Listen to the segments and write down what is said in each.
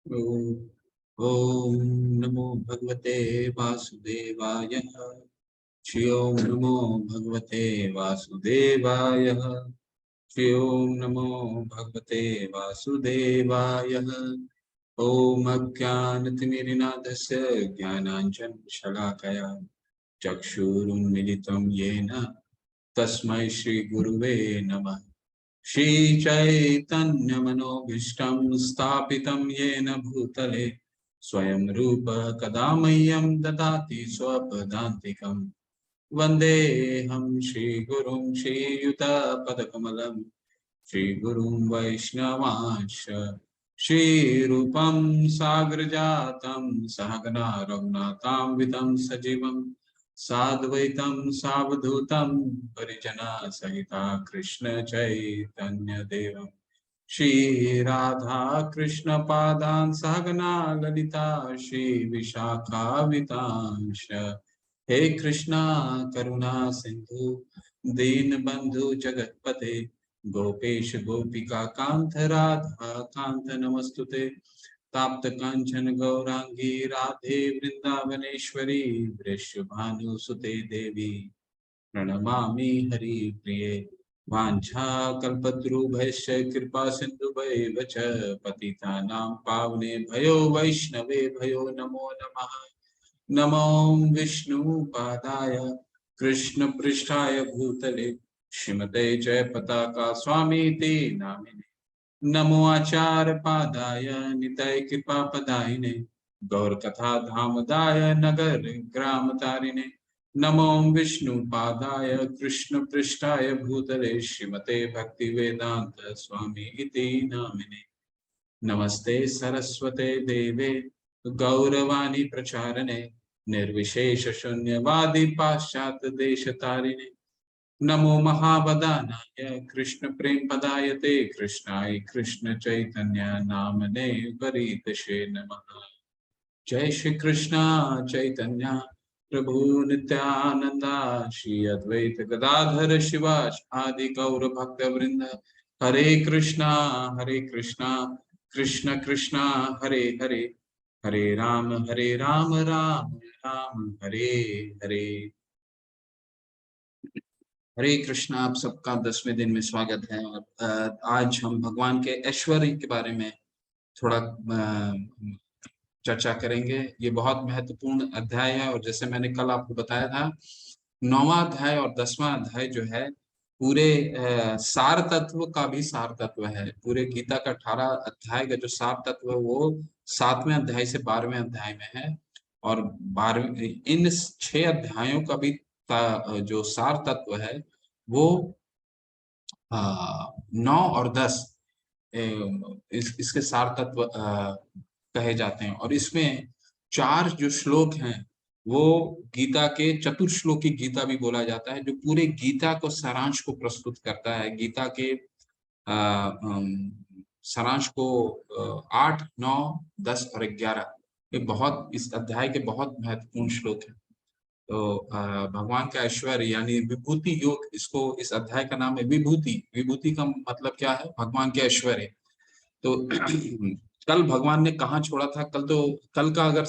ॐ ॐ नमो भगवते वासुदेवाय। श्री ओम नमो भगवते वासुदेवाय। श्री ओम नमो भगवते वासुदेवाय। ओम अज्ञानतिमिरिनाथस्य ज्ञानाञ्जनशलाकया चक्षुरुन्मिलितं येन तस्मै श्रीगुरुवे नमः। श्रीचैतन्यमनोभीष्टं स्थापितं येन भूतले स्वयं रूप कदा मह्यं ददाति स्वपदान्तिकम्। वन्देऽहं श्रीगुरुं श्रीयुतपदकमलं श्रीगुरुं वैष्णवांश्च श्रीरूपं साग्रजातं सहगना रघुनाथान्वितं सजीवं साद्वैतं सावधूतं परिजनसहिता कृष्ण चैतन्यदेवं श्रीराधा कृष्णपादान् सहगना ललिता श्रीविशाखान्वितांश्च। हे कृष्णा करुणा सिंधु दीनबंधु जगतपते गोपेश गोपिका कांत राधा कांत नमस्तुते। ताप्त कांचन गौरांगी राधे वृंदावनेश्वरी वृषभानुसुते देवी प्रणमामि हरिप्रिये। वाञ्छाकल्पतरुभ्यश्च कृपा सिन्धुभ्येव च पतितानां पावने भयो वैष्णवे भयो नमो नमः। नमो विष्णुपादाय कृष्णपृष्ठाय भूतले श्रीमते जयपताका स्वामीति नामिने। नमो आचार्यपादाय निताय कृपापदायिने गौरकथा धामदाय नगर ग्रामतारिणे। नमो विष्णुपादाय कृष्णपृष्ठाय भूतले श्रीमते भक्तिवेदांत स्वामी इति नामिने। नमस्ते सरस्वते देवे गौरवाणी प्रचारणे निर्विशेष शून्यवादी पाश्चात्य देश तारिणे। नमो महावदानाय कृष्ण प्रेम पदायते कृष्णाय कृष्ण चैतन्य नामने वरीतशे नमः। जय श्री कृष्णा चैतन्य प्रभु नित्यानंदा श्री अद्वैत गदाधर शिवास आदि गौर भक्त वृंद। हरे कृष्णा कृष्ण कृष्णा हरे हरे हरे राम राम राम हरे हरे। हरे कृष्णा। आप सबका 10वें दिन में स्वागत है। और आज हम भगवान के ऐश्वर्य के बारे में थोड़ा चर्चा करेंगे। ये बहुत महत्वपूर्ण अध्याय है और जैसे मैंने कल आपको बताया था 9वां अध्याय और 10वां अध्याय जो है पूरे सार तत्व का भी सार तत्व है। पूरे गीता का 18 अध्याय का जो सार तत्व है वो 7वें अध्याय से 12वें अध्याय में है। और 12 इन 6 अध्यायों का भी जो सार तत्व है वो 9 और 10 इसके सार तत्व कहे जाते हैं। और इसमें 4 जो श्लोक हैं वो गीता के चतुर्श्लोकी गीता भी बोला जाता है, जो पूरे गीता को सारांश को प्रस्तुत करता है। गीता के सारांश को 8, 9, 10 और 11 ये बहुत इस अध्याय के बहुत महत्वपूर्ण श्लोक हैं। तो भगवान का ऐश्वर्य यानी विभूति योग, इसको इस अध्याय का नाम है विभूति। विभूति का मतलब क्या है? भगवान के ऐश्वर्य। तो कल भगवान ने कहाँ छोड़ा था? कल का अगर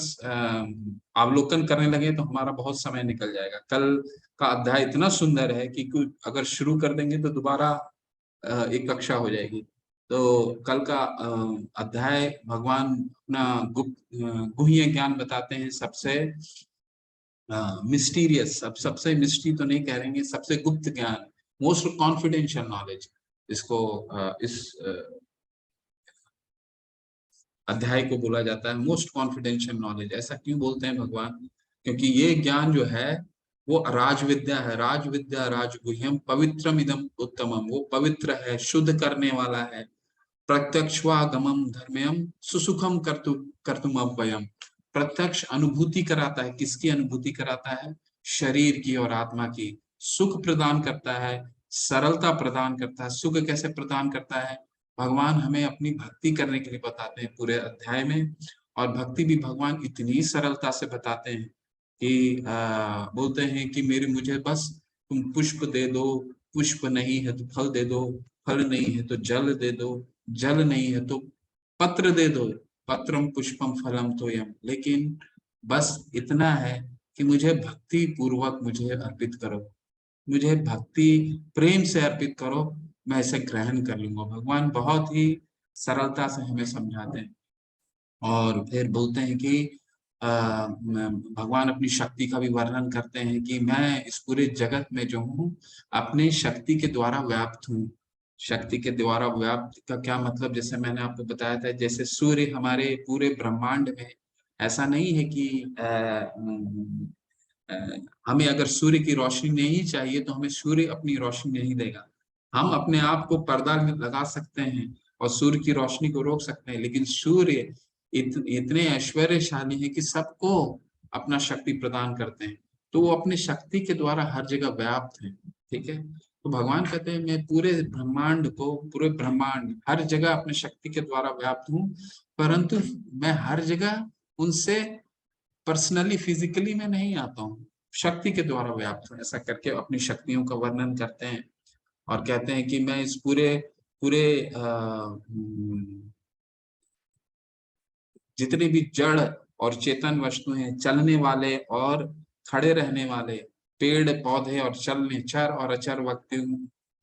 अवलोकन करने लगे तो हमारा बहुत समय निकल जाएगा। कल का अध्याय इतना सुंदर है कि अगर शुरू कर देंगे तो दोबारा एक कक्षा हो जाएगी। तो कल का अध्याय भगवान अपना गुह्य ज्ञान बताते हैं, सबसे मिस्टीरियस, सबसे मिस्ट्री तो नहीं कह रहेंगे, सबसे गुप्त ज्ञान, मोस्ट कॉन्फिडेंशियल नॉलेज, इसको इस अध्याय को बोला जाता है मोस्ट कॉन्फिडेंशियल नॉलेज। ऐसा क्यों बोलते हैं भगवान? क्योंकि ये ज्ञान जो है वो राजविद्या है। राजविद्या राजगुह्यम पवित्रम इदम उत्तमम, वो पवित्र है, शुद्ध करने वाला है। प्रत्यक्षवागमम धर्मयम सुसुखम कर्तुम अव्ययम, प्रत्यक्ष अनुभूति कराता है। किसकी अनुभूति कराता है? शरीर की और आत्मा की। सुख प्रदान करता है, सरलता प्रदान करता है। सुख कैसे प्रदान करता है? भगवान हमें अपनी भक्ति करने के लिए बताते हैं पूरे अध्याय में। और भक्ति भी भगवान इतनी सरलता से बताते हैं कि बोलते हैं कि मुझे बस तुम पुष्प दे दो, पुष्प नहीं है तो फल दे दो, फल नहीं है तो जल दे दो, जल नहीं है तो पत्र दे दो, पत्रम पुष्पम फलम तोयम, लेकिन बस इतना है कि मुझे भक्ति पूर्वक मुझे अर्पित करो, मुझे भक्ति प्रेम से अर्पित करो, मैं इसे ग्रहण कर लूंगा। भगवान बहुत ही सरलता से हमें समझाते हैं और फिर बोलते हैं कि भगवान अपनी शक्ति का भी वर्णन करते हैं कि मैं इस पूरे जगत में जो हूँ अपनी शक्ति के द्वारा व्याप्त हूँ। शक्ति के द्वारा व्याप्त का क्या मतलब, जैसे मैंने आपको बताया था, जैसे सूर्य हमारे पूरे ब्रह्मांड में, ऐसा नहीं है कि अ, हमें अगर सूर्य की रोशनी नहीं चाहिए तो हमें सूर्य अपनी रोशनी नहीं देगा। हम अपने आप को पर्दा लगा सकते हैं और सूर्य की रोशनी को रोक सकते हैं, लेकिन सूर्य इतने ऐश्वर्यशाली है कि सबको अपना शक्ति प्रदान करते हैं, तो वो अपने शक्ति के द्वारा हर जगह व्याप्त है। ठीक है, तो भगवान कहते हैं मैं पूरे ब्रह्मांड को, पूरे ब्रह्मांड हर जगह अपने शक्ति के द्वारा व्याप्त हूँ, परंतु मैं हर जगह उनसे पर्सनली फिजिकली मैं नहीं आता हूँ, शक्ति के द्वारा व्याप्त हूँ। ऐसा करके अपनी शक्तियों का वर्णन करते हैं और कहते हैं कि मैं इस पूरे पूरे जितने भी जड़ और चेतन वस्तु हैं, चलने वाले और खड़े रहने वाले, पेड़ पौधे और चलने चर और अचर व्यक्ति,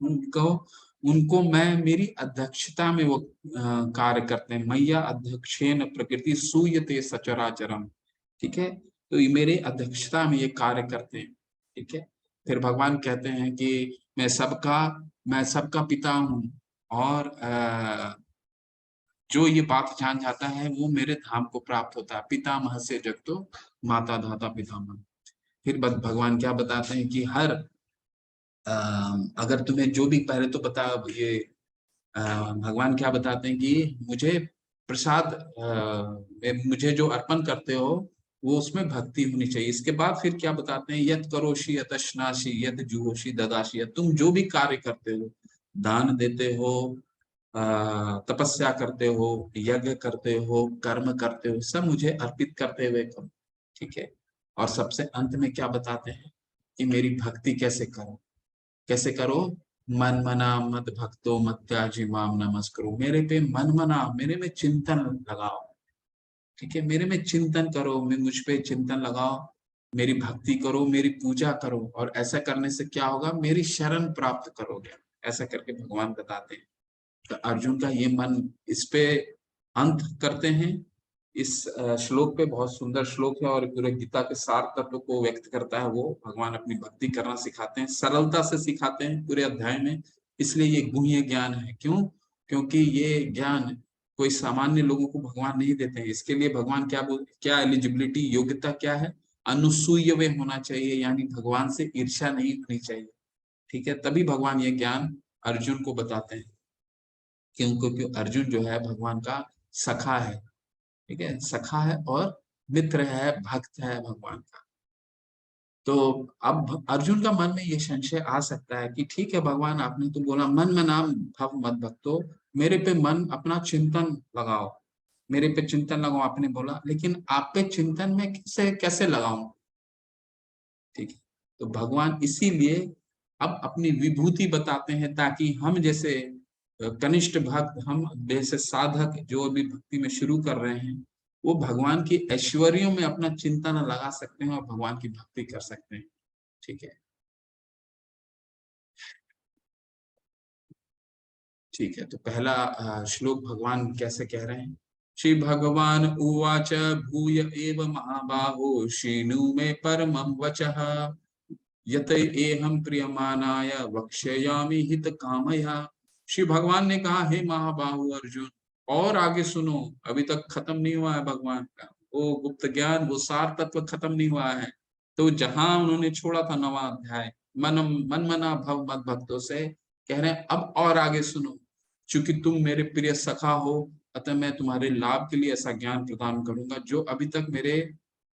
उनको उनको मैं मेरी अध्यक्षता में वो कार्य करते हैं। मैया अध्यक्षेन प्रकृति सूयते सचराचरम। ठीक है, तो ये मेरे अध्यक्षता में ये कार्य करते हैं। ठीक है, फिर भगवान कहते हैं कि मैं सबका पिता हूँ और जो ये बात जान जाता है वो मेरे धाम को प्राप्त होता है। पितामह से जगतो माता धाता पितामह। फिर भगवान क्या बताते हैं कि हर अगर तुम्हें जो भी, पहले तो बता ये भगवान क्या बताते हैं कि मुझे प्रसाद मुझे जो अर्पण करते हो वो उसमें भक्ति होनी चाहिए। इसके बाद फिर क्या बताते हैं, यत करोषि यत स्नासि यत जुहोषि ददासि, तुम जो भी कार्य करते हो, दान देते हो, तपस्या करते हो, यज्ञ करते हो, कर्म करते हो, सब मुझे अर्पित करते हुए करो। ठीक है, और सबसे अंत में क्या बताते हैं कि मेरी भक्ति कैसे करो, कैसे करो, मन मना मत भक्तो मत त्याजी माम नमस्करो, मेरे पे मन मना, मेरे में चिंतन लगाओ। ठीक है, मेरे में चिंतन करो, मैं मुझ पे चिंतन लगाओ, मेरी भक्ति करो, मेरी पूजा करो, और ऐसा करने से क्या होगा, मेरी शरण प्राप्त करोगे। ऐसा करके भगवान बताते हैं। तो अर्जुन का ये मन इस पे अंत करते हैं। इस श्लोक पे, बहुत सुंदर श्लोक है और पूरे गीता के सार तत्व को व्यक्त करता है। वो भगवान अपनी भक्ति करना सिखाते हैं, सरलता से सिखाते हैं पूरे अध्याय में। इसलिए ये गुह्य ज्ञान है। क्यों? क्योंकि ये ज्ञान कोई सामान्य लोगों को भगवान नहीं देते हैं। इसके लिए भगवान क्या एलिजिबिलिटी, योग्यता क्या है, अनुसूयवे होना चाहिए, यानी भगवान से ईर्ष्या नहीं होनी चाहिए। ठीक है, तभी भगवान ये ज्ञान अर्जुन को बताते हैं। क्योंकि अर्जुन जो है भगवान का सखा है। ठीक है, सखा है और मित्र है, भक्त है भगवान का। तो अब अर्जुन का मन में ये संशय आ सकता है कि ठीक है भगवान, आपने तो बोला मन में नाम भव मत भक्तो, मेरे पे मन अपना चिंतन लगाओ, मेरे पे चिंतन लगाओ आपने बोला, लेकिन आप पे चिंतन में कैसे कैसे लगाऊं? ठीक है, तो भगवान इसीलिए अब अपनी विभूति बताते हैं, ताकि हम जैसे कनिष्ठ भक्त, हम जैसे साधक जो अभी भक्ति में शुरू कर रहे हैं, वो भगवान की ऐश्वर्यों में अपना चिंतन लगा सकते हैं और भगवान की भक्ति कर सकते हैं। ठीक है, ठीक है, तो पहला श्लोक भगवान कैसे कह रहे हैं। श्री भगवान उवाच भूय एव महाबाहो श्रीनु मे परमं वचः यत एहम प्रियमानाय वक्ष्यामि हित कामया। श्री भगवान ने कहा, हे महाबाहु अर्जुन, और आगे सुनो, अभी तक खत्म नहीं हुआ है भगवान का वो गुप्त ज्ञान, वो सार तत्व खत्म नहीं हुआ है। तो जहां उन्होंने छोड़ा था 9वां अध्याय, मन मना भव मत भक्तों से, कह रहे हैं अब और आगे सुनो, चूंकि तुम मेरे प्रिय सखा हो, अतः मैं तुम्हारे लाभ के लिए ऐसा ज्ञान प्रदान करूंगा जो अभी तक मेरे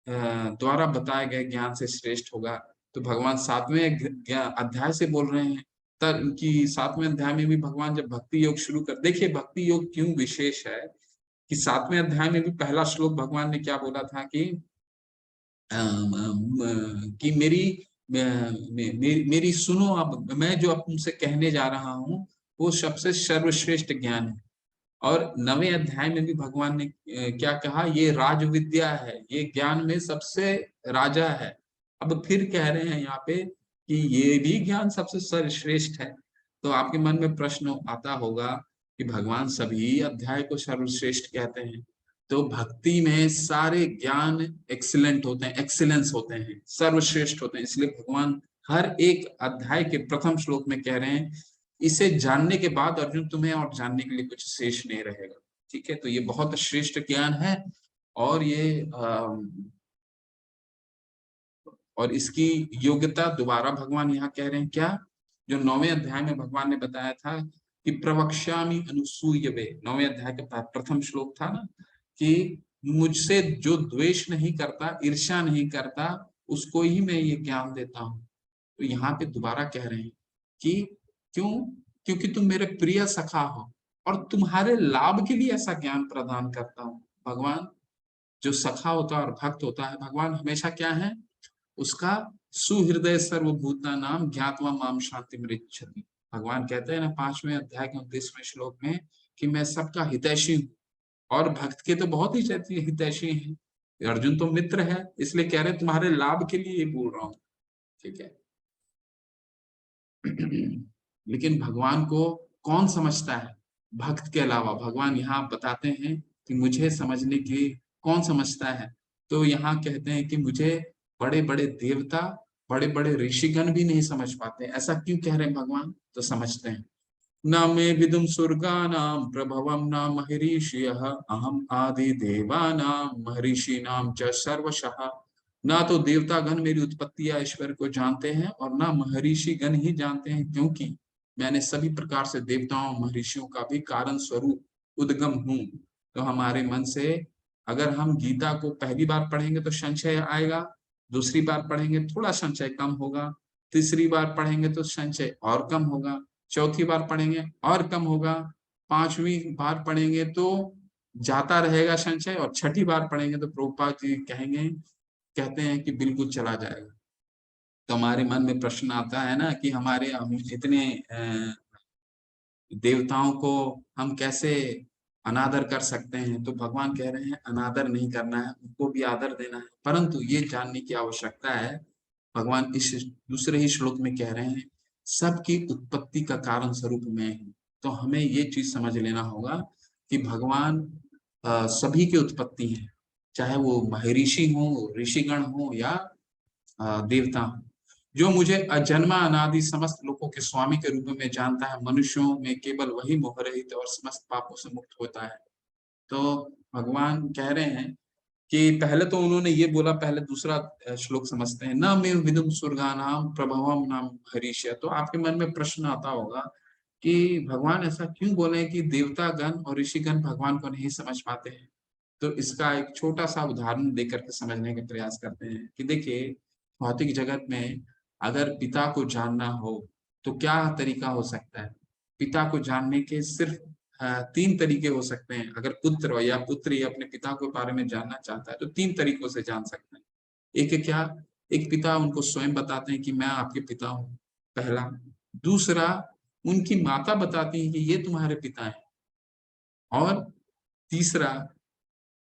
द्वारा बताए गए ज्ञान से श्रेष्ठ होगा। तो भगवान 7वें अध्याय से बोल रहे हैं, तब कि 7वें अध्याय में भी भगवान जब भक्ति योग शुरू कर, देखिए भक्ति योग क्यों विशेष है कि 7वें अध्याय में भी पहला श्लोक भगवान ने क्या बोला था कि कि मेरी सुनो, अब मैं जो अब तुमसे कहने जा रहा हूँ वो सबसे सर्वश्रेष्ठ ज्ञान है। और 9वें अध्याय में भी भगवान ने क्या कहा, ये राज विद्या है, ये ज्ञान में सबसे राजा है। अब फिर कह रहे हैं यहाँ पे कि ये भी ज्ञान सबसे सर्वश्रेष्ठ है। तो आपके मन में प्रश्न आता होगा कि भगवान सभी अध्याय को सर्वश्रेष्ठ कहते हैं, तो भक्ति में सारे ज्ञान एक्सीलेंट होते हैं, एक्सीलेंस होते हैं, सर्वश्रेष्ठ होते हैं, इसलिए भगवान हर एक अध्याय के प्रथम श्लोक में कह रहे हैं इसे जानने के बाद अर्जुन तुम्हें और जानने के लिए कुछ शेष नहीं रहेगा। ठीक है, तो ये बहुत श्रेष्ठ ज्ञान है। और ये और इसकी योग्यता दोबारा भगवान यहाँ कह रहे हैं क्या, जो 9वें अध्याय में भगवान ने बताया था कि प्रवक्ष्यामि अनुसूयवे, 9वें अध्याय का प्रथम श्लोक था ना, कि मुझसे जो द्वेष नहीं करता, ईर्ष्या नहीं करता, उसको ही मैं ये ज्ञान देता हूँ। तो यहाँ पे दोबारा कह रहे हैं कि क्यों, क्योंकि तुम मेरे प्रिय सखा हो और तुम्हारे लाभ के लिए ऐसा ज्ञान प्रदान करता हूँ। भगवान जो सखा होता है और भक्त होता है, भगवान हमेशा क्या है, उसका सुहृदय सर्वभूता नाम ज्ञात्वा माम शांति मृच्छति। भगवान कहते हैं ना 5वें अध्याय के 29वें श्लोक में कि मैं सबका हितैषी हूँ, और भक्त के तो बहुत ही हितैषी हैं। अर्जुन तो मित्र है, इसलिए कह रहे तुम्हारे लाभ के लिए ये बोल रहा हूँ। ठीक है। लेकिन भगवान को कौन समझता है भक्त के अलावा? भगवान यहाँ बताते हैं कि मुझे समझने की कौन समझता है, तो यहाँ कहते हैं कि मुझे बड़े बड़े देवता, बड़े बड़े ऋषिगण भी नहीं समझ पाते। ऐसा क्यों कह रहे हैं भगवान? तो समझते हैं। न मे विदुम स्वर्गानां प्रभवं न महिषियः अहम आदि देवानां महर्षिणां च सर्वशः। ना तो देवतागण मेरी उत्पत्ति या ईश्वर को जानते हैं और ना महर्षि गण ही जानते हैं, क्योंकि मैंने सभी प्रकार से देवताओं महर्षियों का भी कारण स्वरूप उद्गम हूँ। तो हमारे मन से अगर हम गीता को पहली बार पढ़ेंगे तो संशय आएगा, दूसरी बार पढ़ेंगे थोड़ा संशय कम होगा, तीसरी बार पढ़ेंगे तो संशय और कम होगा, चौथी बार पढ़ेंगे और कम होगा, पांचवी बार पढ़ेंगे तो जाता रहेगा संशय, और छठी बार पढ़ेंगे तो प्रभुपाद जी कहेंगे, कहते हैं कि बिल्कुल चला जाएगा। तो हमारे मन में प्रश्न आता है ना कि हमारे हम इतने देवताओं को हम कैसे अनादर कर सकते हैं? तो भगवान कह रहे हैं अनादर नहीं करना है, उनको भी आदर देना है, परंतु ये जानने की आवश्यकता है, भगवान इस दूसरे ही श्लोक में कह रहे हैं सबकी उत्पत्ति का कारण स्वरूप मैं हूँ। तो हमें ये चीज समझ लेना होगा कि भगवान सभी की उत्पत्ति है, चाहे वो महर्षि हो, ऋषिगण हो या देवता हूँ। जो मुझे अजन्मा अनादि समस्त लोगों के स्वामी के रूप में जानता है, मनुष्यों में केवल वही मोहरहित और समस्त पापों से मुक्त होता है। तो भगवान कह रहे हैं कि पहले तो उन्होंने ये बोला, पहले दूसरा श्लोक समझते हैं, न मे विदुम स्वर्गानाम प्रभवम नाम हरीश्य। तो आपके मन में प्रश्न आता होगा कि भगवान ऐसा क्यों बोले कि देवता गण और ऋषिगण भगवान को नहीं समझ पाते हैं? तो इसका एक छोटा सा उदाहरण देकर के समझने का प्रयास करते हैं कि देखिए, भौतिक जगत में अगर पिता को जानना हो तो क्या तरीका हो सकता है? पिता को जानने के सिर्फ 3 तरीके हो सकते हैं। अगर पुत्र या पुत्री अपने पिता के बारे में जानना चाहता है तो 3 तरीकों से जान सकते हैं। एक है क्या? एक पिता उनको स्वयं बताते हैं कि मैं आपके पिता हूँ, पहला। दूसरा, उनकी माता बताती है कि ये तुम्हारे पिता हैं। और तीसरा,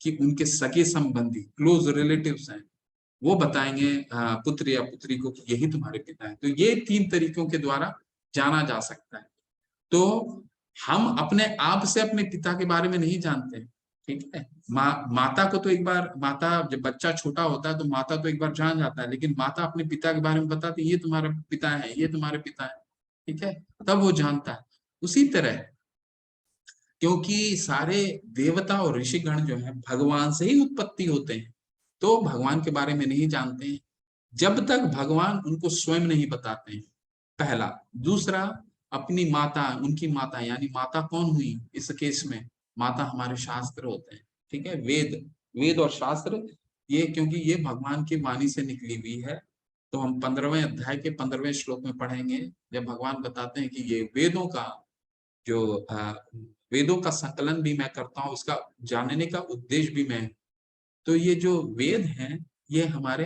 कि उनके सगे संबंधी क्लोज रिलेटिव्स हैं, वो बताएंगे पुत्र या पुत्री को कि यही तुम्हारे पिता है। तो ये 3 तरीकों के द्वारा जाना जा सकता है। तो हम अपने आप से अपने पिता के बारे में नहीं जानते। ठीक है, माता को तो एक बार, माता जब बच्चा छोटा होता है तो माता तो एक बार जान जाता है, लेकिन माता अपने पिता के बारे में बताती है ये तुम्हारा पिता है, ये तुम्हारे पिता है। ठीक है, तब वो जानता है। उसी तरह क्योंकि सारे देवता और ऋषिगण जो है भगवान से ही उत्पत्ति होते हैं, तो भगवान के बारे में नहीं जानते हैं जब तक भगवान उनको स्वयं नहीं बताते हैं, पहला। दूसरा, अपनी माता, उनकी माता, यानी माता कौन हुई इस केस में? माता हमारे शास्त्र होते हैं। ठीक है, वेद, वेद और शास्त्र, ये क्योंकि ये भगवान की वाणी से निकली हुई है। तो हम 15वें अध्याय के 15वें श्लोक में पढ़ेंगे, जब भगवान बताते हैं कि ये वेदों का जो वेदों का संकलन भी मैं करता हूँ, उसका जानने का उद्देश्य भी मैं। तो ये जो वेद हैं ये हमारे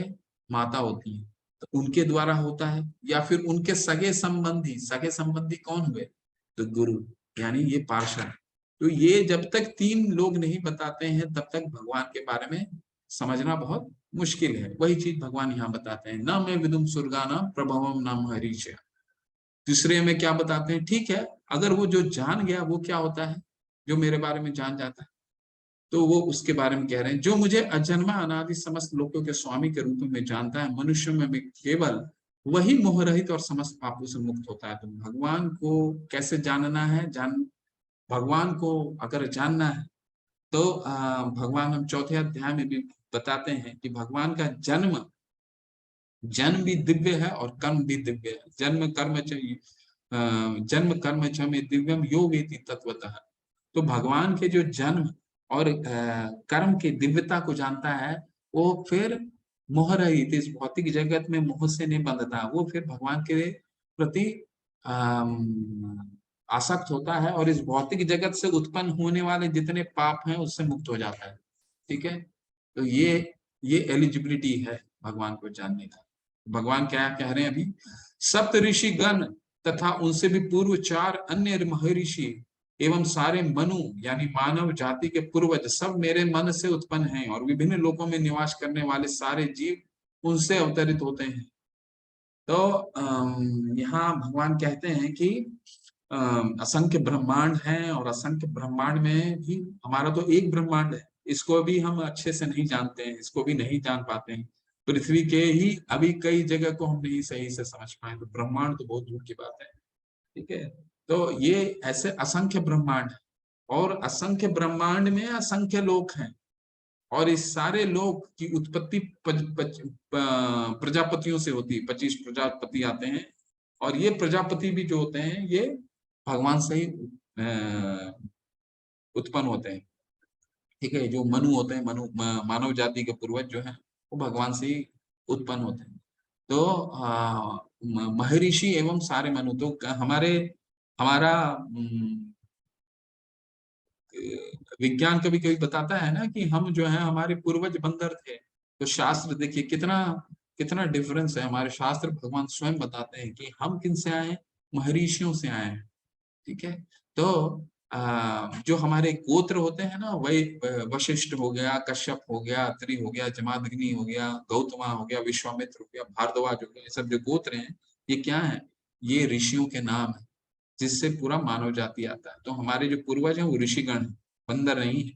माता होती हैं, तो उनके द्वारा होता है, या फिर उनके सगे संबंधी। सगे संबंधी कौन हुए? तो गुरु, यानी ये पार्षद। तो ये जब तक तीन लोग नहीं बताते हैं तब तक भगवान के बारे में समझना बहुत मुश्किल है। वही चीज भगवान यहाँ बताते हैं, न मैं विदुम सुरगानाम प्रभवम नाम हरीश। तीसरे में क्या बताते हैं, ठीक है अगर वो जो जान गया वो क्या होता है, जो मेरे बारे में जान जाता है, तो वो उसके बारे में कह रहे हैं, जो मुझे अजन्मा अनादि समस्त लोकों के स्वामी के रूप में जानता है, मनुष्य में भी केवल वही मोह रहित और समस्त पापों से मुक्त होता है। तो भगवान को कैसे जानना है, भगवान को अगर जानना है तो भगवान हम चौथे अध्याय में भी बताते हैं कि भगवान का जन्म जन्म भी दिव्य है और कर्म भी दिव्य है। जन्म कर्म च में दिव्यम यो वेति तत्वतः। तो भगवान के जो जन्म और कर्म की दिव्यता को जानता है, वो फिर मोह रहित, इस भौतिक जगत में मोह से नहीं बंधता, वो फिर भगवान के प्रति आसक्त होता है और इस भौतिक जगत से उत्पन्न होने वाले जितने पाप हैं उससे मुक्त हो जाता है। ठीक है, तो ये एलिजिबिलिटी है भगवान को जानने का। भगवान क्या कह रहे हैं अभी, सप्त ऋषि गण तथा उनसे भी पूर्व चार अन्य महर्षि एवं सारे मनु यानी मानव जाति के पूर्वज सब मेरे मन से उत्पन्न हैं और विभिन्न लोकों में निवास करने वाले सारे जीव उनसे अवतरित होते हैं। तो यहाँ भगवान कहते हैं कि असंख्य ब्रह्मांड हैं और असंख्य ब्रह्मांड में भी हमारा तो एक ब्रह्मांड है, इसको भी हम अच्छे से नहीं जानते हैं, इसको भी नहीं जान पाते हैं। पृथ्वी के ही अभी कई जगह को हम नहीं सही से समझ पाए, तो ब्रह्मांड तो बहुत दूर की बात है। ठीक है, तो ये ऐसे असंख्य ब्रह्मांड है और असंख्य ब्रह्मांड में असंख्य लोक हैं और इस सारे लोक की उत्पत्ति प्रजापतियों से होती है। 25 प्रजापति आते हैं और ये प्रजापति भी जो होते हैं ये भगवान से ही उत्पन्न होते हैं। ठीक है, जो मनु होते हैं, मानव जाति के पूर्वज जो हैं वो भगवान से ही उत्पन्न होते हैं। तो महर्षि एवं सारे मनु, तो हमारा विज्ञान कभी कभी बताता है ना कि हम जो है हमारे पूर्वज बंदर थे। तो शास्त्र देखिए कितना कितना डिफरेंस है, हमारे शास्त्र भगवान स्वयं बताते हैं कि हम किन से आए हैं, महर्षियों से आए हैं। ठीक है, तो जो हमारे गोत्र होते हैं ना, वही वशिष्ठ हो गया, कश्यप हो गया, अत्रि हो गया, जमादग्नि हो गया, गौतमा हो गया, विश्वामित्र हो गया, भारद्वाज हो गया, ये सब जो गोत्र हैं ये क्या है, ये ऋषियों के नाम है जिससे पूरा मानव जाति आता है। तो हमारे जो पूर्वज हैं वो ऋषिगण हैं, बंदर नहीं है।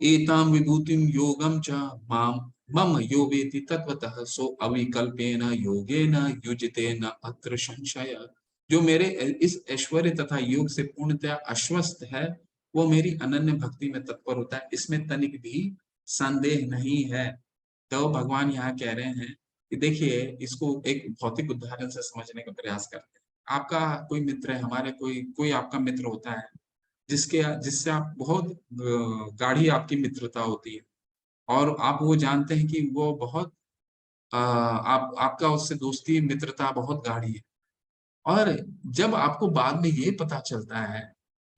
एताम विभूतिम योगम च माम मम यो वेति तत्वतः सो अविकल्पेन योगेन युजितेन अत्र संशय। जो मेरे इस ऐश्वर्य तथा योग से पूर्णतया आश्वस्त है वो मेरी अनन्य भक्ति में तत्पर होता है, इसमें तनिक भी संदेह नहीं है। तो भगवान यहाँ कह रहे हैं कि देखिए, इसको एक भौतिक उदाहरण से समझने का प्रयास करते हैं। आपका कोई मित्र है, हमारे कोई कोई आपका मित्र होता है जिसके जिससे आप बहुत गाढ़ी आपकी मित्रता होती है और आप वो जानते हैं कि वो बहुत आप आपका उससे दोस्ती मित्रता बहुत गाढ़ी है। और जब आपको बाद में ये पता चलता है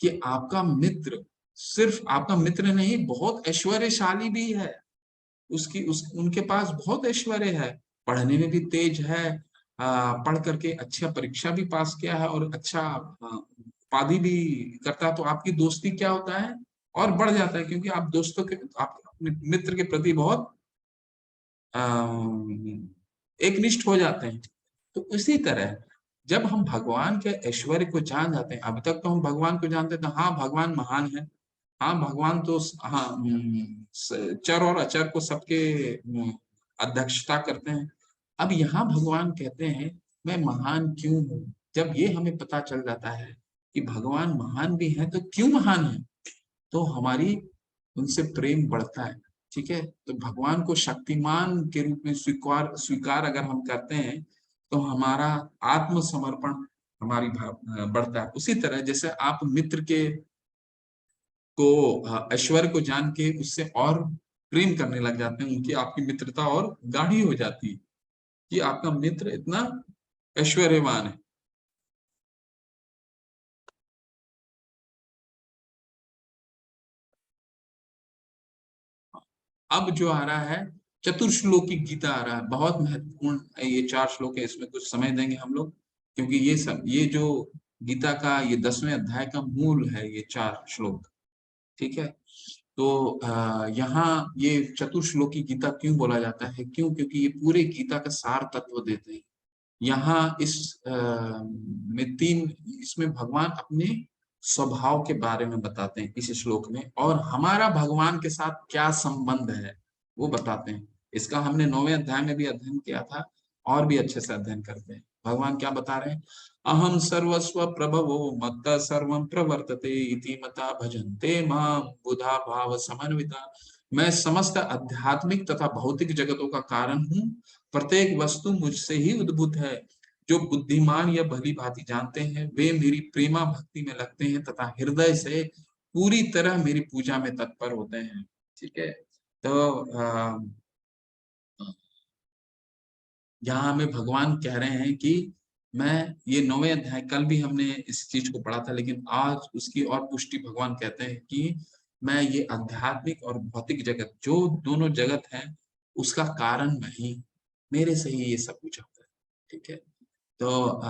कि आपका मित्र सिर्फ आपका मित्र नहीं, बहुत ऐश्वर्यशाली भी है, उनके पास बहुत ऐश्वर्य है, पढ़ने में भी तेज है, पढ़ करके अच्छा परीक्षा भी पास किया है और अच्छा उपाधि भी करता है, तो आपकी दोस्ती क्या होता है और बढ़ जाता है, क्योंकि आप दोस्तों के आप अपने मित्र के प्रति बहुत एक निष्ठ हो जाते हैं। तो उसी तरह जब हम भगवान के ऐश्वर्य को जान जाते हैं, अभी तक तो हम भगवान को जानते थे, हाँ भगवान महान है, हाँ भगवान तो हाँ चर और अचर को सबके अध्यक्षता करते हैं। अब यहाँ भगवान कहते हैं मैं महान क्यों हूँ। जब ये हमें पता चल जाता है कि भगवान महान भी है तो क्यों महान है, तो हमारी उनसे प्रेम बढ़ता है। ठीक है, तो भगवान को शक्तिमान के रूप में स्वीकार स्वीकार अगर हम करते हैं तो हमारा आत्मसमर्पण हमारी भाव बढ़ता है। उसी तरह जैसे आप मित्र के को ऐश्वर्य को जान के उससे और प्रेम करने लग जाते हैं, उनकी आपकी मित्रता और गाढ़ी हो जाती है कि आपका मित्र इतना ऐश्वर्यवान है। अब जो आ रहा है चतुर्श्लोकी गीता आ रहा है, बहुत महत्वपूर्ण है ये 4 श्लोक है, इसमें कुछ समय देंगे हम लोग, क्योंकि ये सब ये जो गीता का ये 10वें अध्याय का मूल है, ये 4 श्लोक। ठीक है, तो यहाँ ये चतुश्लोकी गीता क्यों बोला जाता है? क्यों? क्योंकि ये पूरे गीता का सार तत्व देते हैं। यहाँ इस में 3, इसमें भगवान अपने स्वभाव के बारे में बताते हैं इस श्लोक में, और हमारा भगवान के साथ क्या संबंध है वो बताते हैं। इसका हमने 9वें अध्याय में भी अध्ययन किया था, और भी अच्छे से अध्ययन करते हैं। भगवान क्या बता रहे हैं? अहम सर्वस्व प्रभवो मत्तः सर्वं प्रवर्तते इति मता भजन्ते मां बुधा भाव समन्विता। मैं समस्त आध्यात्मिक तथा भौतिक जगतों का कारण हूँ, प्रत्येक वस्तु मुझसे ही उद्भूत है। जो बुद्धिमान या भली भांति जानते हैं वे मेरी प्रेमा भक्ति में लगते हैं तथा हृदय से पूरी तरह मेरी पूजा में तत्पर होते हैं। ठीक है, तो यहाँ हमें भगवान कह रहे हैं कि मैं ये 9वें अध्याय, कल भी हमने इस चीज को पढ़ा था, लेकिन आज उसकी और पुष्टि भगवान कहते हैं कि मैं ये आध्यात्मिक और भौतिक जगत, जो दोनों जगत है, उसका कारण मैं ही, मेरे से ही ये सब कुछ होता है। ठीक है, तो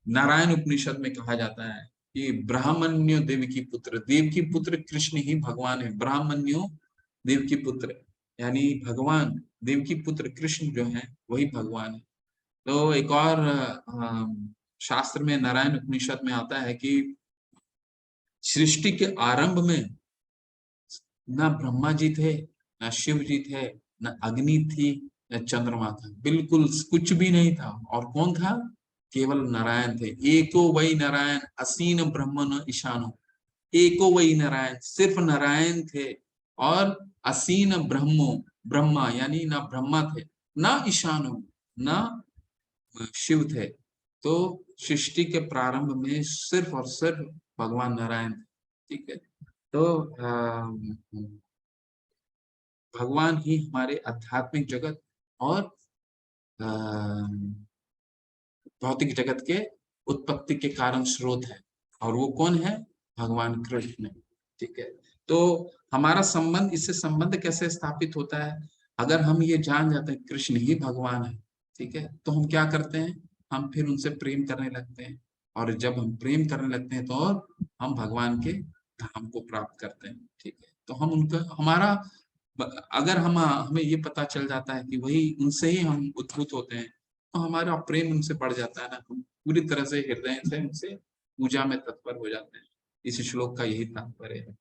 नारायण उपनिषद में कहा जाता है कि ब्राह्मण्यो देव की पुत्र, देव की पुत्र कृष्ण ही भगवान है। ब्राह्मण्यो देव की पुत्र यानी भगवान, देव की पुत्र कृष्ण जो है वही भगवान है। तो एक और शास्त्र में, नारायण उपनिषद में आता है कि सृष्टि के आरंभ में ना ब्रह्मा जी थे, ना शिव जी थे, ना अग्नि थी, न चंद्रमा था, बिल्कुल कुछ भी नहीं था। और कौन था? केवल नारायण थे। एको वही नारायण असीन ब्रह्म न ईशानो। एको वही नारायण, सिर्फ नारायण थे। और असीन ब्रह्मो, ब्रह्मा यानी ना ब्रह्मा थे, ना ईशानो, ना शिव थे। तो सृष्टि के प्रारंभ में सिर्फ और सिर्फ भगवान नारायण थे। ठीक है, तो भगवान ही हमारे आध्यात्मिक जगत और भौतिक जगत के उत्पत्ति के कारण स्रोत है। और वो कौन है? भगवान कृष्ण। ठीक है, तो हमारा संबंध, इससे संबंध कैसे स्थापित होता है? अगर हम ये जान जाते हैं कृष्ण ही भगवान है, ठीक है, तो हम क्या करते हैं? हम फिर उनसे प्रेम करने लगते हैं। और जब हम प्रेम करने लगते हैं तो और हम भगवान के धाम को प्राप्त करते हैं। ठीक है, तो हम उनका, हमारा, अगर हम, हमें ये पता चल जाता है कि वही, उनसे ही हम उद्भूत होते हैं, तो हमारा प्रेम उनसे बढ़ जाता है ना, हम पूरी तरह से हृदय से उनसे पूजा में तत्पर हो जाते हैं। इस श्लोक का यही तात्पर्य है।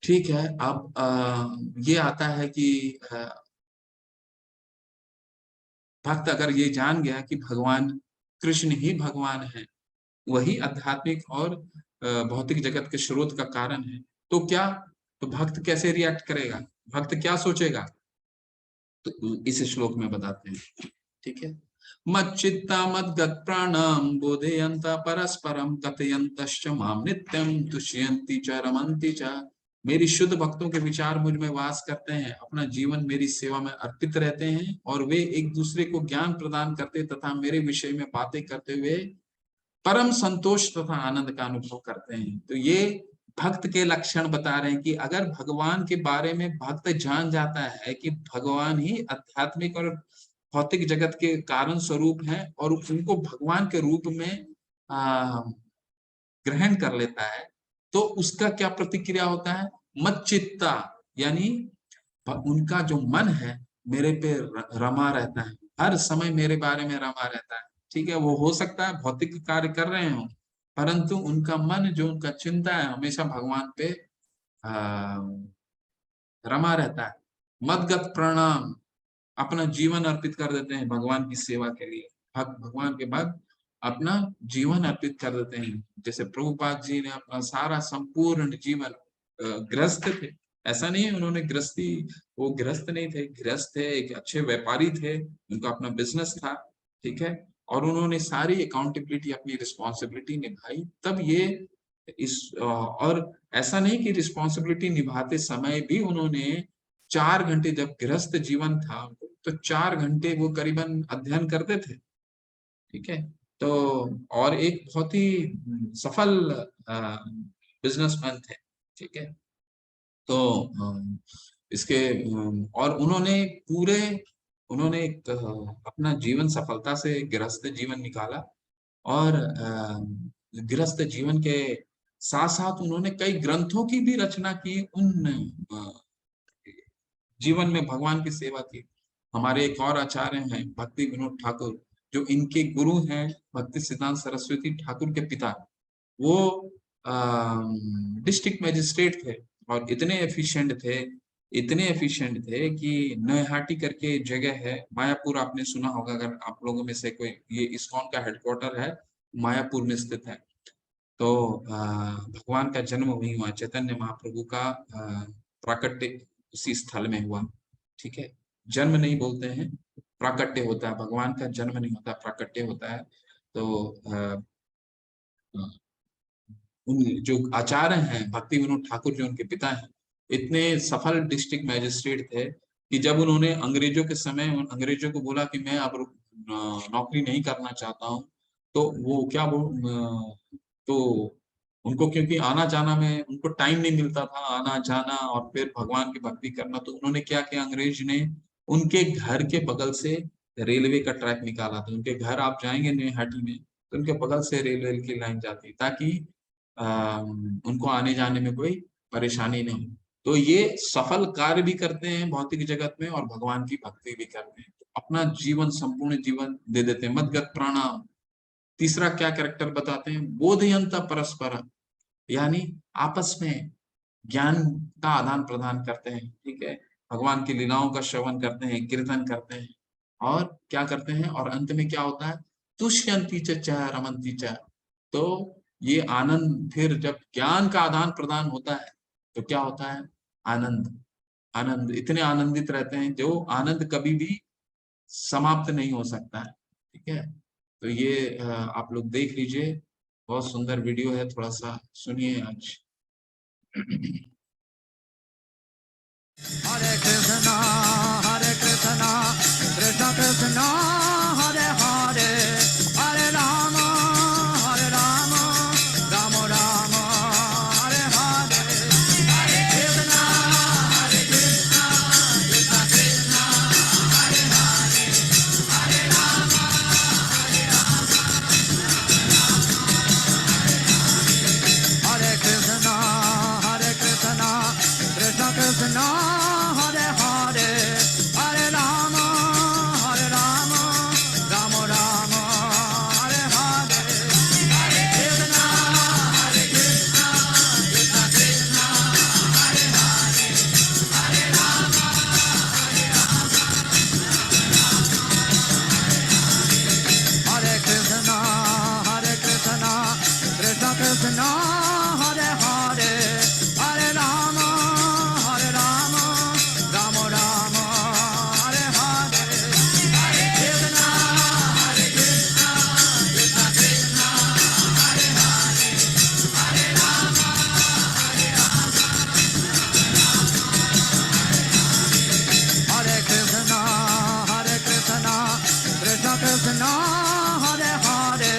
ठीक है, अब ये आता है कि भक्त अगर ये जान गया कि भगवान कृष्ण ही भगवान है, वही आध्यात्मिक और भौतिक जगत के स्रोत का कारण है, तो क्या, तो भक्त कैसे रिएक्ट करेगा? भक्त क्या सोचेगा? तो इस श्लोक में बताते हैं। ठीक है, मच्चित्ता मद्गत प्राणम बोधयन्ता परस्परम कथयन्तश्च माम नित्यम तुष्यन्ति च रमन्ति च। मेरी शुद्ध भक्तों के विचार मुझ में वास करते हैं, अपना जीवन मेरी सेवा में अर्पित रहते हैं, और वे एक दूसरे को ज्ञान प्रदान करते तथा मेरे विषय में बातें करते हुए परम संतोष तथा आनंद का अनुभव करते हैं। तो ये भक्त के लक्षण बता रहे हैं कि अगर भगवान के बारे में भक्त जान जाता है कि भगवान ही आध्यात्मिक और भौतिक जगत के कारण स्वरूप हैं, और उनको भगवान के रूप में ग्रहण कर लेता है, तो उसका क्या प्रतिक्रिया होता है? मच्चित्ता यानी उनका जो मन है मेरे पे रमा रहता है, हर समय मेरे बारे में रमा रहता है। ठीक है, वो हो सकता है भौतिक कार्य कर रहे हो, परंतु उनका मन, जो उनका चिंता है, हमेशा भगवान पे आ, रमा रहता है। मदगत प्रणाम, अपना जीवन अर्पित कर देते हैं भगवान की सेवा के लिए। भक्त, भगवान के भक्त अपना जीवन अर्पित कर देते हैं। जैसे प्रभुपाद जी ने अपना सारा संपूर्ण जीवन, गृहस्थ थे, ऐसा नहीं है उन्होंने गृहस्थी, वो गृहस्थ नहीं थे, गृहस्थ थे, एक अच्छे व्यापारी थे, उनका अपना बिजनेस था। ठीक है, और उन्होंने सारी अकाउंटेबिलिटी, अपनी रिस्पॉन्सिबिलिटी निभाई, तब ये और ऐसा नहीं कि रिस्पॉन्सिबिलिटी निभाते समय भी उन्होंने 4 घंटे, जब गृहस्थ जीवन था तो 4 घंटे वो करीबन अध्ययन करते थे। ठीक है, तो और एक बहुत ही सफल बिजनेसमैन थे। ठीक है, तो इसके और उन्होंने पूरे उन्होंने एक अपना जीवन सफलता से गृहस्थ जीवन निकाला, और गृहस्थ जीवन के साथ साथ उन्होंने कई ग्रंथों की भी रचना की, उन जीवन में भगवान की सेवा की। हमारे एक और आचार्य हैं भक्ति विनोद ठाकुर, जो इनके गुरु हैं भक्ति सिद्धांत सरस्वती ठाकुर के पिता। वो डिस्ट्रिक्ट मैजिस्ट्रेट थे, और इतने एफिशिएंट थे कि नैहाटी करके जगह है, मायापुर आपने सुना होगा अगर आप लोगों में से कोई, ये इस्कॉन का हेडक्वार्टर है, मायापुर में स्थित है। तो भगवान का जन्म वहीं हुआ, चैतन्य महाप्रभु का प्राकट्य उसी स्थल में हुआ। ठीक है, जन्म नहीं बोलते हैं, प्राकट्य होता है, भगवान का जन्म नहीं होता, प्राकट्य होता है। तो उन जो आचार्य हैं भक्ति विनोद ठाकुर, जो उनके पिता हैं, इतने सफल डिस्ट्रिक्ट मैजिस्ट्रेट थे कि जब उन्होंने अंग्रेजों के समय उन अंग्रेजों को बोला कि मैं अब नौकरी नहीं करना चाहता हूँ, तो वो क्या तो उनको, क्योंकि आना जाना में उनको टाइम नहीं मिलता था, आना जाना और फिर भगवान की भक्ति करना, तो उन्होंने क्या किया, अंग्रेज ने उनके घर के बगल से रेलवे का ट्रैक निकाला था। उनके घर आप जाएंगे नैहाटी में, तो उनके बगल से रेलवे की लाइन जाती, ताकि उनको आने जाने में कोई परेशानी नहीं। तो ये सफल कार्य भी करते हैं भौतिक जगत में, और भगवान की भक्ति भी करते हैं, अपना जीवन, संपूर्ण जीवन दे देते हैं, मदगत प्राणाम। तीसरा क्या कैरेक्टर बताते हैं, बोधयंता परस्पर, यानी आपस में ज्ञान का आदान प्रदान करते हैं। ठीक है, भगवान की लीलाओं का श्रवण करते हैं, कीर्तन करते हैं, और क्या करते हैं, और अंत में क्या होता है, तुष्यंती च रमंती च। तो ये आनंद, फिर जब ज्ञान का आदान प्रदान होता है तो क्या होता है, आनंद। आनंद, इतने आनंदित रहते हैं जो आनंद कभी भी समाप्त नहीं हो सकता है। ठीक है, तो ये आप लोग देख लीजिए, बहुत सुंदर वीडियो है, थोड़ा सा सुनिए आज। Hare Krishna, Hare Krishna, Krishna Krishna, Hare Hare, Hare Rama, Hare Rama, Rama Rama, Hare Hare, Hare Krishna, Hare Krishna, Krishna Krishna, Hare Hare, Hare Rama, Hare Rama, Hare Krishna, Hare Krishna, Krishna Krishna, Hare Hare, Hare Rama, Hare Rama, Rama Rama, Hare Hare, Hare Krishna, Hare Krishna, Krishna Krishna, Hare Hare, Hare Rama, Hare Rama, Hare Krishna, Hare Krishna, Krishna Krishna, Hare Hare, Hare Rama, Hare Rama, Rama Rama, Hare Hare, Hare Krishna, Hare Krishna, Krishna Krishna, Hare Hare, Hare Rama, Hare Rama, Hare Krishna, Hare Krishna, Krishna Krishna, Hare Hare,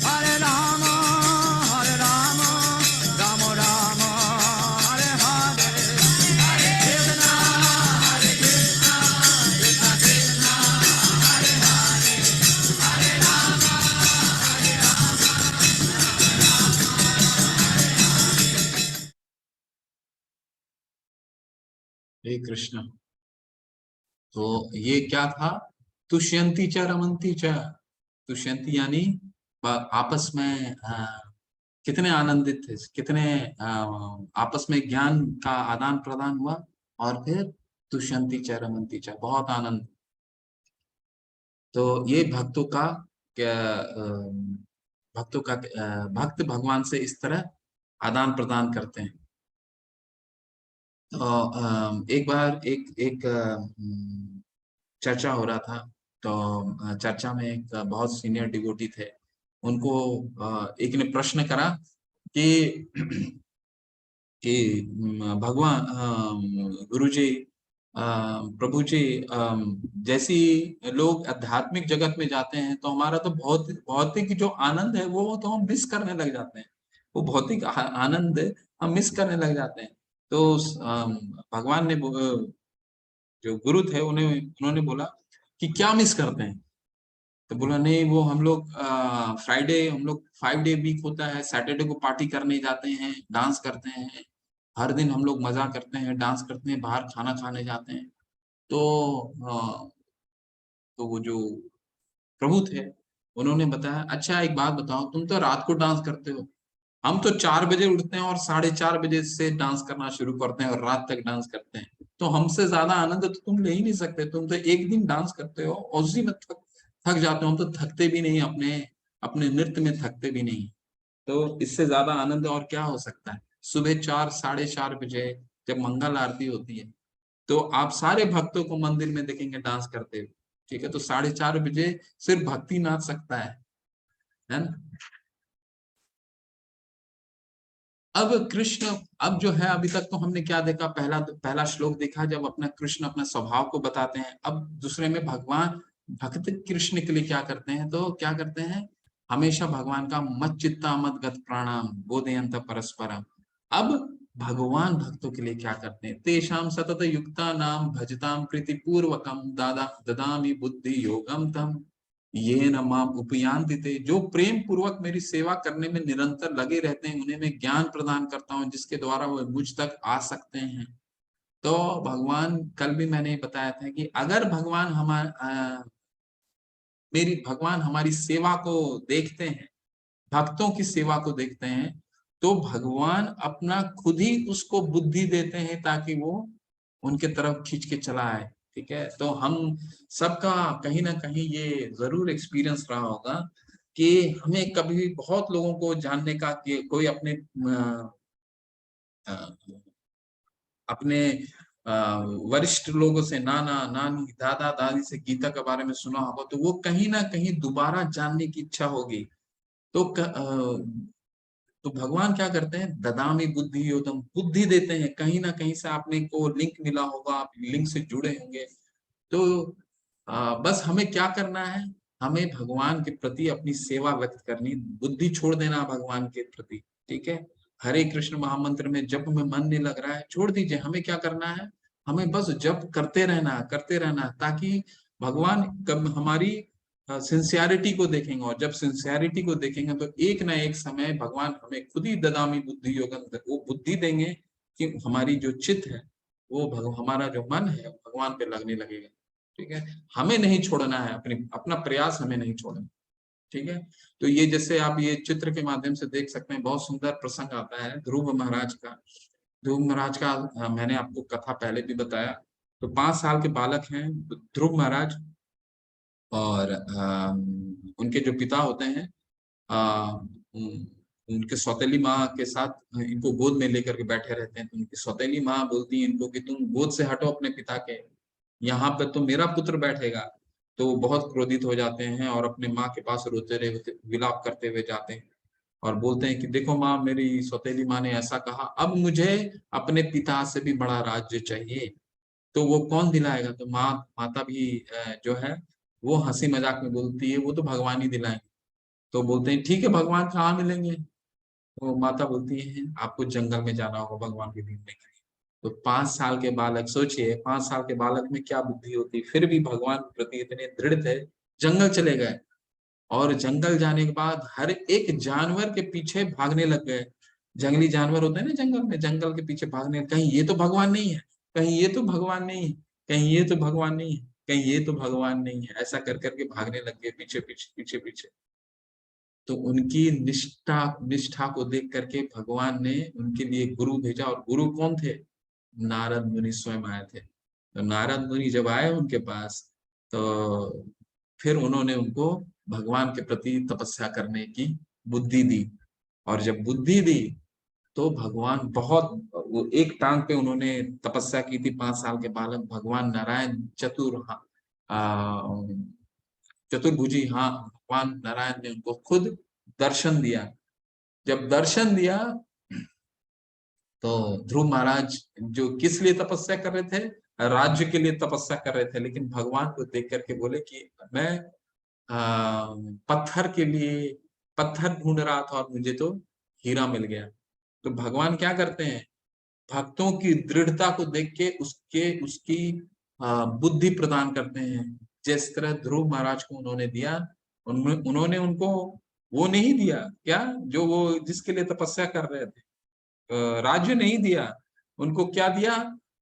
Hare Rama, Hare Rama, Rama Rama, Hare Hare, Hare Krishna, Hare Krishna, Krishna Krishna, Hare Hare, Hare Rama, Hare Rama, हे कृष्ण। तो ये क्या था, तुष्यंती च रमंती च। तुष्यंती यानी आपस में कितने आनंदित थे, कितने आपस में ज्ञान का आदान प्रदान हुआ, और फिर तुष्यंती च रमंती च, बहुत आनंद। तो ये भक्तों का क्या, भक्तों का भक्त भगवान से इस तरह आदान प्रदान करते हैं। तो एक बार एक एक चर्चा हो रहा था, तो चर्चा में एक बहुत सीनियर डिवोटी थे, उनको एक ने प्रश्न करा कि भगवान, गुरु जी, प्रभु जी, जैसी लोग आध्यात्मिक जगत में जाते हैं तो हमारा तो भौतिक जो आनंद है वो तो हम मिस करने लग जाते हैं, वो भौतिक आनंद हम मिस करने लग जाते हैं। तो भगवान ने जो गुरु थे उन्हें उन्होंने बोला कि क्या मिस करते हैं? तो बोला नहीं, वो हम लोग फ्राइडे, हम लोग 5 डे वीक होता है, सैटरडे को पार्टी करने जाते हैं, डांस करते हैं, हर दिन हम लोग मजा करते हैं, डांस करते हैं, बाहर खाना खाने जाते हैं। तो तो वो जो प्रभु थे, उन्होंने बताया, अच्छा एक बात बताओ, तुम तो रात को डांस करते हो, हम तो 4 बजे उठते हैं और 4:30 बजे से डांस करना शुरू करते हैं और रात तक डांस करते हैं, तो हमसे ज्यादा आनंद तो तुम ले ही नहीं सकते। तुम तो एक दिन डांस करते हो और उसी में थक थक जाते हो, हम तो थकते भी नहीं, अपने अपने नृत्य में थकते भी नहीं। तो इससे ज्यादा आनंद और क्या हो सकता है? सुबह 4, 4:30 बजे जब मंगल आरती होती है, तो आप सारे भक्तों को मंदिर में देखेंगे डांस करते हुए। ठीक है, तो 4:30 बजे सिर्फ भक्ति नाच सकता है ना? अब कृष्ण, अब जो है, अभी तक तो हमने क्या देखा, पहला पहला श्लोक देखा जब अपना कृष्ण अपने स्वभाव को बताते हैं। अब दूसरे में भगवान भक्त कृष्ण के लिए क्या करते हैं, तो क्या करते हैं, हमेशा भगवान का मत चित्ता मत गत प्राणाम बोधयंत परस्परम। अब भगवान भक्तों के लिए क्या करते हैं, तेषाम सतत युक्ता नाम भजताम प्रीति पूर्वकम दादा ददामि बुद्धि योगम तम ये न माम उपयांति थे, जो प्रेम पूर्वक मेरी सेवा करने में निरंतर लगे रहते हैं, उन्हें मैं ज्ञान प्रदान करता हूँ जिसके द्वारा वो मुझ तक आ सकते हैं। तो भगवान, कल भी मैंने बताया था कि अगर भगवान मेरी भगवान हमारी सेवा को देखते हैं, भक्तों की सेवा को देखते हैं, तो भगवान अपना खुद ही उसको बुद्धि देते हैं ताकि वो उनके तरफ खींच के चला आए। ठीक है, तो हम सबका कहीं ना कहीं ये जरूर एक्सपीरियंस रहा होगा कि हमें कभी बहुत लोगों को जानने का, कि कोई अपने अ, अपने वरिष्ठ लोगों से, नाना नानी दादा दादी से गीता के बारे में सुना होगा, तो वो कहीं ना कहीं दोबारा जानने की इच्छा होगी। तो तो भगवान क्या करते हैं, ददामी बुद्धि योदम, बुद्धि देते हैं, कहीं ना कहीं से आपने को लिंक मिला होगा, आप लिंक से जुड़े होंगे। तो बस हमें क्या करना है, हमें भगवान के प्रति अपनी सेवा व्यक्त करनी, बुद्धि छोड़ देना भगवान के प्रति। ठीक है, हरे कृष्ण महामंत्र में जप में मन नहीं लग रहा है, छोड़ दीजिए, हमें क्या करना है, हमें बस जप करते रहना, ताकि भगवान कब हमारी सिंसियरिटी को देखेंगे, और जब सिंसियरिटी को देखेंगे तो एक ना एक समय भगवान हमें खुद ही ददामी बुद्धि योगम, वो बुद्धि देंगे कि हमारी जो चित्त है, वो हमारा जो मन है भगवान पे लगने लगेगा। ठीक है, हमें नहीं छोड़ना है, अपनी अपना प्रयास हमें नहीं छोड़ना। ठीक है, तो ये जैसे आप ये चित्र के माध्यम से देख सकते हैं, बहुत सुंदर प्रसंग आता है ध्रुव महाराज का। ध्रुव महाराज का मैंने आपको कथा पहले भी बताया। तो 5 साल के बालक हैं ध्रुव महाराज, और उनके जो पिता होते हैं, उनके सौतेली माँ के साथ इनको गोद में लेकर के बैठे रहते हैं। तो उनकी सौतेली माँ बोलती है इनको कि तुम गोद से हटो अपने पिता के, यहाँ पर तो मेरा पुत्र बैठेगा। तो वो बहुत क्रोधित हो जाते हैं और अपने माँ के पास रोते रहे विलाप करते हुए जाते हैं और बोलते हैं कि देखो माँ, मेरी सौतेली माँ ने ऐसा कहा, अब मुझे अपने पिता से भी बड़ा राज्य चाहिए, तो वो कौन दिलाएगा? तो माता भी जो है वो हंसी मजाक में बोलती है, वो तो भगवान ही दिलाएंगे। तो बोलते हैं ठीक है, भगवान कहाँ मिलेंगे? तो माता बोलती है आपको जंगल में जाना होगा भगवान के ढूंढने के लिए। तो 5 साल के बालक, सोचिए 5 साल के बालक में क्या बुद्धि होती, फिर भी भगवान के प्रति इतने दृढ़ थे, जंगल चले गए। और जंगल जाने के बाद हर एक जानवर के पीछे भागने लग गए। जंगली जानवर होते हैं ना जंगल में, जंगल के पीछे भागने, कहीं ये तो भगवान नहीं है, कहीं ये तो भगवान नहीं है, कहीं ये तो भगवान नहीं है, कहीं ये तो भगवान नहीं है, ऐसा कर करके भागने लग गए पीछे पीछे पीछे पीछे। तो उनकी निष्ठा निष्ठा को देख करके भगवान ने उनके लिए गुरु भेजा, और गुरु कौन थे? नारद मुनि स्वयं आए थे। तो नारद मुनि जब आए उनके पास, तो फिर उन्होंने उनको भगवान के प्रति तपस्या करने की बुद्धि दी। और जब बुद्धि दी तो भगवान बहुत, वो एक टांग पे उन्होंने तपस्या की थी 5 साल के बालक, भगवान नारायण चतुर्भुजी, हाँ, भगवान नारायण ने उनको खुद दर्शन दिया। जब दर्शन दिया तो ध्रुव महाराज जो किस लिए तपस्या कर रहे थे, राज्य के लिए तपस्या कर रहे थे, लेकिन भगवान को देख करके बोले कि मैं पत्थर के लिए पत्थर ढूंढ रहा था और मुझे तो हीरा मिल गया। तो भगवान क्या करते हैं, भक्तों की दृढ़ता को देख के उसके उसकी बुद्धि प्रदान करते हैं। जिस तरह ध्रुव महाराज को उन्होंने दिया, उन्होंने उनको वो नहीं दिया क्या, जो वो जिसके लिए तपस्या कर रहे थे, राज्य नहीं दिया उनको। क्या दिया?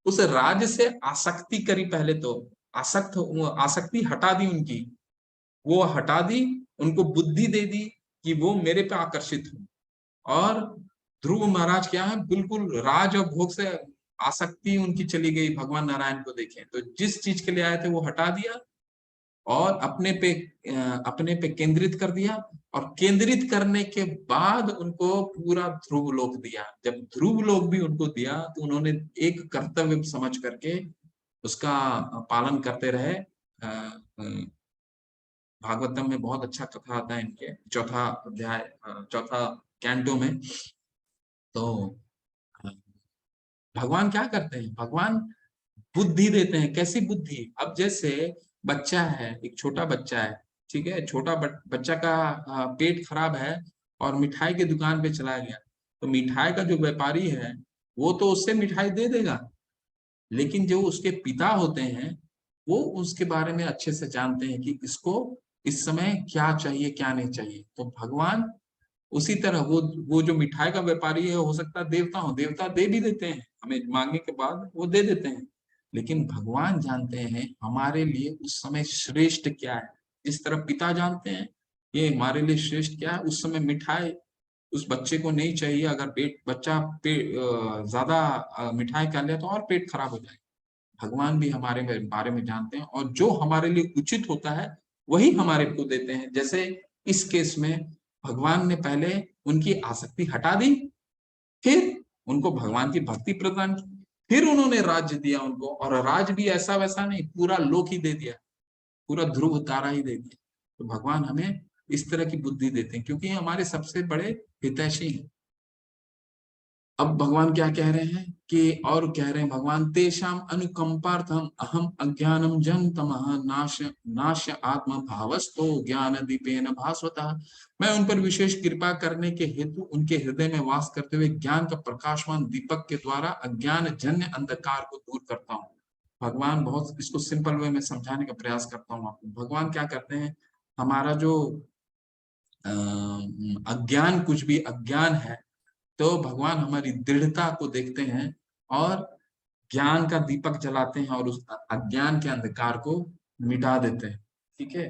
उस राज्य से आसक्ति करी, पहले तो आसक्ति हटा दी उनकी, वो हटा दी, उनको बुद्धि दे दी कि वो मेरे पे आकर्षित हो। और ध्रुव महाराज क्या है, बिल्कुल राज और भोग से आसक्ति उनकी चली गई, भगवान नारायण को देखें तो जिस चीज के लिए आए थे वो हटा दिया और अपने पे केंद्रित कर दिया। और केंद्रित करने के बाद उनको पूरा ध्रुव लोक दिया। जब ध्रुव लोक भी उनको दिया तो उन्होंने एक कर्तव्य समझ करके उसका पालन करते रहे। भागवतम में बहुत अच्छा कथा आता है इनके, चौथा अध्याय, चौथा कैंटो में। तो भगवान क्या करते हैं, भगवान बुद्धि देते हैं। कैसी बुद्धि? अब जैसे बच्चा है, एक छोटा बच्चा है, ठीक है, छोटा बच्चा का पेट खराब है और मिठाई की दुकान पे चला गया, तो मिठाई का जो व्यापारी है वो तो उससे मिठाई दे देगा, लेकिन जो उसके पिता होते हैं वो उसके बारे में अच्छे से जानते हैं कि इसको इस समय क्या चाहिए क्या नहीं चाहिए। तो भगवान उसी तरह वो जो मिठाई का व्यापारी है, हो सकता है देवता हो, देवता दे भी देते हैं, हमें मांगने के बाद वो दे देते हैं, लेकिन भगवान जानते हैं हमारे लिए उस समय श्रेष्ठ क्या है। इस तरह पिता जानते हैं ये हमारे लिए श्रेष्ठ क्या है। उस समय मिठाई उस बच्चे को नहीं चाहिए, अगर बच्चा ज्यादा मिठाई खा लिया तो और पेट खराब हो जाए। भगवान भी हमारे बारे में जानते हैं और जो हमारे लिए उचित होता है वही हमारे को देते हैं। जैसे इस केस में भगवान ने पहले उनकी आसक्ति हटा दी, फिर उनको भगवान की भक्ति प्रदान की, फिर उन्होंने राज्य दिया उनको, और राज भी ऐसा वैसा नहीं, पूरा लोक ही दे दिया, पूरा ध्रुव तारा ही दे दिया। तो भगवान हमें इस तरह की बुद्धि देते हैं क्योंकि हमारे सबसे बड़े हितैषी हैं। अब भगवान क्या कह रहे हैं कि, और कह रहे हैं भगवान, तेषाम अनुकंपार्थम अहम अज्ञानम जन तमः नाश आत्म भावस्तो ज्ञान दीपेन भास्वता। मैं उन पर विशेष कृपा करने के हेतु उनके हृदय में वास करते हुए ज्ञान का प्रकाशमान दीपक के द्वारा अज्ञान जन्य अंधकार को दूर करता हूँ। भगवान बहुत इसको सिंपल वे में समझाने का प्रयास करता हूँ आपको। भगवान क्या करते हैं, हमारा जो अज्ञान, कुछ भी अज्ञान है, तो भगवान हमारी दृढ़ता को देखते हैं और ज्ञान का दीपक जलाते हैं और उस अज्ञान के अंधकार को मिटा देते हैं। ठीक है,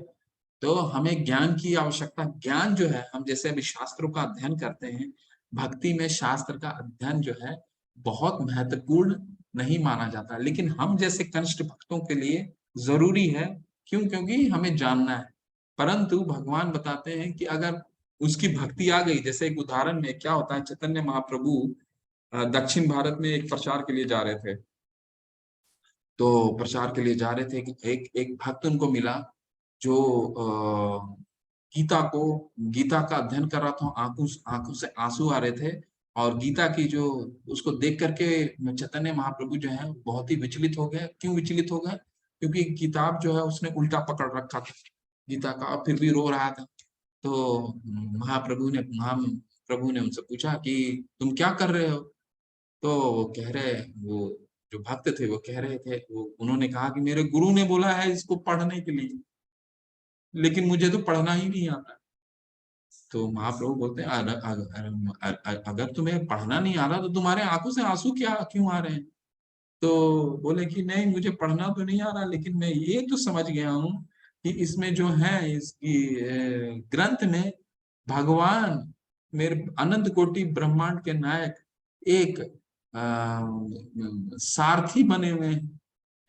तो हमें ज्ञान की आवश्यकता, ज्ञान जो है, हम जैसे अभी शास्त्रों का अध्ययन करते हैं, भक्ति में शास्त्र का अध्ययन जो है बहुत महत्वपूर्ण नहीं माना जाता, लेकिन हम जैसे कनिष्ठ भक्तों के लिए जरूरी है। क्यों? क्योंकि हमें जानना है। परंतु भगवान बताते हैं कि अगर उसकी भक्ति आ गई, जैसे एक उदाहरण में क्या होता है, चैतन्य महाप्रभु दक्षिण भारत में एक प्रचार के लिए जा रहे थे, तो प्रचार के लिए जा रहे थे कि एक भक्त उनको मिला जो गीता का अध्ययन कर रहा था, आंखों से आंसू आ रहे थे, और गीता की जो, उसको देख करके चैतन्य महाप्रभु जो है बहुत ही विचलित हो गए। क्यों विचलित हो गए? क्योंकि किताब जो है उसने उल्टा पकड़ रखा था गीता का, और फिर भी रो रहा था। तो महाप्रभु ने उनसे पूछा कि तुम क्या कर रहे हो? तो वो कह रहे, वो जो भक्त थे वो कह रहे थे, वो उन्होंने कहा कि मेरे गुरु ने बोला है इसको पढ़ने के लिए, लेकिन मुझे तो पढ़ना ही नहीं आता। तो महाप्रभु बोलते हैं, अगर तुम्हें पढ़ना नहीं आ रहा तो तुम्हारे आंखों से आंसू क्यों आ रहे हैं? तो बोले कि नहीं, मुझे पढ़ना तो नहीं आ रहा, लेकिन मैं ये तो समझ गया हूँ कि इसमें जो है, इसकी ग्रंथ में भगवान, मेरे अनंत कोटि ब्रह्मांड के नायक, एक सारथी बने हुए हैं।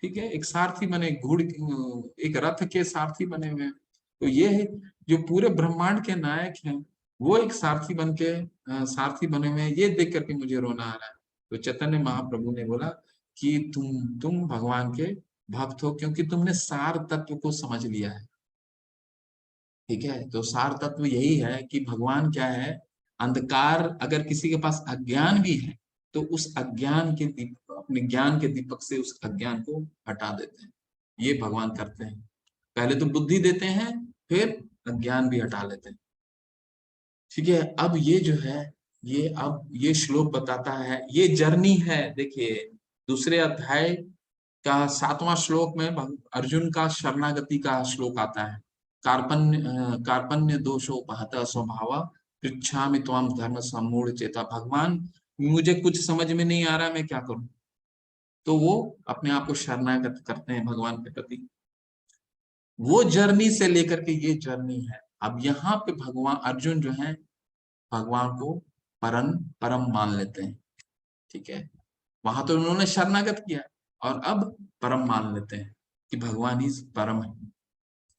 ठीक है, एक सारथी बने, एक रथ के सारथी बने हुए हैं। तो ये है, जो पूरे ब्रह्मांड के नायक हैं वो एक सारथी बन के सारथी बने हुए हैं, ये देख करके मुझे रोना आ रहा है। तो चैतन्य महाप्रभु ने बोला कि तुम भगवान के भक्त हो क्योंकि तुमने सार तत्व को समझ लिया है। ठीक है, तो सार तत्व यही है कि भगवान क्या है, अंधकार, अगर किसी के पास अज्ञान भी है तो उस अज्ञान के दीपक, अपने ज्ञान के दीपक से उस अज्ञान को हटा देते हैं। ये भगवान करते हैं, पहले तो बुद्धि देते हैं, फिर अज्ञान भी हटा लेते हैं। ठीक है, अब ये जो है, अब ये श्लोक बताता है, ये जर्नी है। देखिए, दूसरे अध्याय का 7वां श्लोक में अर्जुन का शरणागति का श्लोक आता है। कार्पण्य दोषोपहत स्वभाव पृच्छामि त्वाम धर्म सम्मूढ़ चेता। भगवान मुझे कुछ समझ में नहीं आ रहा, मैं क्या करूं। तो वो अपने आप को शरणागत करते हैं भगवान के प्रति। वो जर्नी से लेकर के ये जर्नी है। अब यहाँ पे भगवान अर्जुन जो है भगवान को परम परम मान लेते हैं, ठीक है। वहां तो उन्होंने शरणागत किया और अब परम मान लेते हैं कि भगवान ही परम है।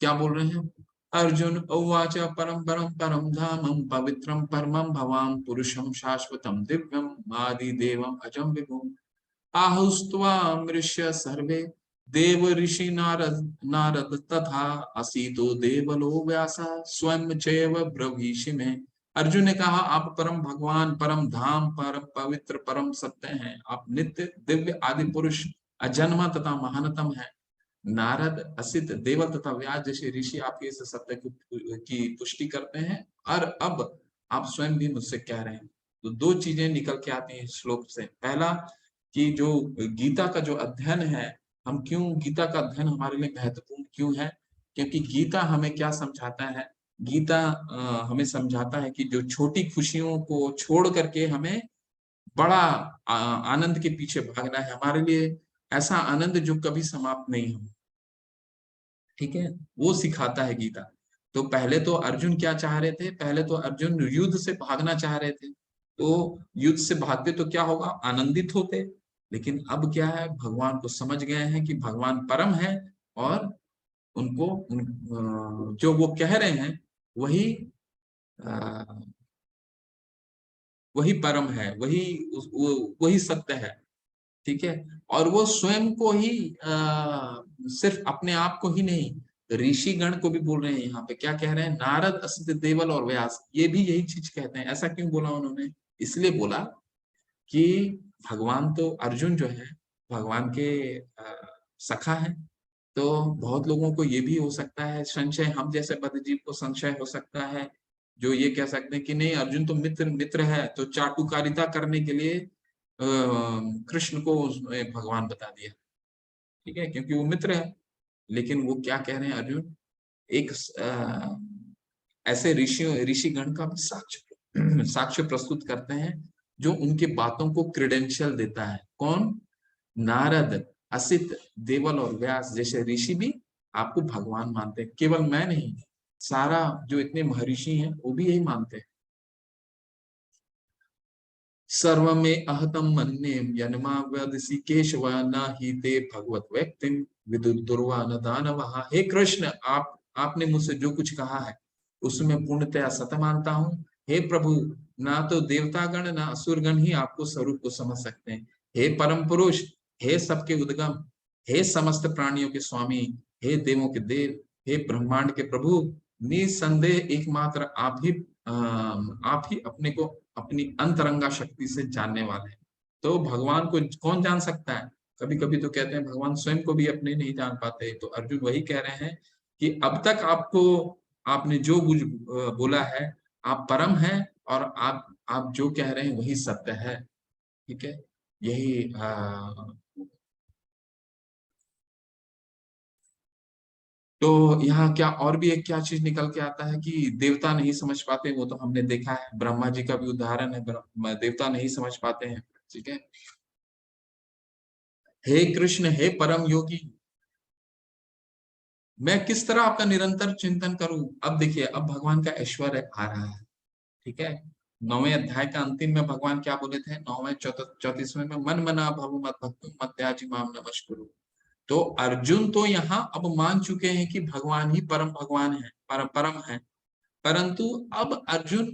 क्या बोल रहे हैं अर्जुन उवाच परम परम परम धामम पवित्रम परमम भवान पुरुषम शाश्वतम दिव्यम आदि देवम अजम विभुम आहुस्त्वामृष्य सर्वे देव ऋषि नारद नारद तथा असीतो देवलो व्यासा स्वयं चैव ब्रवीषि में। अर्जुन ने कहा आप परम भगवान परम धाम परम पवित्र परम सत्य हैं, आप नित्य दिव्य आदि पुरुष अजन्मा तथा महानतम है। नारद असित देव तथा व्यास जैसे ऋषि आपके इस सत्य की पुष्टि करते हैं और अब आप स्वयं भी मुझसे कह रहे हैं। तो दो चीजें निकल के आती हैं श्लोक से। पहला कि जो गीता का जो अध्ययन है, हम क्यों गीता का अध्ययन हमारे लिए महत्वपूर्ण क्यों है, क्योंकि गीता हमें क्या समझाता है। गीता हमें समझाता है कि जो छोटी खुशियों को छोड़ करके हमें बड़ा आनंद के पीछे भागना है। हमारे लिए ऐसा आनंद जो कभी समाप्त नहीं हो, ठीक है, वो सिखाता है गीता। तो पहले तो अर्जुन क्या चाह रहे थे, पहले तो अर्जुन युद्ध से भागना चाह रहे थे। तो युद्ध से भागते तो क्या होगा, आनंदित होते। लेकिन अब क्या है, भगवान को समझ गए हैं कि भगवान परम है और उनको जो वो कह रहे हैं वही वही परम है, वही सत्य है, ठीक है। और वो स्वयं को ही सिर्फ अपने आप को ही नहीं ऋषि गण को भी बोल रहे हैं। यहाँ पे क्या कह रहे हैं, नारद असित देवल और व्यास ये भी यही चीज कहते हैं। ऐसा क्यों बोला उन्होंने, इसलिए बोला कि भगवान तो अर्जुन जो है भगवान के सखा है। तो बहुत लोगों को ये भी हो सकता है संशय, हम जैसे बद्धजीव को संशय हो सकता है, जो ये कह सकते हैं कि नहीं अर्जुन तो मित्र मित्र है, तो चाटुकारिता करने के लिए कृष्ण को भगवान बता दिया, ठीक है, क्योंकि वो मित्र है। लेकिन वो क्या कह रहे हैं अर्जुन, एक ऐसे ऋषिगण का साक्ष्य साक्ष्य प्रस्तुत करते हैं जो उनके बातों को क्रेडेंशियल देता है। कौन, नारद असित देवल और व्यास जैसे ऋषि भी आपको भगवान मानते हैं। केवल मैं नहीं, सारा जो इतने महर्षि हैं वो भी यही मानते हैं। सर्व में अहतम मन्ये यन्मा वदसि केशव न ही ते भगवत व्यक्तिम विदुर्वा न दानवः। हे कृष्ण, आपने मुझसे जो कुछ कहा है उसमें पूर्णतया सत्य मानता हूँ। हे प्रभु, ना तो देवतागण ना असुरगण ही आपको स्वरूप को समझ सकते हैं। हे परम पुरुष, हे सबके उद्गम, हे समस्त प्राणियों के स्वामी, हे देवों के देव, हे ब्रह्मांड के प्रभु, निसंदेह एकमात्र आप ही अपने को अपनी अंतरंगा शक्ति से जानने वाले हैं। तो भगवान को कौन जान सकता है, कभी कभी तो कहते हैं भगवान स्वयं को भी अपने नहीं जान पाते। तो अर्जुन वही कह रहे हैं कि अब तक आपको आपने जो कुछ बोला है आप परम हैं और आप जो कह रहे हैं वही सत्य है, ठीक है। यही तो यहाँ क्या और भी एक क्या चीज निकल के आता है कि देवता नहीं समझ पाते, वो तो हमने देखा है, ब्रह्मा जी का भी उदाहरण है, देवता नहीं समझ पाते हैं, ठीक है। हे कृष्ण, हे परम योगी, मैं किस तरह आपका निरंतर चिंतन करूं। अब देखिए, अब भगवान का ऐश्वर्य आ रहा है, ठीक है। 9वें अध्याय का अंतिम में भगवान क्या बोले थे, 9वें 34वें में, मन मना भव मत भक्तु मत त्याजी माम नमस्कुरु। तो अर्जुन तो यहाँ अब मान चुके हैं कि भगवान ही परम भगवान है, परम परम है। परंतु अब अर्जुन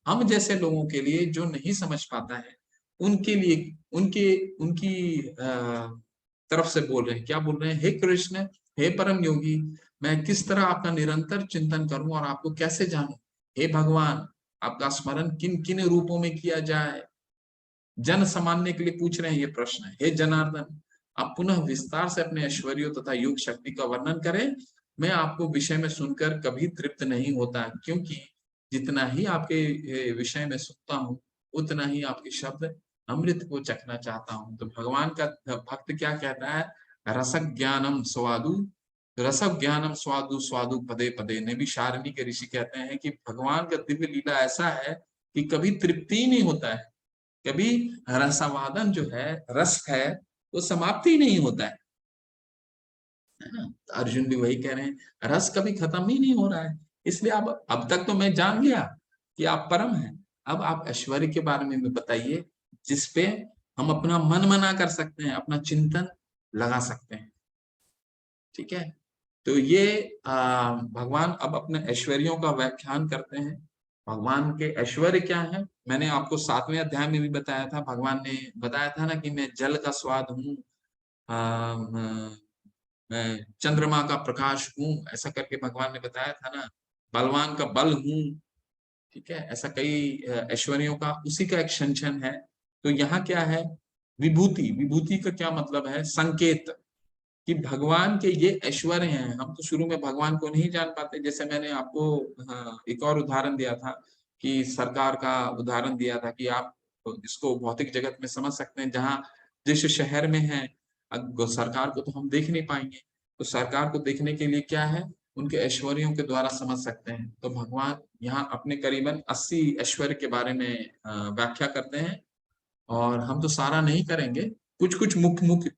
हम जैसे लोगों के लिए जो नहीं समझ पाता है उनके लिए उनके उनकी तरफ से बोल रहे हैं। क्या बोल रहे हैं, हे कृष्ण, हे परम योगी, मैं किस तरह आपका निरंतर चिंतन करूं और आपको कैसे जानूं। हे भगवान, आपका स्मरण किन किन रूपों में किया जाए, जन सामान्य के लिए पूछ रहे हैं ये प्रश्न है। हे जनार्दन, आप पुनः विस्तार से अपने ऐश्वर्य तथा योग शक्ति का वर्णन करें। मैं आपको विषय में सुनकर कभी तृप्त नहीं होता, क्योंकि जितना ही आपके विषय में सुनता हूँ उतना ही आपके शब्द अमृत को चखना चाहता हूँ। तो भगवान का भक्त क्या कहता है, रस ज्ञानम स्वादु, रस ज्ञानम स्वादु स्वादु पदे पदे। ने भी शारणी के ऋषि कहते हैं कि भगवान का दिव्य लीला ऐसा है कि कभी तृप्ति ही नहीं होता है, कभी रसवादन जो है, रस है, वो समाप्ति नहीं होता है ना। तो अर्जुन भी वही कह रहे हैं, रस कभी खत्म ही नहीं हो रहा है। इसलिए अब तक तो मैं जान गया कि आप परम हैं, अब आप ऐश्वर्य के बारे में बताइए जिसपे हम अपना मन मना कर सकते हैं, अपना चिंतन लगा सकते हैं। ठीक है, तो ये भगवान अब अपने ऐश्वर्यों का व्याख्यान करते हैं। भगवान के ऐश्वर्य क्या है, मैंने आपको 7वें अध्याय में भी बताया था। भगवान ने बताया था ना कि मैं जल का स्वाद हूँ, मैं चंद्रमा का प्रकाश हूँ, ऐसा करके भगवान ने बताया था ना। बलवान का बल हूँ, ठीक है, ऐसा कई ऐश्वर्यों का उसी का एक्सटेंशन है। तो यहाँ क्या है, विभूति, विभूति का क्या मतलब है, संकेत कि भगवान के ये ऐश्वर्य हैं। हम तो शुरू में भगवान को नहीं जान पाते, जैसे मैंने आपको एक और उदाहरण दिया था कि सरकार का उदाहरण दिया था कि आप इसको भौतिक जगत में समझ सकते हैं, जहाँ जिस शहर में है, सरकार को तो हम देख नहीं पाएंगे, तो सरकार को देखने के लिए क्या है, उनके ऐश्वर्यों के द्वारा समझ सकते हैं। तो भगवान यहाँ अपने करीबन 80 ऐश्वर्य के बारे में व्याख्या करते हैं, और हम तो सारा नहीं करेंगे, कुछ कुछ मुख्य मुख्य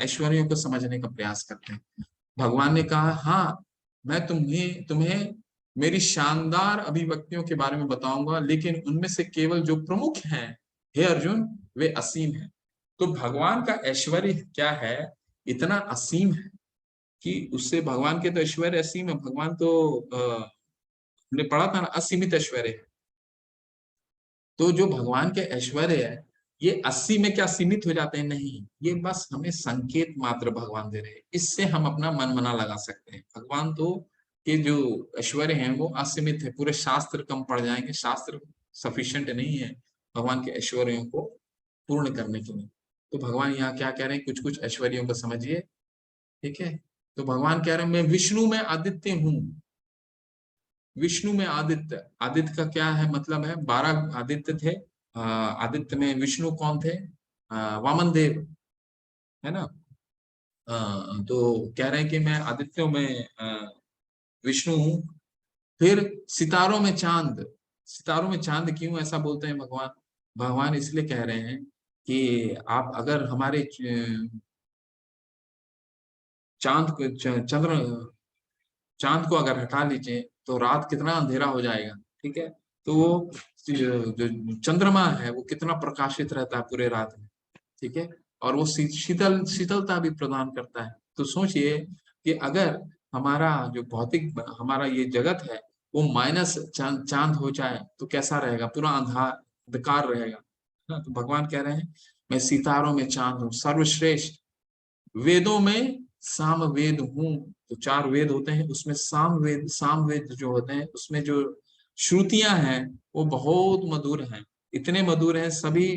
ऐश्वर्यों को समझने का प्रयास करते हैं। भगवान ने कहा, हाँ मैं तुम्हें तुम्हें मेरी शानदार अभिव्यक्तियों के बारे में बताऊंगा, लेकिन उनमें से केवल जो प्रमुख हैं हे अर्जुन, वे असीम हैं। तो भगवान का ऐश्वर्य क्या है, इतना असीम है कि उससे, भगवान के तो ऐश्वर्य असीम है, भगवान तो हमने पढ़ा था ना, असीमित ऐश्वर्य है। तो जो भगवान के ऐश्वर्य है, ये 80 में क्या सीमित हो जाते हैं, नहीं, ये बस हमें संकेत मात्र भगवान दे रहे हैं, इससे हम अपना मन मना लगा सकते हैं। भगवान तो के जो ऐश्वर्य हैं वो असीमित है, पूरे शास्त्र कम पड़ जाएंगे, शास्त्र सफिशिएंट नहीं है भगवान के ऐश्वर्यों को पूर्ण करने के लिए। तो भगवान यहाँ क्या कह रहे हैं, कुछ कुछ ऐश्वर्यों को समझिए। ठीक है, तो भगवान कह रहे हैं, मैं विष्णु में आदित्य हूँ। विष्णु में आदित्य, आदित्य का क्या है मतलब है, 12 आदित्य थे। आदित्य में विष्णु कौन थे, वामन देव, है ना। तो कह रहे हैं कि मैं आदित्यों में विष्णु हूँ। फिर सितारों में चांद, सितारों में चांद क्यों ऐसा बोलते हैं भगवान, भगवान इसलिए कह रहे हैं कि आप अगर हमारे चांद को चंद्र चांद को अगर हटा लीजिए तो रात कितना अंधेरा हो जाएगा। ठीक है, तो वो जो चंद्रमा है वो कितना प्रकाशित रहता है पूरे रात में। ठीक है, और वो शीतलता भी प्रदान करता है। तो सोचिए कि अगर हमारा जो भौतिक हमारा ये जगत है वो माइनस चांद हो जाए तो कैसा रहेगा, पूरा अंधकार रहेगा ना। तो भगवान कह रहे हैं, मैं सितारों में चांद हूँ, सर्वश्रेष्ठ, वेदों में सामवेद हूँ। तो 4 वेद होते हैं, उसमें सामवेद जो होते हैं उसमें जो श्रुतियां हैं वो बहुत मधुर हैं, इतने मधुर हैं, सभी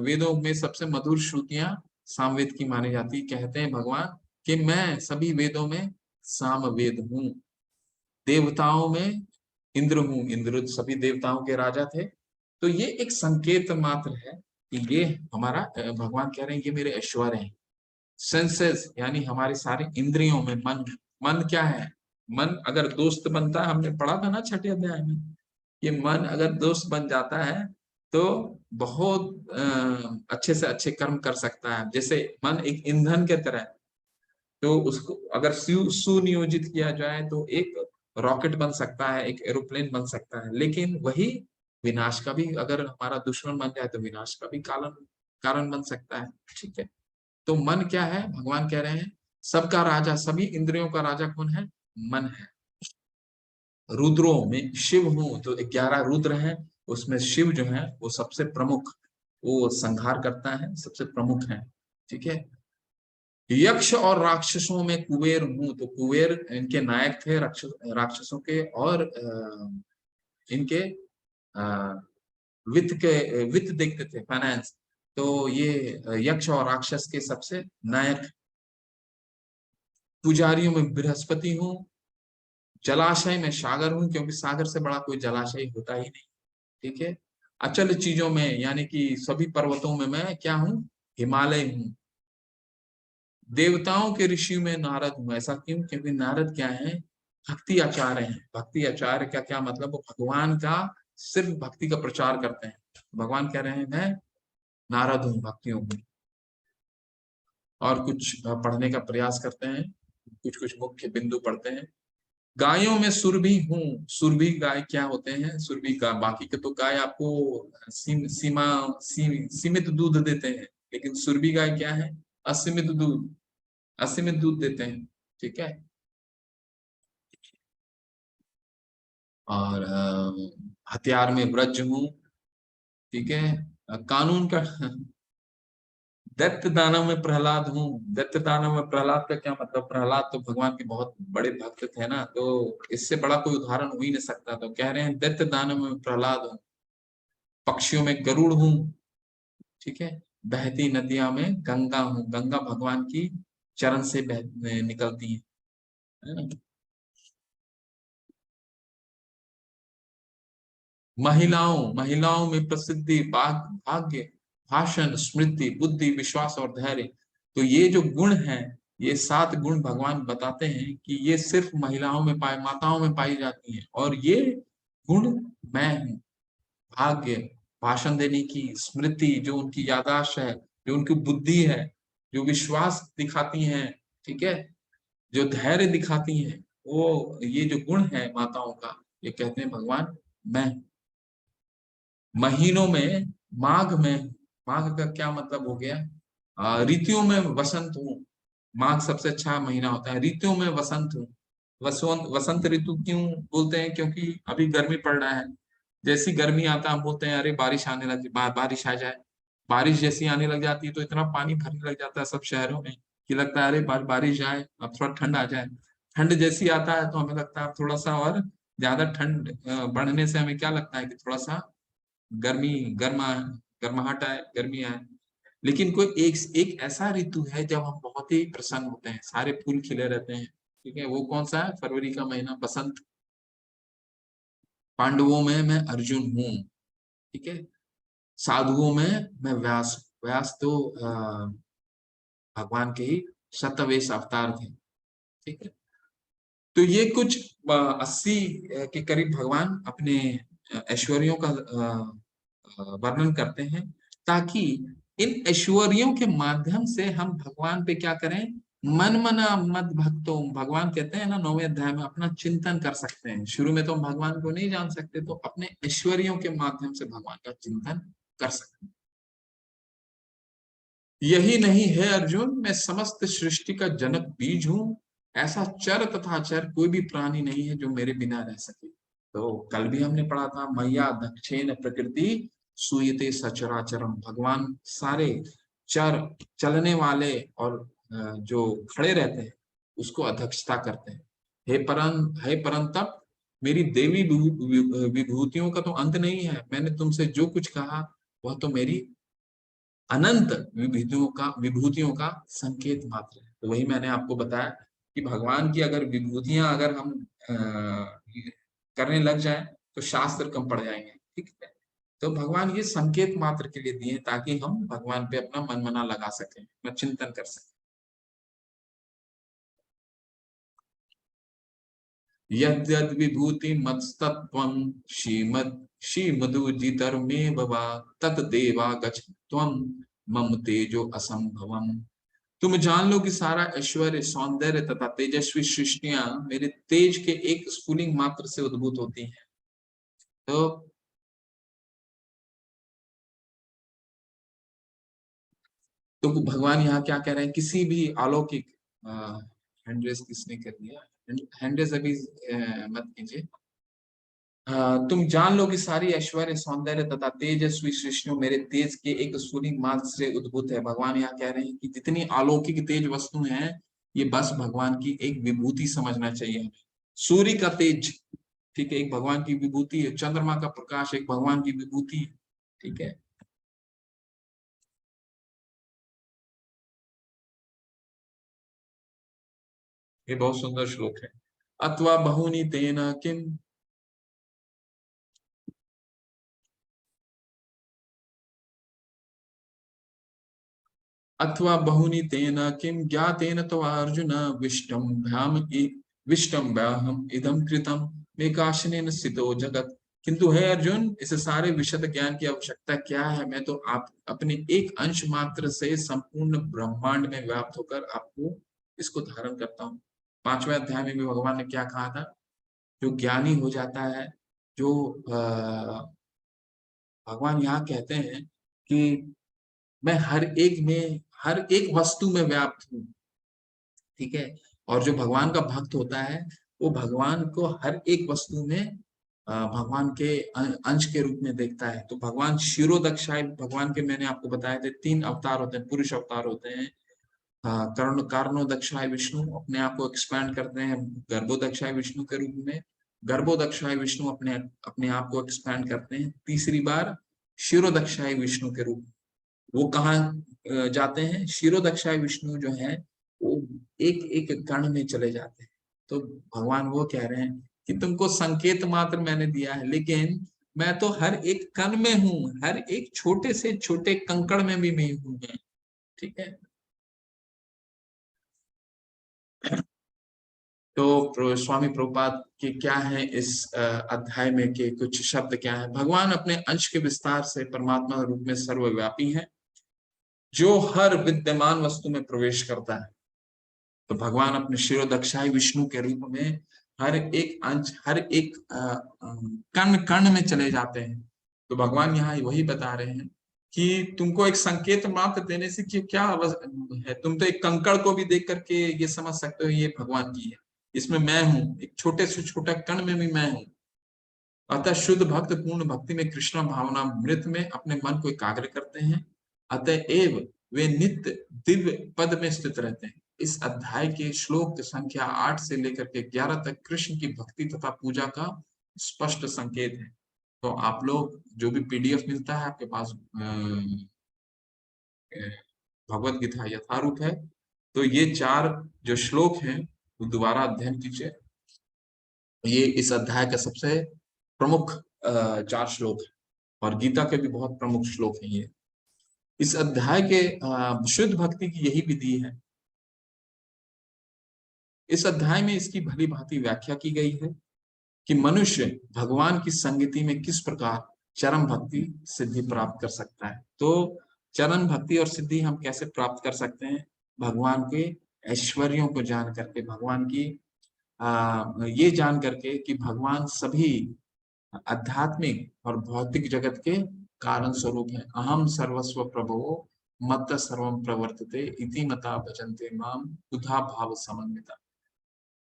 वेदों में सबसे मधुर श्रुतियां सामवेद की मानी जाती। कहते हैं भगवान कि मैं सभी वेदों में सामवेद हूँ। देवताओं में इंद्र हूँ, इंद्र सभी देवताओं के राजा थे। तो ये एक संकेत मात्र है कि ये हमारा भगवान कह रहे हैं ये मेरे ऐश्वर्य हैं। सेंसेस यानी हमारे सारे इंद्रियों में मन, मन क्या है, मन अगर दोस्त बनता है, हमने पढ़ा था ना 6ठे अध्याय में, ये मन अगर दोस्त बन जाता है तो बहुत अच्छे से अच्छे कर्म कर सकता है। जैसे मन एक ईंधन के तरह, तो उसको अगर सुनियोजित किया जाए तो एक रॉकेट बन सकता है, एक एरोप्लेन बन सकता है। लेकिन वही विनाश का भी, अगर हमारा दुश्मन बन जाए तो विनाश का भी कारण बन सकता है। ठीक है, तो मन क्या है, भगवान कह रहे हैं सबका राजा, सभी इंद्रियों का राजा कौन है, मन है। रुद्रों में शिव हूं, तो 11 रुद्र हैं, उसमें शिव जो है वो सबसे प्रमुख, वो संहार करता है, सबसे प्रमुख है। ठीक है, यक्ष और राक्षसों में कुबेर हूं, तो कुबेर इनके नायक थे, राक्षसों के, और इनके वित्त देखते थे, फाइनेंस। तो ये यक्ष और राक्षस के सबसे नायक। पुजारियों में बृहस्पति हूँ, जलाशय में सागर हूँ, क्योंकि सागर से बड़ा कोई जलाशय होता ही नहीं। ठीक है, अचल चीजों में यानी कि सभी पर्वतों में मैं क्या हूँ, हिमालय हूँ। देवताओं के ऋषि में नारद हूँ। ऐसा क्यों? क्योंकि नारद क्या है? भक्ति आचार्य हैं। भक्ति आचार्य का क्या मतलब? वो भगवान का सिर्फ भक्ति का प्रचार करते हैं। भगवान कह रहे हैं मैं नारद हूँ भक्तियों में, और कुछ पढ़ने का प्रयास करते हैं, कुछ कुछ मुख्य बिंदु पढ़ते हैं। गायों में सुरभि हूँ। सुरभि गाय क्या होते हैं? सुरभि गाय, बाकी के तो गाय आपको सीमित दूध देते हैं, लेकिन सुरभि गाय क्या है? असीमित दूध, असीमित दूध देते हैं। ठीक है। और हथियार में ब्रज हूँ। ठीक है। कानून का दैत्य दानव में प्रहलाद हूँ। दैत्य दानव में प्रहलाद का क्या मतलब? प्रहलाद तो भगवान के बहुत बड़े भक्त थे ना, तो इससे बड़ा कोई उदाहरण हो ही नहीं सकता। तो कह रहे हैं दैत्य दानव में प्रहलाद हूँ। पक्षियों में गरुड़ हूँ। ठीक है। बहती नदियां में गंगा हूँ। गंगा भगवान की चरण से निकलती है ना। महिलाओं, महिलाओं में प्रसिद्धि, भाग्य, भाषण, स्मृति, बुद्धि, विश्वास और धैर्य। तो ये जो गुण हैं, ये 7 गुण भगवान बताते हैं कि ये सिर्फ महिलाओं में पाए, माताओं में पाई जाती हैं। और ये गुण मैं हूँ। भाग्य, भाषण देने की, स्मृति, जो उनकी याददाश्त है, जो उनकी बुद्धि है, जो विश्वास दिखाती हैं, ठीक है, जो धैर्य दिखाती हैं, वो ये जो गुण है माताओं का, ये कहते हैं भगवान मैं हूं। महीनों में माघ में, माघ का क्या मतलब हो गया? ऋतुओं में वसंत हूँ। माघ सबसे अच्छा महीना होता है। ऋतुओं में वसंत हूँ। वसंत, वसंत ऋतु क्यों बोलते हैं? क्योंकि अभी गर्मी पड़ रहा है। जैसी गर्मी आता है हम बोलते हैं अरे बारिश आने लगी, बारिश आ जाए। बारिश जैसी आने लग जाती है तो इतना पानी भरने लग जाता है सब शहरों में कि लगता है अरे बारिश जाए, अब थोड़ा ठंड आ जाए। ठंड जैसी आता है तो हमें लगता है अब थोड़ा सा और ज्यादा ठंड बढ़ने से हमें क्या लगता है कि थोड़ा सा गर्मी, गर्मा गर्माहट आए, गर्मी आए। लेकिन कोई एक एक ऐसा ऋतु है जब हम बहुत ही प्रसन्न होते हैं, सारे फूल खिले रहते हैं। ठीक है, वो कौन सा है? फरवरी का महीना, बसंत। पांडवों में मैं अर्जुन हूँ। ठीक है। साधुओं में मैं व्यास। व्यास तो भगवान के ही शतवेश अवतार थे। ठीक है। तो ये कुछ 80 के करीब भगवान अपने ऐश्वर्यों का वर्णन करते हैं, ताकि इन ऐश्वर्यों के माध्यम से हम भगवान पे क्या करें? मन मना मद भक्तों, भगवान कहते हैं ना 9वें अध्याय में, अपना चिंतन कर सकते हैं। शुरू में तो हम भगवान को नहीं जान सकते, तो अपने ऐश्वर्यों के माध्यम से भगवान का चिंतन कर सकते हैं। यही नहीं है अर्जुन, मैं समस्त सृष्टि का जनक बीज हूं। ऐसा चर तथा चर कोई भी प्राणी नहीं है जो मेरे बिना रह सके। तो कल भी हमने पढ़ा था, मैया दक्षेण प्रकृति सूयते सचराचरम। भगवान सारे चर, चलने वाले और जो खड़े रहते हैं, उसको अध्यक्षता करते हैं। हे परंतप, मेरी देवी विभूतियों का तो अंत नहीं है। मैंने तुमसे जो कुछ कहा वह तो मेरी अनंत विभूतियों का संकेत मात्र है। तो वही मैंने आपको बताया कि भगवान की अगर विभूतियां अगर हम करने लग जाए तो शास्त्र कम पड़ जाएंगे। ठीक है। तो भगवान ये संकेत मात्र के लिए दिए ताकि हम भगवान पे अपना मन मना लगा सकें, अपना चिंतन कर सकें। यद्यद् विभूति मत्स्तत्वं श्रीमद् श्रीमदुजितर्मेव वा तत्देवा गच्छ त्वं मम तेजो असंभवम्। तुम जान लो कि सारा ऐश्वर्य, सौंदर्य तथा तेजस्वी सृष्टियां मेरे तेज के एक स्फुलिंग मात्र से उद्भूत होती हैं। तो भगवान यहाँ क्या कह रहे हैं? किसी भी अलौकिक हैंड रेस किसने कर दिया? हैंड रेस अभी मत कीजिए। तुम जान लो कि सारी ऐश्वर्य, सौंदर्य तथा तेजस्वी सृष्टियों मेरे तेज के एक स्फुलिंग मात्र से उद्भूत है। भगवान यहाँ कह रहे हैं कि जितनी अलौकिक तेज वस्तु हैं, ये बस भगवान की एक विभूति समझना चाहिए हमें। सूर्य का तेज, ठीक है, एक भगवान की विभूति है। चंद्रमा का प्रकाश एक भगवान की विभूति है। ठीक है। ये बहुत सुंदर श्लोक है। अथवा बहुनी तेन किम, अथवा बहुनी तेन किम ज्ञातेन तो अर्जुन विष्टम व्याहम इदम कृतम मेकाशनेन स्थितो जगत। किंतु है अर्जुन, इस सारे विशद ज्ञान की आवश्यकता क्या है? मैं तो आप अपने एक अंश मात्र से संपूर्ण ब्रह्मांड में व्याप्त होकर आपको इसको धारण करता हूँ। 5वें अध्याय में भी भगवान ने क्या कहा था? जो ज्ञानी हो जाता है, जो भगवान यहाँ कहते हैं कि मैं हर एक वस्तु में व्याप्त हूँ। ठीक है। और जो भगवान का भक्त होता है, वो भगवान को हर एक वस्तु में भगवान के अंश के रूप में देखता है। तो भगवान क्षीरोदक्षाय, भगवान के मैंने आपको बताए थे 3 अवतार होते हैं, पुरुष अवतार होते हैं। कारणोदक्षाय विष्णु अपने आप को एक्सपैंड करते हैं गर्भोदक्षाय विष्णु के रूप में। गर्भोदक्षाय विष्णु अपने अपने आप को एक्सपैंड करते हैं तीसरी बार क्षीरोदक्षाय विष्णु के रूप में। वो कहाँ जाते हैं? क्षीरोदक्षाय विष्णु जो है वो एक एक कण में चले जाते हैं। तो भगवान वो कह रहे हैं कि तुमको संकेत मात्र मैंने दिया है, लेकिन मैं तो हर एक कण में हूँ, हर एक छोटे से छोटे कंकड़ में भी मैं हूँ। ठीक है। तो स्वामी प्रभुपाद के क्या है इस अध्याय में के कुछ शब्द क्या है? भगवान अपने अंश के विस्तार से परमात्मा रूप में सर्वव्यापी है, जो हर विद्यमान वस्तु में प्रवेश करता है। तो भगवान अपने शिरोदक्षाई विष्णु के रूप में हर एक अंश, हर एक कण कण में चले जाते हैं। तो भगवान यहाँ वही बता रहे हैं कि तुमको एक संकेत मात्र देने से क्या है, तुम तो एक कंकड़ को भी देख करके ये समझ सकते हो ये भगवान की है, इसमें मैं हूँ, एक छोटे से छोटे कण में भी मैं हूँ। अतः शुद्ध भक्त पूर्ण भक्ति में कृष्ण भावना मृत में अपने मन को एकाग्र करते हैं, अतएव वे नित्य दिव्य पद में स्थित रहते हैं। इस अध्याय के श्लोक संख्या 8 से लेकर के 11 तक कृष्ण की भक्ति तथा पूजा का स्पष्ट संकेत है। तो आप लोग जो भी पीडीएफ मिलता है आपके पास भगवत गीता यथारूप है, तो ये 4 जो श्लोक हैं वो दोबारा अध्ययन कीजिए। ये इस अध्याय का सबसे प्रमुख 4 श्लोक है और गीता के भी बहुत प्रमुख श्लोक हैं ये। इस अध्याय के शुद्ध भक्ति की यही विधि है। इस अध्याय में इसकी भली भांति व्याख्या की गई है कि मनुष्य भगवान की संगति में किस प्रकार चरम भक्ति सिद्धि प्राप्त कर सकता है। तो चरम भक्ति और सिद्धि हम कैसे प्राप्त कर सकते हैं? भगवान के ऐश्वर्यों को जान करके, भगवान की ये जान करके कि भगवान सभी आध्यात्मिक और भौतिक जगत के कारण स्वरूप है। अहम सर्वस्व प्रभो मत्त सर्वम प्रवर्तते इति मता भजन्ते माम बुधा भाव समन्विता।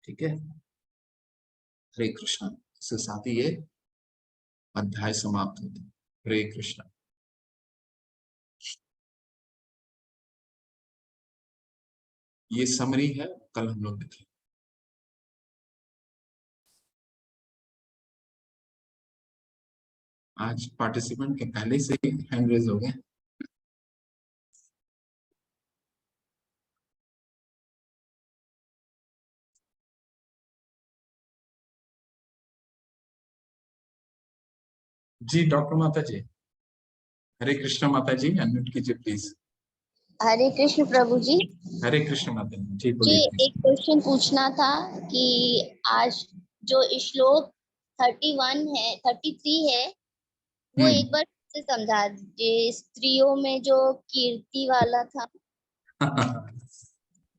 ठीक है। हरे कृष्ण। इसके साथ ही ये अध्याय समाप्त होता है। हरे कृष्ण। ये समरी है, कल हम लोग देखेंगे। आज पार्टिसिपेंट के पहले से हैंड रेज हो गए। जी डॉक्टर माता जी। हरे कृष्ण माता जी, अनम्यूट कीजिए प्लीज। हरे कृष्ण प्रभु जी। हरे कृष्ण माता जी। जी जी बोलिए। एक क्वेश्चन पूछना था कि आज जो श्लोक 31 है 33 है वो एक बार से समझा दीजिए। स्त्रियों में जो कीर्ति वाला था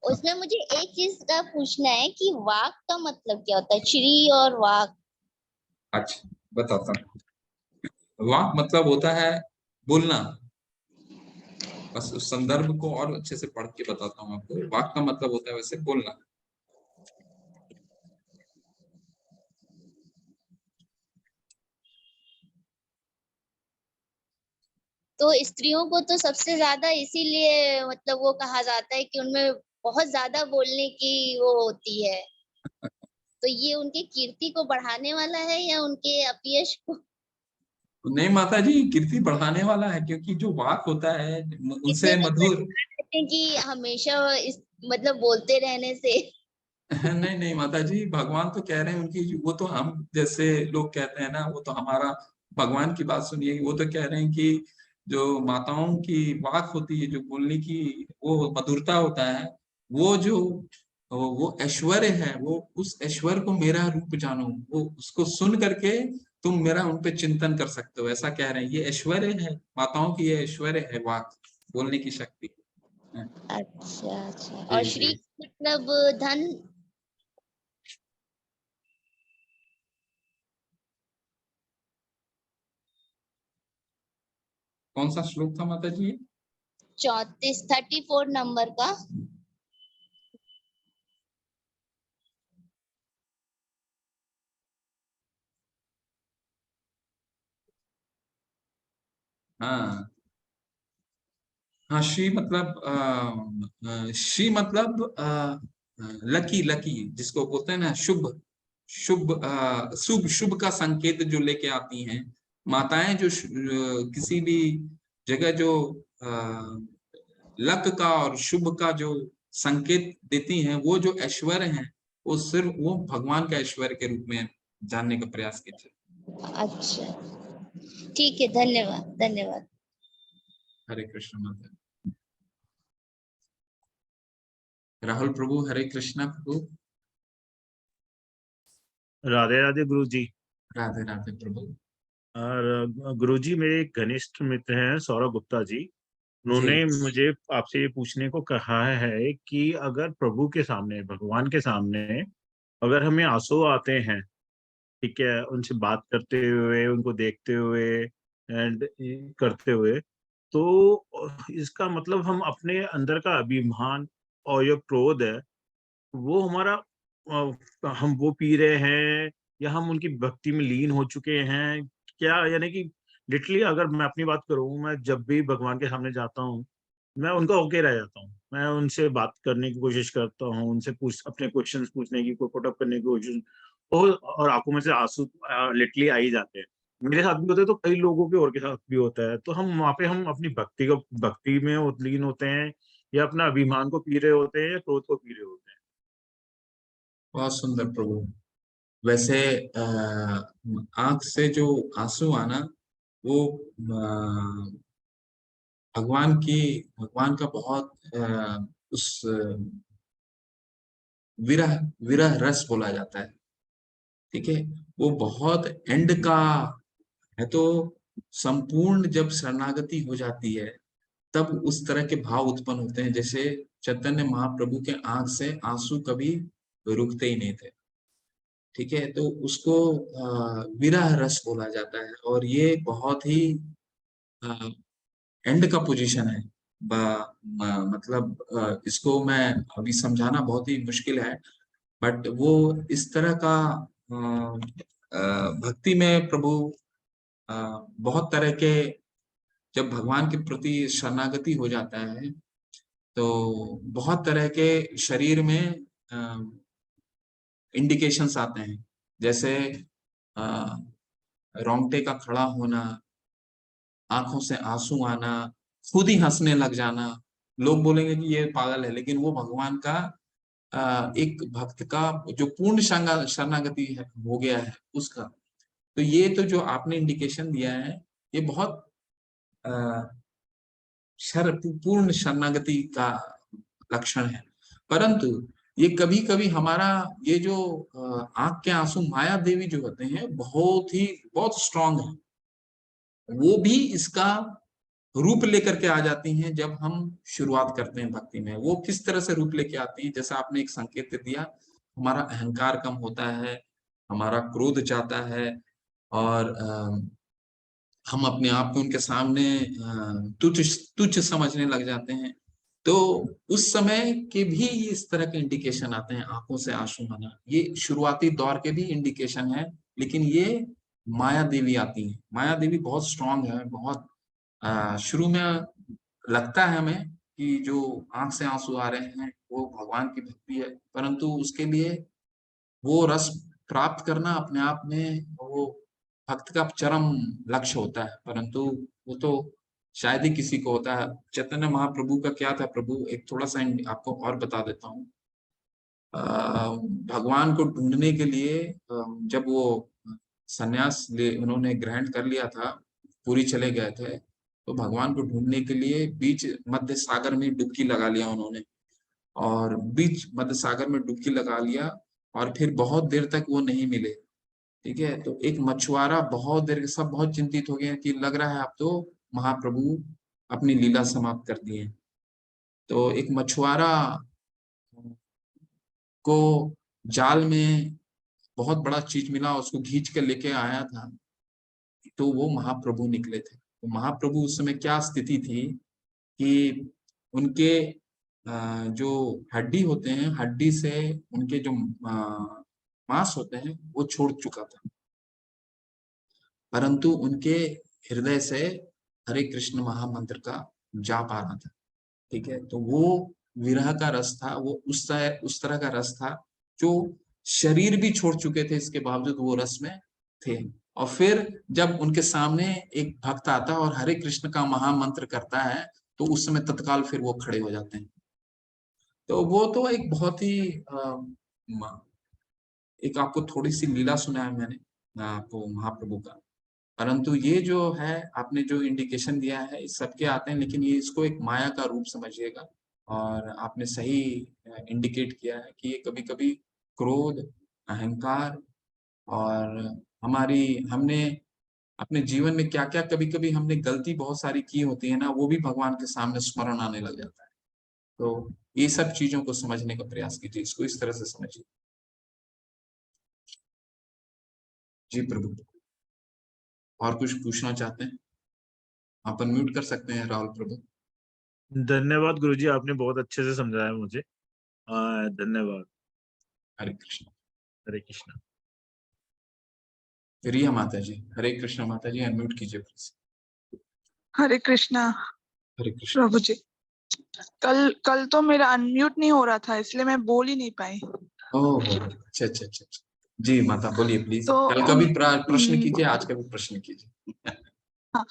उसमें मुझे एक चीज का पूछना है कि वाक का मतलब क्या होता है? श्री और वाक। अच्छा बताता हूँ। वाक मतलब होता है बोलना। बस उस संदर्भ को और अच्छे से पढ़ के बताता हूँ आपको। वाक का मतलब होता है वैसे बोलना। तो स्त्रियों को तो सबसे ज्यादा इसीलिए मतलब वो कहा जाता है कि उनमें बहुत ज्यादा बोलने की वो होती है। तो ये उनके कीर्ति को बढ़ाने वाला है या उनके अपयश को? नहीं माता जी, कीर्ति बढ़ाने वाला है, क्योंकि जो वाक होता है उनसे कितने लोग मधुर। कहते हैं कि हमेशा इस मतलब बोलते रहने से। नहीं नहीं माता जी, भगवान तो कह रहे हैं उनकी, वो तो हम जैसे लोग कहते हैं ना, वो तो हमारा, भगवान की बात सुनिए, वो तो कह रहे हैं कि जो माताओं की वाक होती है, जो बोलने की वो मधुरता होता है, वो जो वो ऐश्वर्य है, वो उस ऐश्वर्य को मेरा रूप जानो, वो उसको सुन करके तुम मेरा उन पे चिंतन कर सकते हो, ऐसा कह रहे हैं। ये ऐश्वर्य है, माताओं की ये ऐश्वर्य है, वाक, बोलने की शक्ति। अच्छा अच्छा। और जी श्री जी। मतलब धन। कौन सा श्लोक था माता जी? 34 नंबर का। हाँ हाँ, श्री मतलब श्री मतलब लकी, लकी जिसको बोलते हैं ना, शुभ, शुभ, शुभ, शुभ का संकेत जो लेके आती हैं माताएं, जो किसी भी जगह जो लक का और शुभ का जो संकेत देती हैं, वो जो ऐश्वर्य हैं, वो सिर्फ वो भगवान का ऐश्वर्य के रूप में जानने का प्रयास कीजिए। अच्छा, ठीक है, धन्यवाद धन्यवाद। हरे कृष्ण माता। राहुल प्रभु, हरे कृष्णा प्रभु। राधे राधे गुरु जी। राधे राधे प्रभु। और गुरु जी, मेरे एक घनिष्ठ मित्र हैं सौरभ गुप्ता जी। जी उन्होंने मुझे आपसे ये पूछने को कहा है कि अगर प्रभु के सामने, भगवान के सामने अगर हमें आंसू आते हैं, ठीक है, उनसे बात करते हुए, उनको देखते हुए एंड करते हुए, तो इसका मतलब हम अपने अंदर का अभिमान और जो क्रोध है वो हमारा हम वो पी रहे हैं, या हम उनकी भक्ति में लीन हो चुके हैं क्या? यानी कि लिटरली अगर मैं अपनी बात करूं, मैं जब भी भगवान के सामने जाता हूं, मैं उनका होके रह जाता हूँ। मैं उनसे बात करने की कोशिश करता हूँ, उनसे अपने क्वेश्चंस पूछने की, पुट अप करने की कोशिश, और आंखों में से आंसू लिटरली आ ही जाते हैं। मेरे साथ भी होते हैं, तो कई लोगों के और के साथ भी होता है। तो हम वहाँ पे हम अपनी भक्ति में लीन होते हैं, या अपना अभिमान को पी रहे होते हैं, या क्रोध को पी रहे होते हैं। बहुत सुंदर प्रभु। वैसे आंख से जो आंसू आना, वो भगवान का बहुत उस विरह विरह रस बोला जाता है, ठीक है। वो बहुत एंड का है। तो संपूर्ण जब शरणागति हो जाती है, तब उस तरह के भाव उत्पन्न होते हैं, जैसे चैतन्य महाप्रभु के आंख से आंसू कभी रुकते ही नहीं थे, ठीक है। तो उसको विरह रस बोला जाता है, और ये बहुत ही एंड का पोजीशन है। मतलब इसको मैं अभी समझाना बहुत ही मुश्किल है, बट वो इस तरह का भक्ति में प्रभु अ, बहुत तरह के, जब भगवान के प्रति शरणागति हो जाता है, तो बहुत तरह के शरीर में इंडिकेशंस आते हैं, जैसे अ, रोंगटे का खड़ा होना, आंखों से आंसू आना, खुद ही हंसने लग जाना। लोग बोलेंगे कि ये पागल है, लेकिन वो भगवान का एक भक्त का जो पूर्ण शरणागति हो गया है उसका। तो ये तो जो आपने इंडिकेशन दिया है, ये बहुत अ, पूर्ण शरणागति का लक्षण है। परंतु ये कभी कभी हमारा ये जो आंख के आंसू, माया देवी जो होते हैं, बहुत स्ट्रांग है। वो भी इसका रूप लेकर के आ जाती हैं जब हम शुरुआत करते हैं भक्ति में। वो किस तरह से रूप लेके आती हैं, जैसा आपने एक संकेत दिया, हमारा अहंकार कम होता है, हमारा क्रोध जाता है, और हम अपने आप को उनके सामने तुच्छ तुच्छ समझने लग जाते हैं। तो उस समय के भी इस तरह के इंडिकेशन आते हैं, आंखों से आंसू आना, ये शुरुआती दौर के भी इंडिकेशन है। लेकिन ये माया देवी आती है, माया देवी बहुत स्ट्रांग है, बहुत शुरू में लगता है हमें कि जो आंख से आंसू आ रहे हैं वो भगवान की भक्ति है, परंतु उसके लिए वो रस प्राप्त करना अपने आप में वो भक्त का चरम लक्ष्य होता है। परंतु वो तो शायद ही किसी को होता है। चैतन्य महाप्रभु का क्या था प्रभु, एक थोड़ा सा आपको और बता देता हूँ। भगवान को ढूंढने के लिए जब वो संन्यास ले उन्होंने ग्रहण कर लिया था, पुरी चले गए थे, तो भगवान को ढूंढने के लिए बीच मध्य सागर में डुबकी लगा लिया उन्होंने, और बीच मध्य सागर में डुबकी लगा लिया, और फिर बहुत देर तक वो नहीं मिले। ठीक है, तो एक मछुआरा बहुत देर, सब बहुत चिंतित हो गए कि लग रहा है अब तो महाप्रभु अपनी लीला समाप्त कर दिए। तो एक मछुआरा को जाल में बहुत बड़ा चीज मिला, उसको खींच के लेके आया था, तो वो महाप्रभु निकले थे। तो महाप्रभु उस समय क्या स्थिति थी कि उनके जो हड्डी होते हैं, हड्डी से उनके जो मांस होते हैं वो छोड़ चुका था, परंतु उनके हृदय से हरे कृष्ण महामंत्र का जाप आ रहा था। ठीक है, तो वो विरह का रस था, वो उस तरह का रस था जो शरीर भी छोड़ चुके थे, इसके बावजूद वो रस में थे। और फिर जब उनके सामने एक भक्त आता है और हरे कृष्ण का महामंत्र करता है, तो उस समय तत्काल फिर वो खड़े हो जाते हैं। तो वो तो एक बहुत ही एक आपको थोड़ी सी लीला सुनाया मैंने आपको महाप्रभु का, परंतु ये जो है आपने जो इंडिकेशन दिया है इस सबके आते हैं, लेकिन ये इसको एक माया का रूप समझिएगा। और आपने सही इंडिकेट किया है कि ये कभी-कभी क्रोध, अहंकार और हमने अपने जीवन में क्या-क्या कभी-कभी हमने गलती बहुत सारी की होती है ना, वो भी भगवान के सामने स्मरण आने लग जाता है। तो ये सब चीजों को समझने का प्रयास कीजिए, इसको इस तरह से समझिए। जी प्रभु, और कुछ पूछना चाहते हैं? आप अनम्यूट कर सकते हैं राहुल प्रभु। धन्यवाद गुरुजी, आपने बहुत अच्छे से समझाया मुझे। धन्यवाद। हरे कृष्ण। हरे कृष्ण। रिया माता जी, हरे कृष्ण माता जी, अनम्यूट कीजिए प्लीज। हरे कृष्णा हरे कृष्ण। प्रभु जी। कल तो मेरा अनम्यूट नहीं हो रहा था, इसलिए मैं बोल ही नहीं पाई। ओह अच्छा अच्छा अच्छा अच्छा। जी माता बोलिए प्लीज, तो कल का भी प्रश्न कीजिए, आज का भी प्रश्न कीजिए। हाँ,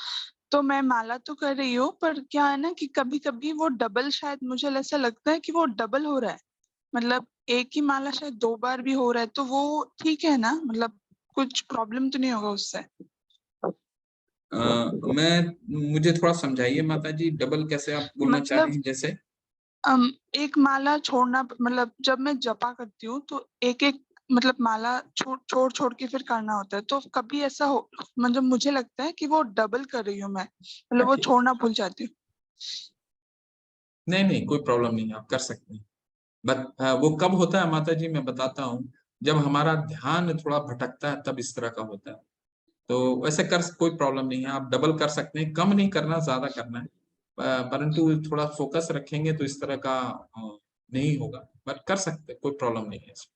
तो मैं माला तो कर रही हूँ, पर क्या है ना कि कभी कभी वो डबल, शायद मुझे ऐसा लगता है कि वो डबल हो रहा है। मतलब एक ही माला शायद 2 बार भी हो रहा है, तो वो ठीक है ना? मतलब कुछ प्रॉब्लम तो नहीं होगा उससे? मुझे थोड़ा समझाइए माता जी, डबल कैसे आप बोलना चाह रही मतलब हैं? जैसे एक माला छोड़ना, मतलब जब मैं जपा करती हूँ तो एक एक मतलब माला छोड़ के फिर करना होता है। तो कभी ऐसा हो, मतलब मुझे लगता है कि वो डबल कर रही हूँ मैं, मतलब वो छोड़ना भूल जाती हूँ। नहीं नहीं, कोई प्रॉब्लम नहीं है, आप कर सकते हैं। बट वो कब होता है माता जी, मैं बताता हूँ। जब हमारा ध्यान थोड़ा भटकता है तब इस तरह का होता है। तो वैसे कोई प्रॉब्लम नहीं है, आप डबल कर सकते हैं, कम नहीं करना, ज्यादा करना है। परंतु थोड़ा फोकस रखेंगे तो इस तरह का नहीं होगा, बट कर सकते, कोई प्रॉब्लम नहीं है इसमें।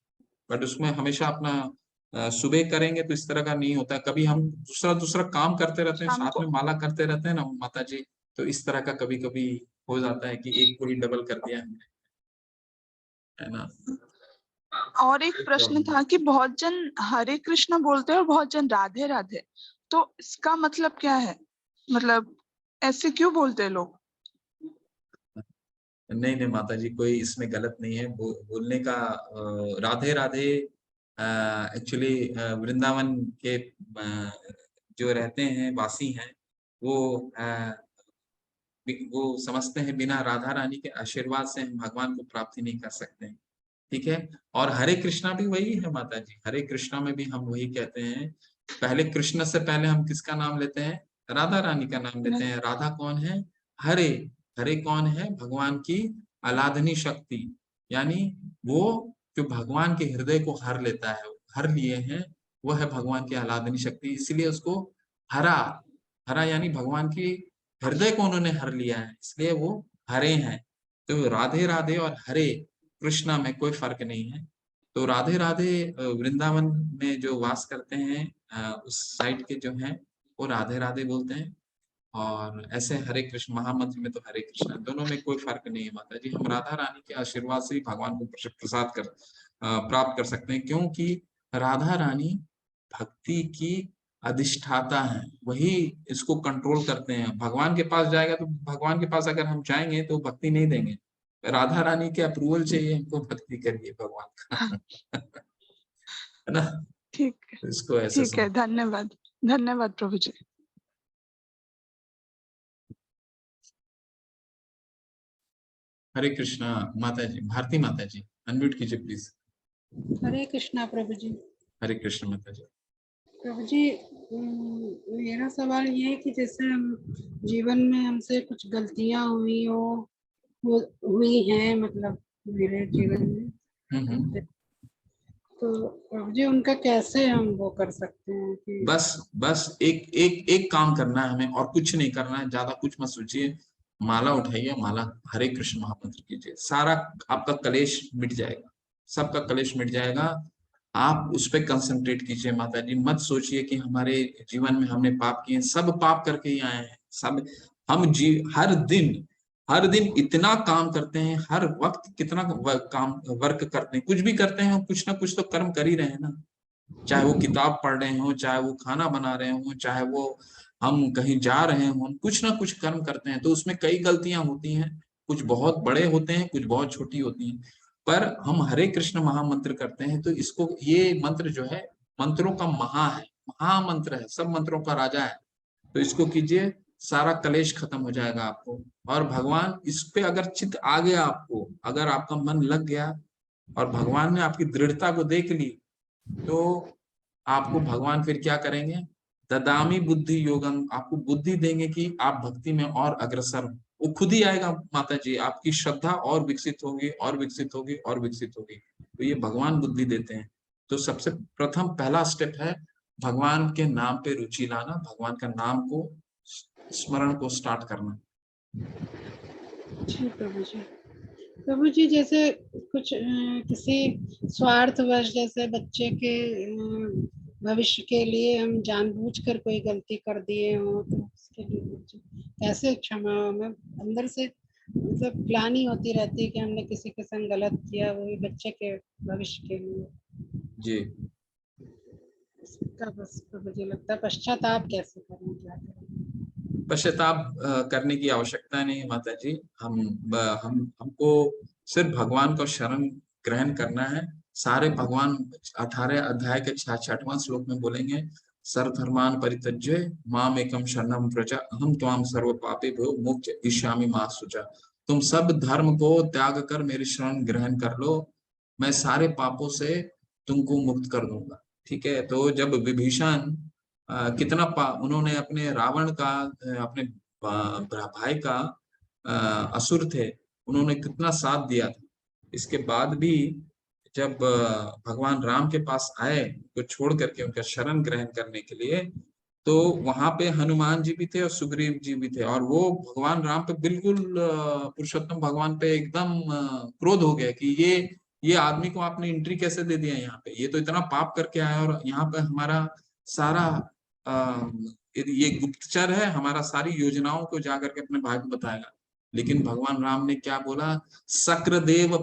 बट उसमें हमेशा अपना सुबह करेंगे तो इस तरह का नहीं होता है। कभी हम दूसरा दूसरा काम करते रहते हैं, शाम साथ को। में माला करते रहते हैं ना माता जी, तो इस तरह का कभी कभी हो जाता है कि एक पूरी डबल कर दिया हमने, है ना। और एक प्रश्न था कि बहुत जन हरे कृष्ण बोलते हैं और बहुत जन राधे राधे, तो इसका मतलब क्या है? मतलब ऐसे क्यों बोलते हैं लोग? नहीं नहीं माता जी, कोई इसमें गलत नहीं है बोलने का। राधे राधे एक्चुअली वृंदावन के जो रहते हैं, वासी हैं, वो वो समझते हैं बिना राधा रानी के आशीर्वाद से हम भगवान को प्राप्ति नहीं कर सकते हैं। ठीक है, और हरे कृष्णा भी वही है माता जी, हरे कृष्णा में भी हम वही कहते हैं। पहले कृष्ण से पहले हम किसका नाम लेते हैं? राधा रानी का नाम लेते हैं। राधा कौन है? हरे। हरे कौन है? भगवान की आलाधनी शक्ति, यानी वो जो भगवान के हृदय को हर लेता है, हर लिए हैं, वो है भगवान की आलाधनी शक्ति। इसीलिए उसको हरा, हरा यानी भगवान की हृदय को उन्होंने हर लिया है, इसलिए वो हरे हैं। तो राधे राधे और हरे कृष्णा में कोई फर्क नहीं है। तो राधे राधे वृंदावन में जो वास करते हैं उस साइड के जो हैं, वो राधे राधे बोलते हैं। और ऐसे हरे कृष्ण महामंत्र में तो हरे कृष्ण, दोनों में कोई फर्क नहीं है माता जी। हम राधा रानी के आशीर्वाद से ही भगवान को प्रसाद प्राप्त कर सकते हैं, क्योंकि राधा रानी भक्ति की अधिष्ठाता है, वही इसको कंट्रोल करते हैं। भगवान के पास जाएगा तो भगवान के पास अगर हम जाएंगे तो भक्ति नहीं देंगे, राधा रानी के अप्रूवल चाहिए हमको, भक्ति करिए भगवान का। है ना, ठीक है, तो इसको ऐसे ठीक है। समझ। धन्यवाद, धन्यवाद प्रभु जी। हरे कृष्णा माता जी, भारती माता जी अनम्यूट कीजिए प्लीज। हरे कृष्णा प्रभु जी। हरे कृष्ण माता जी। प्रभु जी, मेरा सवाल ये है कि जैसे हम जीवन में हमसे कुछ गलतियां हुई हैं, मतलब मेरे जीवन में, तो प्रभु जी उनका कैसे हम वो कर सकते हैं कि बस एक एक एक काम करना है हमें, और कुछ नहीं करना है, ज्यादा कुछ मत सोचिए। माला उठाइए, माला हरे कृष्ण महामंत्र कीजिए, सारा आपका कलेश मिट जाएगा, सबका कलेश मिट जाएगा। आप उस पर कंसंट्रेट कीजिए माता जी, मत सोचिए कि हमारे जीवन में हमने पाप किए, सब पाप करके ही आए हैं सब। हम हर दिन इतना काम करते हैं, हर वक्त कितना काम वर्क करते हैं, कुछ भी करते हैं, कुछ ना कुछ तो कर्म कर ही रहे हैं ना। चाहे वो किताब पढ़ रहे हो, चाहे वो खाना बना रहे हो, चाहे वो हम कहीं जा रहे हो, कुछ ना कुछ कर्म करते हैं। तो उसमें कई गलतियां होती हैं, कुछ बहुत बड़े होते हैं, कुछ बहुत छोटी होती हैं। पर हम हरे कृष्ण महामंत्र करते हैं, तो इसको, ये मंत्र जो है मंत्रों का महामंत्र है, सब मंत्रों का राजा है। तो इसको कीजिए, सारा कलेश खत्म हो जाएगा आपको। और भगवान इस पे अगर चित्त आ गया आपको, अगर आपका मन लग गया और भगवान ने आपकी दृढ़ता को देख ली, तो आपको भगवान फिर क्या करेंगे, ददामी बुद्धि योगम, आपको बुद्धि देंगे कि आप भक्ति में और अग्रसर हो। वो खुद ही आएगा माता जी, आपकी श्रद्धा और विकसित होगी और विकसित होगी और विकसित होगी। तो ये भगवान बुद्धि देते हैं। तो सबसे प्रथम पहला स्टेप है भगवान के नाम पे रुचि लाना, भगवान का नाम को, स्मरण को स्टार्ट करना। जी प्रभु जी। प्रभु जी, जैसे कुछ किसी स्वार्थवश, जैसे बच्चे के भविष्य के लिए हम जानबूझकर कोई गलती कर दिए हो, तो उसके लिए मुझे कैसे क्षमा, मैं अंदर से मतलब ग्लानि होती रहती है कि हमने किसी के संग गलत किया, वही बच्चे के भविष्य के लिए जी, इसका बस प्रभु जी लगता है पश्चाताप कैसे करें, क्या करें? पश्चाताप करने की आवश्यकता नहीं है माता जी। हमको सिर्फ भगवान को शरण ग्रहण करना है। सारे भगवान 18 अध्याय के 66वां श्लोक में बोलेंगे, सर्वधर्मान् परित्यज्य माम एकम शरणं व्रज अहम त्वाम सर्व पापेभ्यो मोक्षयिष्यामि मा शुचा। तुम सब धर्म को त्याग कर मेरी शरण ग्रहण कर लो, मैं सारे पापों से तुमको मुक्त कर दूंगा। ठीक है। तो जब विभीषण उन्होंने अपने रावण का, अपने भाई का, असुर थे, उन्होंने कितना साथ दिया था। इसके बाद भी जब भगवान राम के पास आए, तो छोड़ करके उनका शरण ग्रहण करने के लिए, तो वहां पे हनुमान जी भी थे और सुग्रीव जी भी थे, और वो भगवान राम पे बिल्कुल, पुरुषोत्तम भगवान पे एकदम क्रोध हो गया कि ये आदमी को आपने एंट्री कैसे दे दिया यहाँ पे, ये तो इतना पाप करके आया, और यहाँ पे हमारा सारा ये गुप्तचर है, हमारा सारी योजनाओं को जाकर के अपने भाई को बताएगा। लेकिन भगवान राम ने क्या बोला, शक्रदेव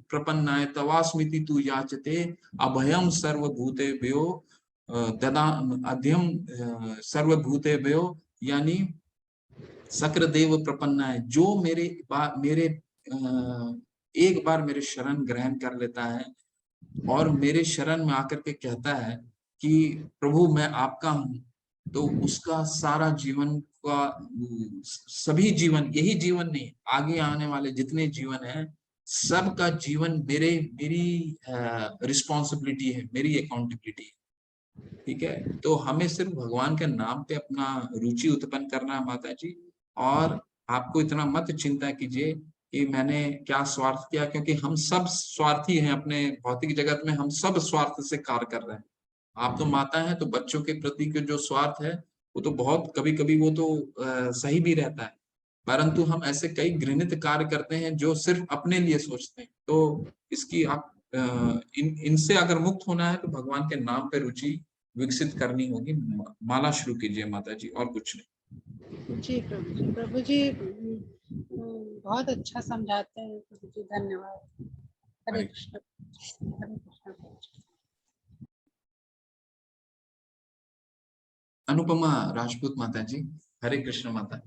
प्रपन्नाय तवास्मिति तु याचते अभयम सर्वभूतेभ्यो ददा अध्यम सर्वभूतेभ्यो, यानी शक्रदेव प्रपन्नाय, जो मेरे एक बार मेरे शरण ग्रहण कर लेता है और मेरे शरण में आकर के कहता है कि प्रभु मैं आपका हूं, तो उसका सारा जीवन का, सभी जीवन, यही जीवन नहीं, आगे आने वाले जितने जीवन है, सबका जीवन मेरी रिस्पॉन्सिबिलिटी है, मेरी अकाउंटेबिलिटी है। ठीक है। तो हमें सिर्फ भगवान के नाम पे अपना रुचि उत्पन्न करना है माता जी। और आपको इतना मत चिंता कीजिए कि मैंने क्या स्वार्थ किया, क्योंकि हम सब स्वार्थी हैं अपने भौतिक जगत में, हम सब स्वार्थ से कार्य कर रहे हैं। आप तो माता हैं, तो बच्चों के प्रति के जो स्वार्थ है वो तो बहुत कभी कभी वो तो सही भी रहता है, परंतु हम ऐसे कई घृणित कार्य करते हैं जो सिर्फ अपने लिए सोचते हैं। तो इसकी आप इनसे अगर मुक्त होना है तो भगवान के नाम पे रुचि विकसित करनी होगी। माला शुरू कीजिए माता जी, और कुछ नहीं। जी प्रभु जी। प्रभु जी बहुत अच्छा समझाते हैं प्रभु जी, धन्यवाद। हरे कृष्ण, हरे कृष्ण। अनुपमा राजपूत माता जी, हरे कृष्ण माता।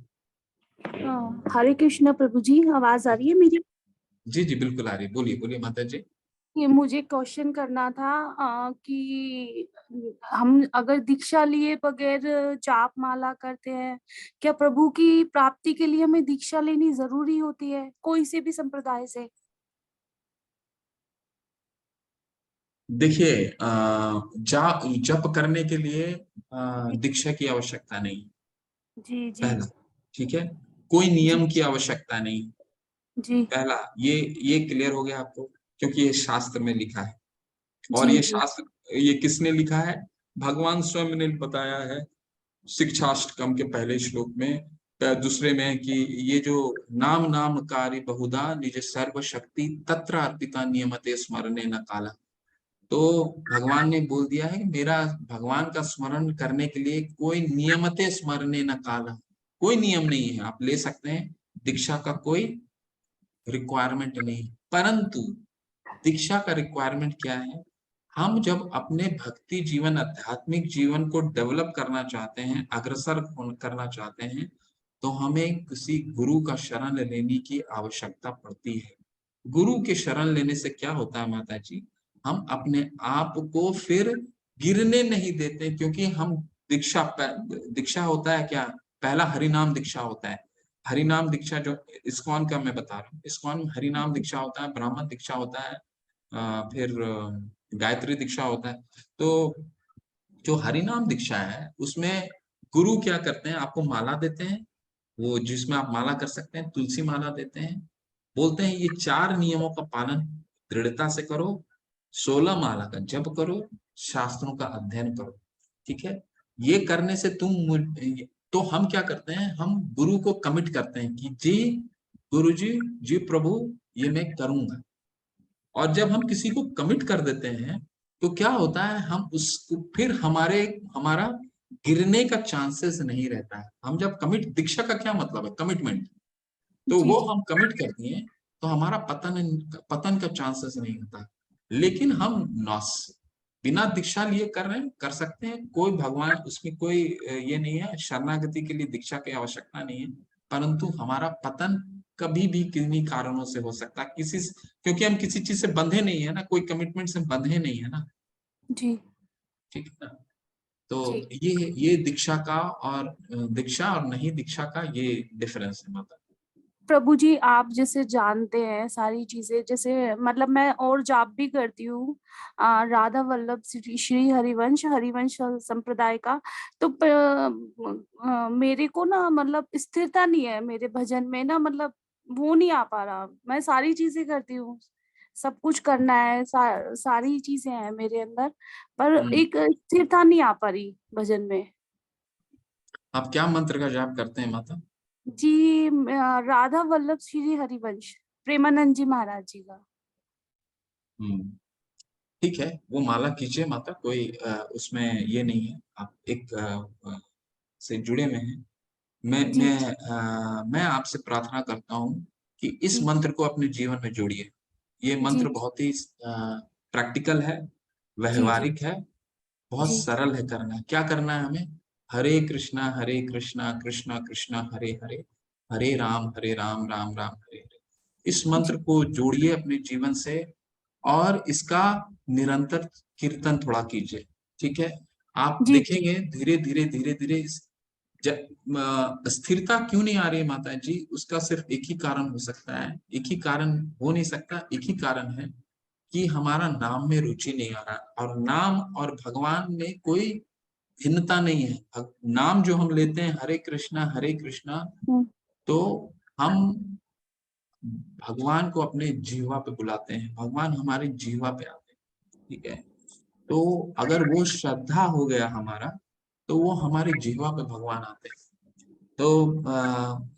हरे कृष्ण प्रभु जी, आवाज आ रही है मेरी? जी जी बिल्कुल आ रही है, बोलिए बोलिए माता जी। ये मुझे क्वेश्चन करना था कि हम अगर दीक्षा लिए बगैर जाप माला करते हैं, क्या प्रभु की प्राप्ति के लिए हमें दीक्षा लेनी जरूरी होती है, कोई से भी संप्रदाय से? देखिए, जप करने के लिए दीक्षा की आवश्यकता नहीं, जी जी पहला। ठीक है, कोई जी नियम की आवश्यकता नहीं, जी पहला। ये क्लियर हो गया आपको, क्योंकि ये शास्त्र में लिखा है। और जी ये जी शास्त्र, ये किसने लिखा है? भगवान स्वयं ने बताया है शिक्षाष्टकम के पहले श्लोक में, दूसरे में, कि ये जो नाम नामकारी बहुधा निज सर्व शक्ति तत्र अर्पिता नियमते स्मरणे न काला। तो भगवान ने बोल दिया है कि मेरा भगवान का स्मरण करने के लिए कोई नियमते स्मरणे न काला, कोई नियम नहीं है। आप ले सकते हैं, दीक्षा का कोई रिक्वायरमेंट नहीं, परंतु दीक्षा का रिक्वायरमेंट क्या है? हम जब अपने भक्ति जीवन, आध्यात्मिक जीवन को डेवलप करना चाहते हैं, अग्रसर करना चाहते हैं, तो हमें किसी गुरु का शरण लेने की आवश्यकता पड़ती है। गुरु के शरण लेने से क्या होता है माता जी? हम अपने आप को फिर गिरने नहीं देते, क्योंकि हम दीक्षा होता है क्या? पहला हरिनाम दीक्षा होता है। हरिनाम दीक्षा जो इस्कॉन का मैं बता रहा हूँ, इस्कॉन में हरिनाम दीक्षा होता है, ब्राह्मण दीक्षा होता है, फिर गायत्री दीक्षा होता है। तो जो हरिनाम दीक्षा है, उसमें गुरु क्या करते हैं? आपको माला देते हैं, वो जिसमें आप माला कर सकते हैं, तुलसी माला देते हैं, बोलते हैं ये 4 नियमों का पालन दृढ़ता से करो, 16 माला का जप करो, शास्त्रों का अध्ययन करो। ठीक है, ये करने से तो हम क्या करते हैं? हम गुरु को कमिट करते हैं कि जी गुरु जी, जी प्रभु, ये मैं करूंगा। और जब हम किसी को कमिट कर देते हैं, तो क्या होता है? हम उसको फिर हमारा गिरने का चांसेस नहीं रहता है। हम जब कमिट, दीक्षा का क्या मतलब है? कमिटमेंट। तो जी वो जी हम कमिट कर दिए, तो हमारा पतन का चांसेस नहीं होता। लेकिन हम नॉस बिना दीक्षा लिए कर रहे हैं, कर सकते हैं, कोई भगवान उसमें कोई ये नहीं है, शरणागति के लिए दीक्षा की आवश्यकता नहीं है। परंतु हमारा पतन कभी भी किन्हीं कारणों से हो सकता है, क्योंकि हम किसी चीज से बंधे नहीं है ना, कोई कमिटमेंट से बंधे नहीं है ना। जी ठीक है ना? तो जी ये दीक्षा का और दीक्षा और नहीं दीक्षा का ये डिफरेंस है मतलब। प्रभु जी, आप जैसे जानते हैं सारी चीजें, जैसे मतलब मैं और जाप भी करती हूँ राधा वल्लभ श्री हरिवंश हरिवंश संप्रदाय का। तो मेरे को ना मतलब स्थिरता नहीं है मेरे भजन में ना, मतलब वो नहीं आ पा रहा। मैं सारी चीजें करती हूँ, सब कुछ करना है, सारी चीजें हैं मेरे अंदर, पर एक स्थिरता नहीं आ पा रही भजन में। आप क्या मंत्र का जाप करते हैं माता? जी राधा वल्लभ श्री हरिवंश, प्रेमानंद जी महाराज जी का। हम्म, ठीक है, वो माला कीजिए माता, कोई उसमें ये नहीं है। आप एक से जुड़े हुए हैं। जी मैं आपसे प्रार्थना करता हूँ कि इस जी मंत्र को अपने जीवन में जोड़िए। ये जी मंत्र बहुत ही प्रैक्टिकल है, जी जी व्यवहारिक है, बहुत जी सरल है करना। क्या करना है हमें? हरे कृष्णा कृष्णा कृष्णा हरे हरे, हरे राम राम राम हरे हरे। इस मंत्र जी को जोड़िए अपने जीवन से, और इसका निरंतर कीर्तन थोड़ा कीजिए। ठीक है, आप जी जी देखेंगे धीरे धीरे स्थिरता क्यों नहीं आ रही है माता जी? उसका सिर्फ एक ही कारण हो सकता है, एक ही कारण हो नहीं सकता, एक ही कारण है कि हमारा नाम में रुचि नहीं आ रहा। और नाम और भगवान में कोई भिन्नता नहीं है। नाम जो हम लेते हैं हरे कृष्णा, हम्म, तो हम भगवान को अपने जीवा पे बुलाते हैं, भगवान हमारे जीवा पे आते हैं। ठीक है, तो अगर वो श्रद्धा हो गया हमारा, तो वो हमारे जीवा पे भगवान आते हैं। तो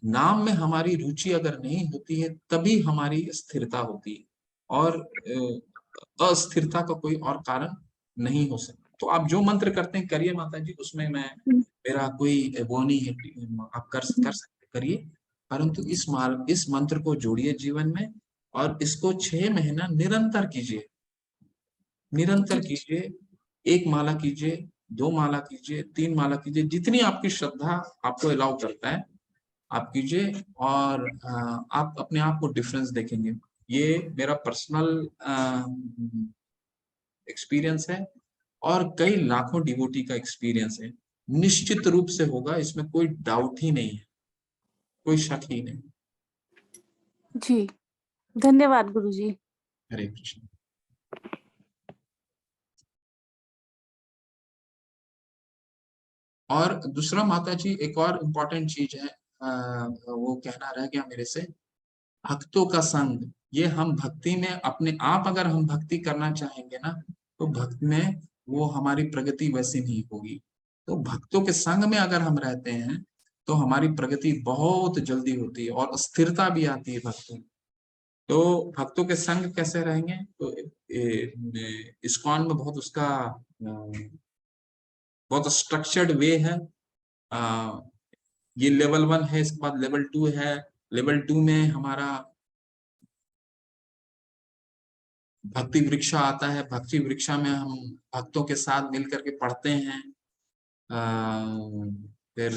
नाम में हमारी रुचि अगर नहीं होती है, तभी हमारी स्थिरता होती है, और अस्थिरता का कोई और कारण नहीं हो सकता। तो आप जो मंत्र करते हैं करिए माता जी, उसमें मेरा कोई वो नहीं है। आप कर सकते, करिए। परंतु इस मंत्र को जोड़िए जीवन में, और इसको 6 महीना निरंतर कीजिए, निरंतर जी कीजिए। 1 माला कीजिए, 2 माला कीजिए, 3 माला कीजिए, जितनी आपकी श्रद्धा आपको अलाउ करता है आप कीजिए। और आप अपने आप को डिफरेंस देखेंगे। ये मेरा पर्सनल एक्सपीरियंस है और कई लाखों डिवोटी का एक्सपीरियंस है। निश्चित रूप से होगा, इसमें कोई डाउट ही नहीं है, कोई शक ही नहीं। जी, धन्यवाद गुरुजी। हरे कृष्ण। और दूसरा माता जी एक और इम्पोर्टेंट चीज है, वो कहना रह गया मेरे से, भक्तों का संग। ये हम भक्ति में अपने आप अगर हम भक्ति करना चाहेंगे ना, तो भक्ति में वो हमारी प्रगति वैसी नहीं होगी। तो भक्तों के संग में अगर हम रहते हैं तो हमारी प्रगति बहुत जल्दी होती है और स्थिरता भी आती है भक्तों में। तो भक्तों के संग कैसे रहेंगे, तो इस्कॉन में बहुत उसका बहुत स्ट्रक्चर्ड वे है। ये लेवल 1 है, इसके बाद लेवल 2 है। लेवल 2 में हमारा भक्ति वृक्षा आता है। भक्ति वृक्षा में हम भक्तों के साथ मिलकर के पढ़ते हैं, फिर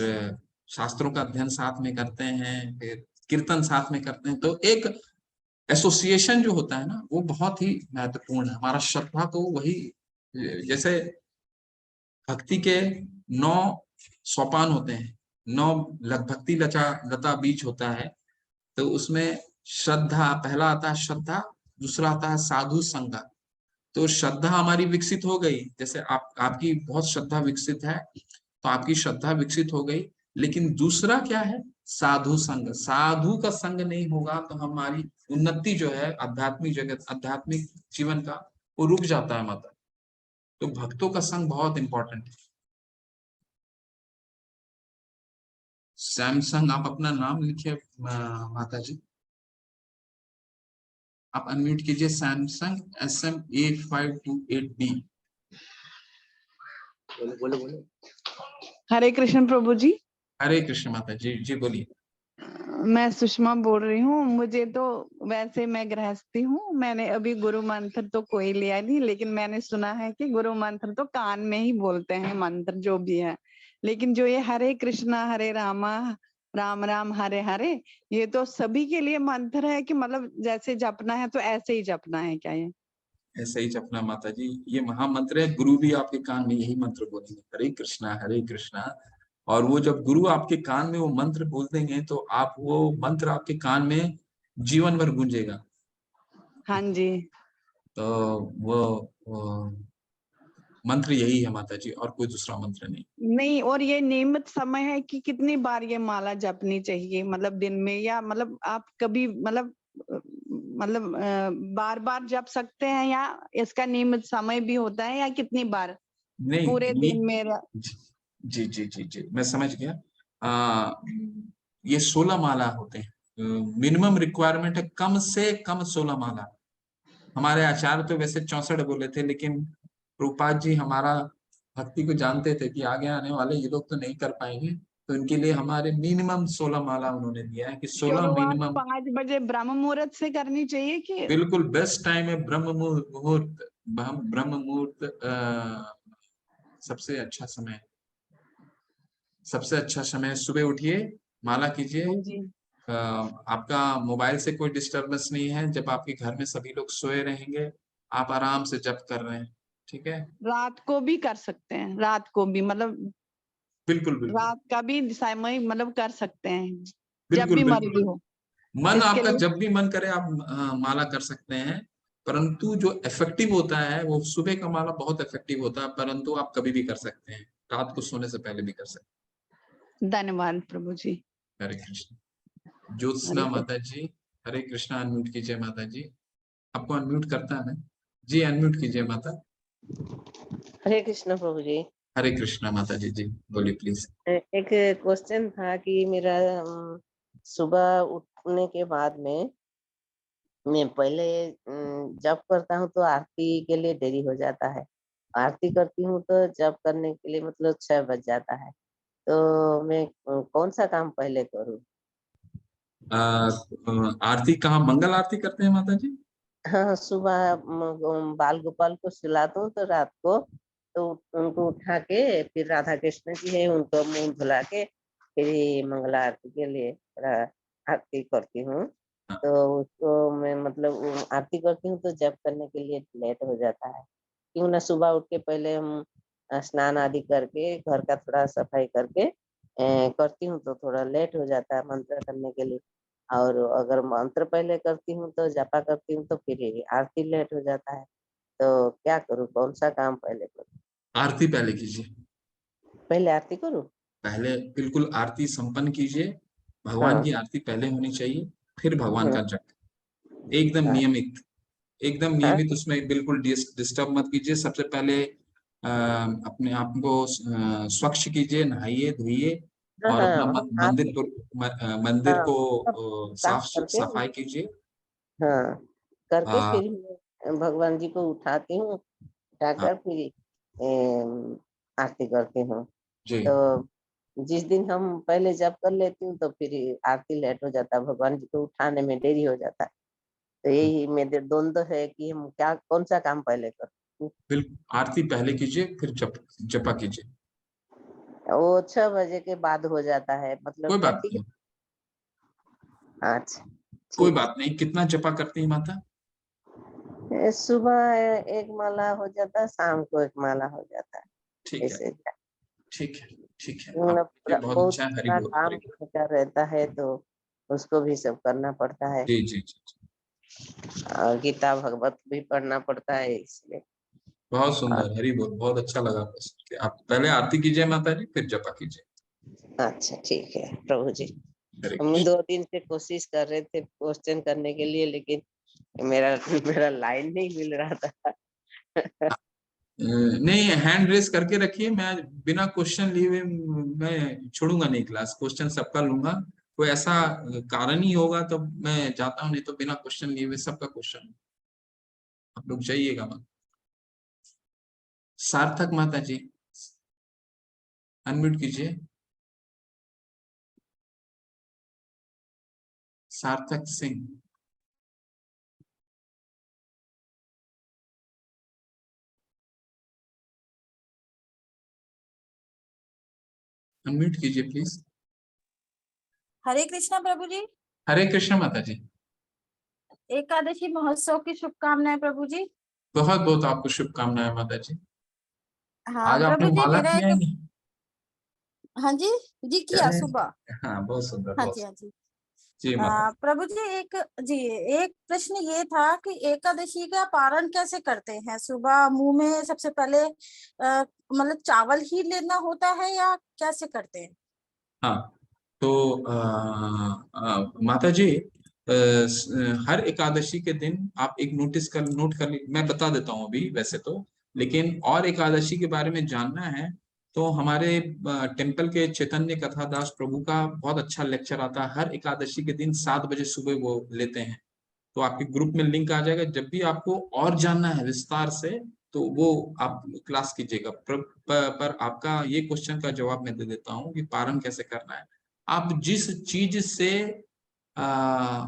शास्त्रों का अध्ययन साथ में करते हैं, फिर कीर्तन साथ में करते हैं। तो एक एसोसिएशन जो होता है ना, वो बहुत ही महत्वपूर्ण है। हमारा श्रद्धा को वही, जैसे भक्ति के 9 सोपान होते हैं, 9 भक्ति लता बीज होता है। तो उसमें श्रद्धा पहला आता है, श्रद्धा। दूसरा आता है साधु संग। तो श्रद्धा हमारी विकसित हो गई, जैसे आपकी बहुत श्रद्धा विकसित है, तो आपकी श्रद्धा विकसित हो गई। लेकिन दूसरा क्या है, साधु संग। साधु का संग नहीं होगा तो हमारी उन्नति जो है आध्यात्मिक जगत, आध्यात्मिक जीवन का, वो रुक जाता है माता। तो भक्तों का संग बहुत इंपॉर्टेंट है। सैमसंग, आप अपना नाम लिखिए माता जी। आप अनम्यूट कीजिए। Samsung SM8528B। बोले। हरे कृष्ण प्रभु जी। हरे कृष्ण माता जी। जी बोलिए। मैं सुषमा बोल रही हूँ। मुझे तो वैसे मैं गृहस्थी हूँ, मैंने अभी गुरु मंत्र तो कोई लिया नहीं, लेकिन मैंने सुना है कि गुरु मंत्र तो कान में ही बोलते हैं, मंत्र जो भी है। लेकिन जो ये हरे कृष्णा हरे रामा राम राम हरे हरे, ये तो सभी के लिए मंत्र है कि मतलब जैसे जपना है तो ऐसे ही जपना है क्या ये? ऐसे ही जपना माता जी, ये महामंत्र है। गुरु भी आपके कान में यही मंत्र बोलेंगे, हरे कृष्णा हरे कृष्णा। और वो जब गुरु आपके कान में वो मंत्र बोल देंगे तो आप वो मंत्र आपके कान में जीवन भर गूंजेगा। हाँ जी। तो वो मंत्र यही है माता जी, और कोई दूसरा मंत्र नहीं। नहीं, और ये नियमित समय है कि कितनी बार ये माला जपनी चाहिए, मतलब दिन में, या मतलब आप कभी मतलब बार बार जप सकते हैं, या इसका नियमित समय भी होता है, या कितनी बार नहीं, पूरे दिन में? जी जी जी जी, मैं समझ गया। ये 16 माला होते हैं। मिनिमम रिक्वायरमेंट है कम से कम 16 माला। हमारे आचार्य तो वैसे 64 बोले थे, लेकिन प्रभुपाद जी हमारा भक्ति को जानते थे कि आगे आने वाले ये लोग तो नहीं कर पाएंगे, तो इनके लिए हमारे मिनिमम 16 माला उन्होंने दिया है कि 16 शुरुआत मिनिमम। 5 बजे ब्रह्म मुहूर्त से करनी चाहिए कि? बिल्कुल बेस्ट टाइम है ब्रह्म मुहूर्त। ब्रह्म मुहूर्त सबसे अच्छा समय, सबसे अच्छा समय। सुबह उठिए, माला कीजिए। हाँ जी। आपका मोबाइल से कोई डिस्टरबेंस नहीं है। जब आपके घर में सभी लोग सोए रहेंगे, आप आराम से जप कर रहे हैं, ठीक है। रात को भी कर सकते हैं, रात को भी मतलब बिल्कुल बिल्कुल रात का भी समय मतलब कर सकते हैं, जब बिल्कुल भी बिल्कुल। मर्जी हो। मन इसके आपका लिए जब भी मन करे आप माला कर सकते हैं। परंतु जो इफेक्टिव होता है वो सुबह का माला बहुत इफेक्टिव होता है, परंतु आप कभी भी कर सकते हैं, रात को सोने से पहले भी कर सकते धन्यवाद प्रभु जी। हैं। हरे कृष्ण। हरे ज्योत्सना कृष्ण। माता जी, हरे कृष्णा। अनम्यूट कीजिए माता जी। आपको अनम्यूट करता है ना जी, अनम्यूट कीजिए माता। हरे कृष्ण प्रभु जी। हरे कृष्णा माता जी। जी बोलिए प्लीज। एक क्वेश्चन था कि मेरा सुबह उठने के बाद में मैं पहले जप करता हूँ तो आरती के लिए देरी हो जाता है। आरती करती हूँ तो जप करने के लिए मतलब 6 बज जाता है। तो मैं कौन सा काम पहले करूँ? आरती कहाँ, मंगल आरती करते हैं माता जी? हाँ, सुबह बाल गोपाल को सुलाता हूँ तो रात को तो उनको उठा के फिर राधा कृष्ण जी है उनको मुंह धुला के फिर मंगला आरती के लिए आरती करती हूँ। हाँ। तो उसको मैं मतलब आरती करती हूँ तो जप करने के लिए लेट हो जाता है। क्यों ना सुबह उठ के पहले हम स्नान आदि करके घर का थोड़ा सफाई करके करती हूँ तो थोड़ा लेट हो जाता है मंत्र करने के लिए। और अगर मंत्र पहले करती हूँ तो जपा करती हूँ तो फिर आरती लेट हो जाता है। तो क्या करूँ, कौन सा काम पहले करूँ? आरती पहले कीजिए। पहले आरती करूँ? पहले बिल्कुल आरती संपन्न कीजिए। भगवान हाँ। की आरती पहले होनी चाहिए, फिर भगवान हाँ। का जप। एकदम हाँ। नियमित, एकदम हाँ। नियमित, उसमें बिल्कुल डिस्टर्ब मत कीजिए। सबसे पहले अपने आप को स्वच्छ कीजिए, नहाइए धोइए हाँ। और अपना हाँ, हम आरती। मंदिर हाँ, को सब काम साफ करके। सफाई कीजिए। हाँ, करके आ, फिर मैं भगवान जी को उठाती हूँ, हाँ उठाकर फिर आरती करती हूँ। जी। तो जिस दिन हम पहले जप कर लेती हूँ तो फिर आरती लेट हो जाता है, भगवान जी को उठाने में देरी हो जाता है। तो यही मेरे द्वंद्व है कि हम क्या कौन सा काम पहले करें। बिल्कुल आरती पहले कीजिए, फिर जपा कीजिए। वो 6 बजे के बाद हो जाता है, मतलब कोई क्या बात ठीक नहीं, है? अच्छा, कोई ठीक बात नहीं। कितना जपा करती हैं माता? है। सुबह एक माला हो जाता है, शाम को एक माला हो जाता है। ठीक है, ऐसे ठीक है, ठीक है। आप मतलब कीजिए, बहुत बहुत अच्छा है। हरि सारा बोल, काम हरि बोल। का रहता है तो उसको भी सब करना पड़ता है। जी जी जी जी। और गीता भगवत भी पढ़ना पड़ता है इसलिए। बहुत और सुंदर, हरि बोल। बहुत अच्छा लगा आपको सुन के। आप पहले आरती कीजिए माता जी, फिर जपा कीजिए। अच्छा, ठीक है प्रभु जी। हरे हम कृष्ण। 2 दिन से कोशिश कर रहे थे क्वेश्चन करने के लिए, लेकिन मेरा मेरा लाइन नहीं मिल रहा था। नहीं, हैंड रेस करके रखिए। मैं बिना क्वेश्चन लिए हुए मैं छोड़ूंगा नहीं क्लास। क्वेश्चन सबका लूंगा। कोई ऐसा कारण ही होगा तो मैं जाता हूँ, नहीं तो बिना क्वेश्चन लिए हुए सबका क्वेश्चन। आप लोग जाइएगा मत। सार्थक माता जी, अनम्यूट कीजिए। सार्थक सिंह, अनम्यूट कीजिए प्लीज। हरे कृष्णा प्रभु जी। हरे कृष्ण माता जी। एकादशी महोत्सव की शुभकामनाएं प्रभु जी। बहुत बहुत आपको शुभकामनाएं माता जी। हाँ आज आपने प्रभु जी, माला मेरा किया एक, ही नहीं? हाँ जी, जी किया चलिए। सुबह। हाँ, बहुत सुंदर, हाँ बहुत जी, हाँ सुंदर। जी। जी माता जी। प्रभु जी, जी एक प्रश्न ये था कि एकादशी का पारण कैसे करते हैं? सुबह मुंह में सबसे पहले मतलब चावल ही लेना होता है या कैसे करते हैं? हाँ, तो माता जी, हर एकादशी के दिन आप एक नोट कर मैं बता देता हूँ अभी वैसे तो। लेकिन और एकादशी के बारे में जानना है तो हमारे टेम्पल के चैतन्य कथादास प्रभु का बहुत अच्छा लेक्चर आता है हर एकादशी के दिन 7 बजे सुबह वो लेते हैं। तो आपके ग्रुप में लिंक आ जाएगा। जब भी आपको और जानना है विस्तार से तो वो आप क्लास कीजिएगा। पर आपका ये क्वेश्चन का जवाब मैं दे देता हूँ कि पारण कैसे करना है। आप जिस चीज से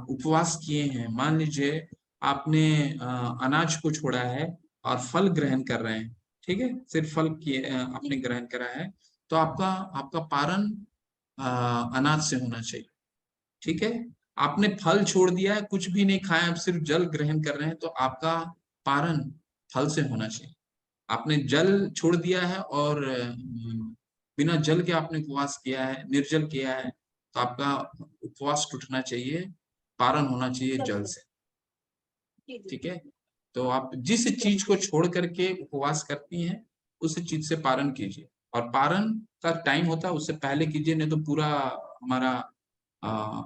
उपवास किए हैं, मान लीजिए आपने अनाज को छोड़ा है और फल ग्रहण कर रहे हैं, ठीक है, सिर्फ फल किए आपने ग्रहण करा है, तो आपका आपका पारण अनाज से होना चाहिए। ठीक है। आपने फल छोड़ दिया है, कुछ भी नहीं खाया, आप सिर्फ जल ग्रहण कर रहे हैं, तो आपका पारण फल से होना चाहिए। आपने जल छोड़ दिया है और बिना जल के आपने उपवास किया है, निर्जल किया है, तो आपका उपवास टूटना चाहिए, पारण होना चाहिए जल चलिए। से। जी जी। ठीक है। तो आप जिस ठीक है। चीज को छोड़ करके उपवास करती हैं उस चीज से पारण कीजिए। और पारण का टाइम होता है उससे पहले कीजिए, नहीं तो पूरा हमारा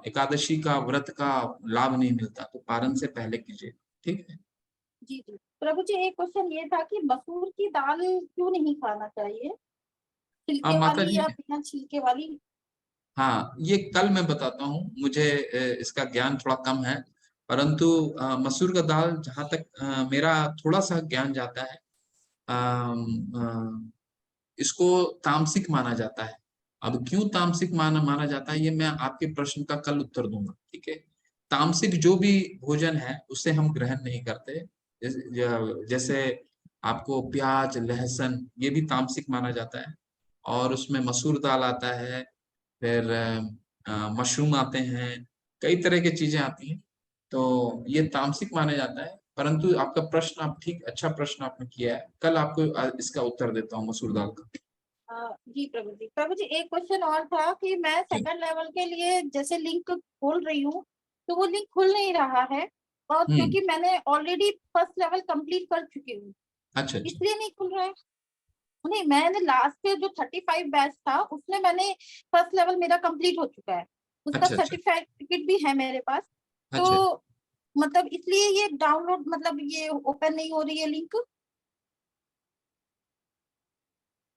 एकादशी का व्रत का लाभ नहीं मिलता। तो पारण से पहले कीजिए। ठीक है। जी जी प्रभु जी, एक क्वेश्चन ये था कि मसूर की दाल क्यों नहीं खाना चाहिए? छिलके माता वाली जी, या बिना छिलके वाली? हाँ, ये कल मैं बताता हूँ। मुझे इसका ज्ञान थोड़ा कम है, परंतु मसूर का दाल जहाँ तक मेरा थोड़ा सा ज्ञान जाता है, इसको तामसिक माना जाता है। अब क्यों तामसिक माना माना जाता है, ये मैं आपके प्रश्न का कल उत्तर दूंगा। ठीक है। तामसिक जो भी भोजन है उसे हम ग्रहण नहीं करते। जैसे आपको प्याज, लहसुन, ये भी तामसिक माना जाता है। और उसमें मसूर दाल आता है, फिर मशरूम आते हैं, कई तरह की चीजें आती हैं। तो ये तामसिक माना जाता है। परंतु आपका प्रश्न आप ठीक अच्छा प्रश्न आपने किया है, कल आपको इसका उत्तर देता हूँ मसूर दाल का। जी प्रभु जी एक क्वेश्चन और था कि मैं जी। सेकंड लेवल के लिए जैसे लिंक खोल रही हूँ तो वो लिंक खुल नहीं रहा है, और क्योंकि मैंने ऑलरेडी फर्स्ट लेवल कंप्लीट कर चुकी हूँ अच्छा अच्छा इसलिए नहीं खुल रहा है। नहीं, मैंने लास्ट पे जो 35 बैच था उसमें मैंने फर्स्ट लेवल मेरा कंप्लीट हो चुका है, उसका अच्छा अच्छा सर्टिफिकेट भी है मेरे पास। अच्छा। तो मतलब इसलिए ये डाउनलोड मतलब ये ओपन नहीं हो रही है लिंक।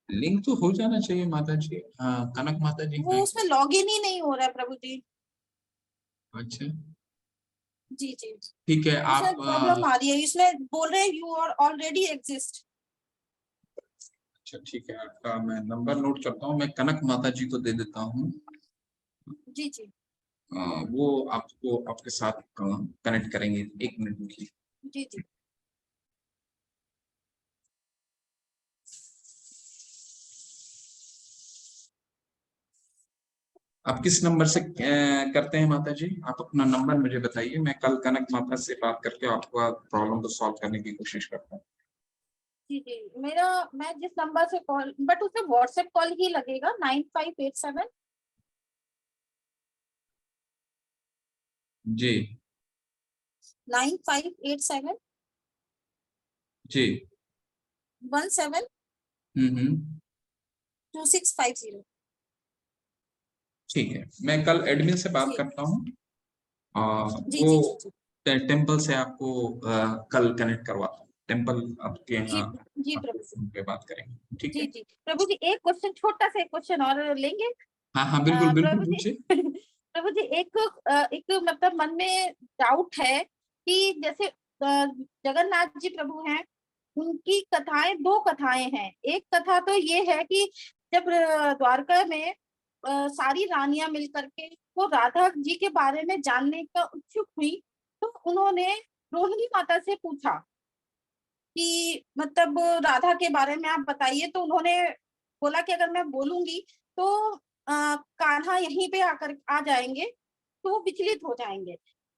लिंक तो हो जाना चाहिए माता जी। हाँ, कनक माता जी वो हैं। उसमें लॉगिन ही नहीं हो रहा है प्रभु जी। अच्छा जी जी ठीक है। उसमें आप प्रॉब्लम आ रही है, इसमें बोल रहे हैं यू आर ऑलरेडी एग्जिस्ट। अच्छा ठीक है, आपका मैं नंबर नोट करता हूँ, मैं कनक माता जी को दे देता हूँ। जी जी वो आपको आपके साथ कनेक्ट करेंगे। 1 मिनट रुकिए। जी जी आप किस नंबर से करते हैं माता जी? आप अपना नंबर मुझे बताइए, मैं कल कनक माता से बात करके आपको प्रॉब्लम को सॉल्व करने की कोशिश करता हूँ। जी जी मेरा मैं जिस नंबर से कॉल, बट उसमें व्हाट्सएप कॉल ही लगेगा 9587 जी 9587 जी 17 हम्म। 2650। ठीक है, मैं कल एडमिन से बात जी करता हूँ। जी वो जी जी जी टेम्पल से आपको कल कनेक्ट करवाता हूँ। टेम्पल आपके जी यहाँ जी आपको प्रभु जी फोन पे बात करेंगे, ठीक जी है? जी प्रभु जी एक क्वेश्चन, छोटा सा एक क्वेश्चन और लेंगे। हाँ हाँ बिल्कुल बिल्कुल प्रभु जी पूछिए। प्रभु जी एक मतलब मन में डाउट है कि जैसे जगन्नाथ जी प्रभु हैं, उनकी कथाएं, दो कथाएं हैं। एक कथा तो ये है कि जब द्वारका में सारी रानियां मिल करके वो राधा जी के बारे में जानने का उत्सुक हुई, तो उन्होंने रोहिणी माता से पूछा कि मतलब राधा के बारे में आप बताइए। तो उन्होंने बोला कि अगर मैं बोलूंगी तो कान्हा यहीं पे आकर आ जाएंगे, तो वो विचलित हो जाएंगे।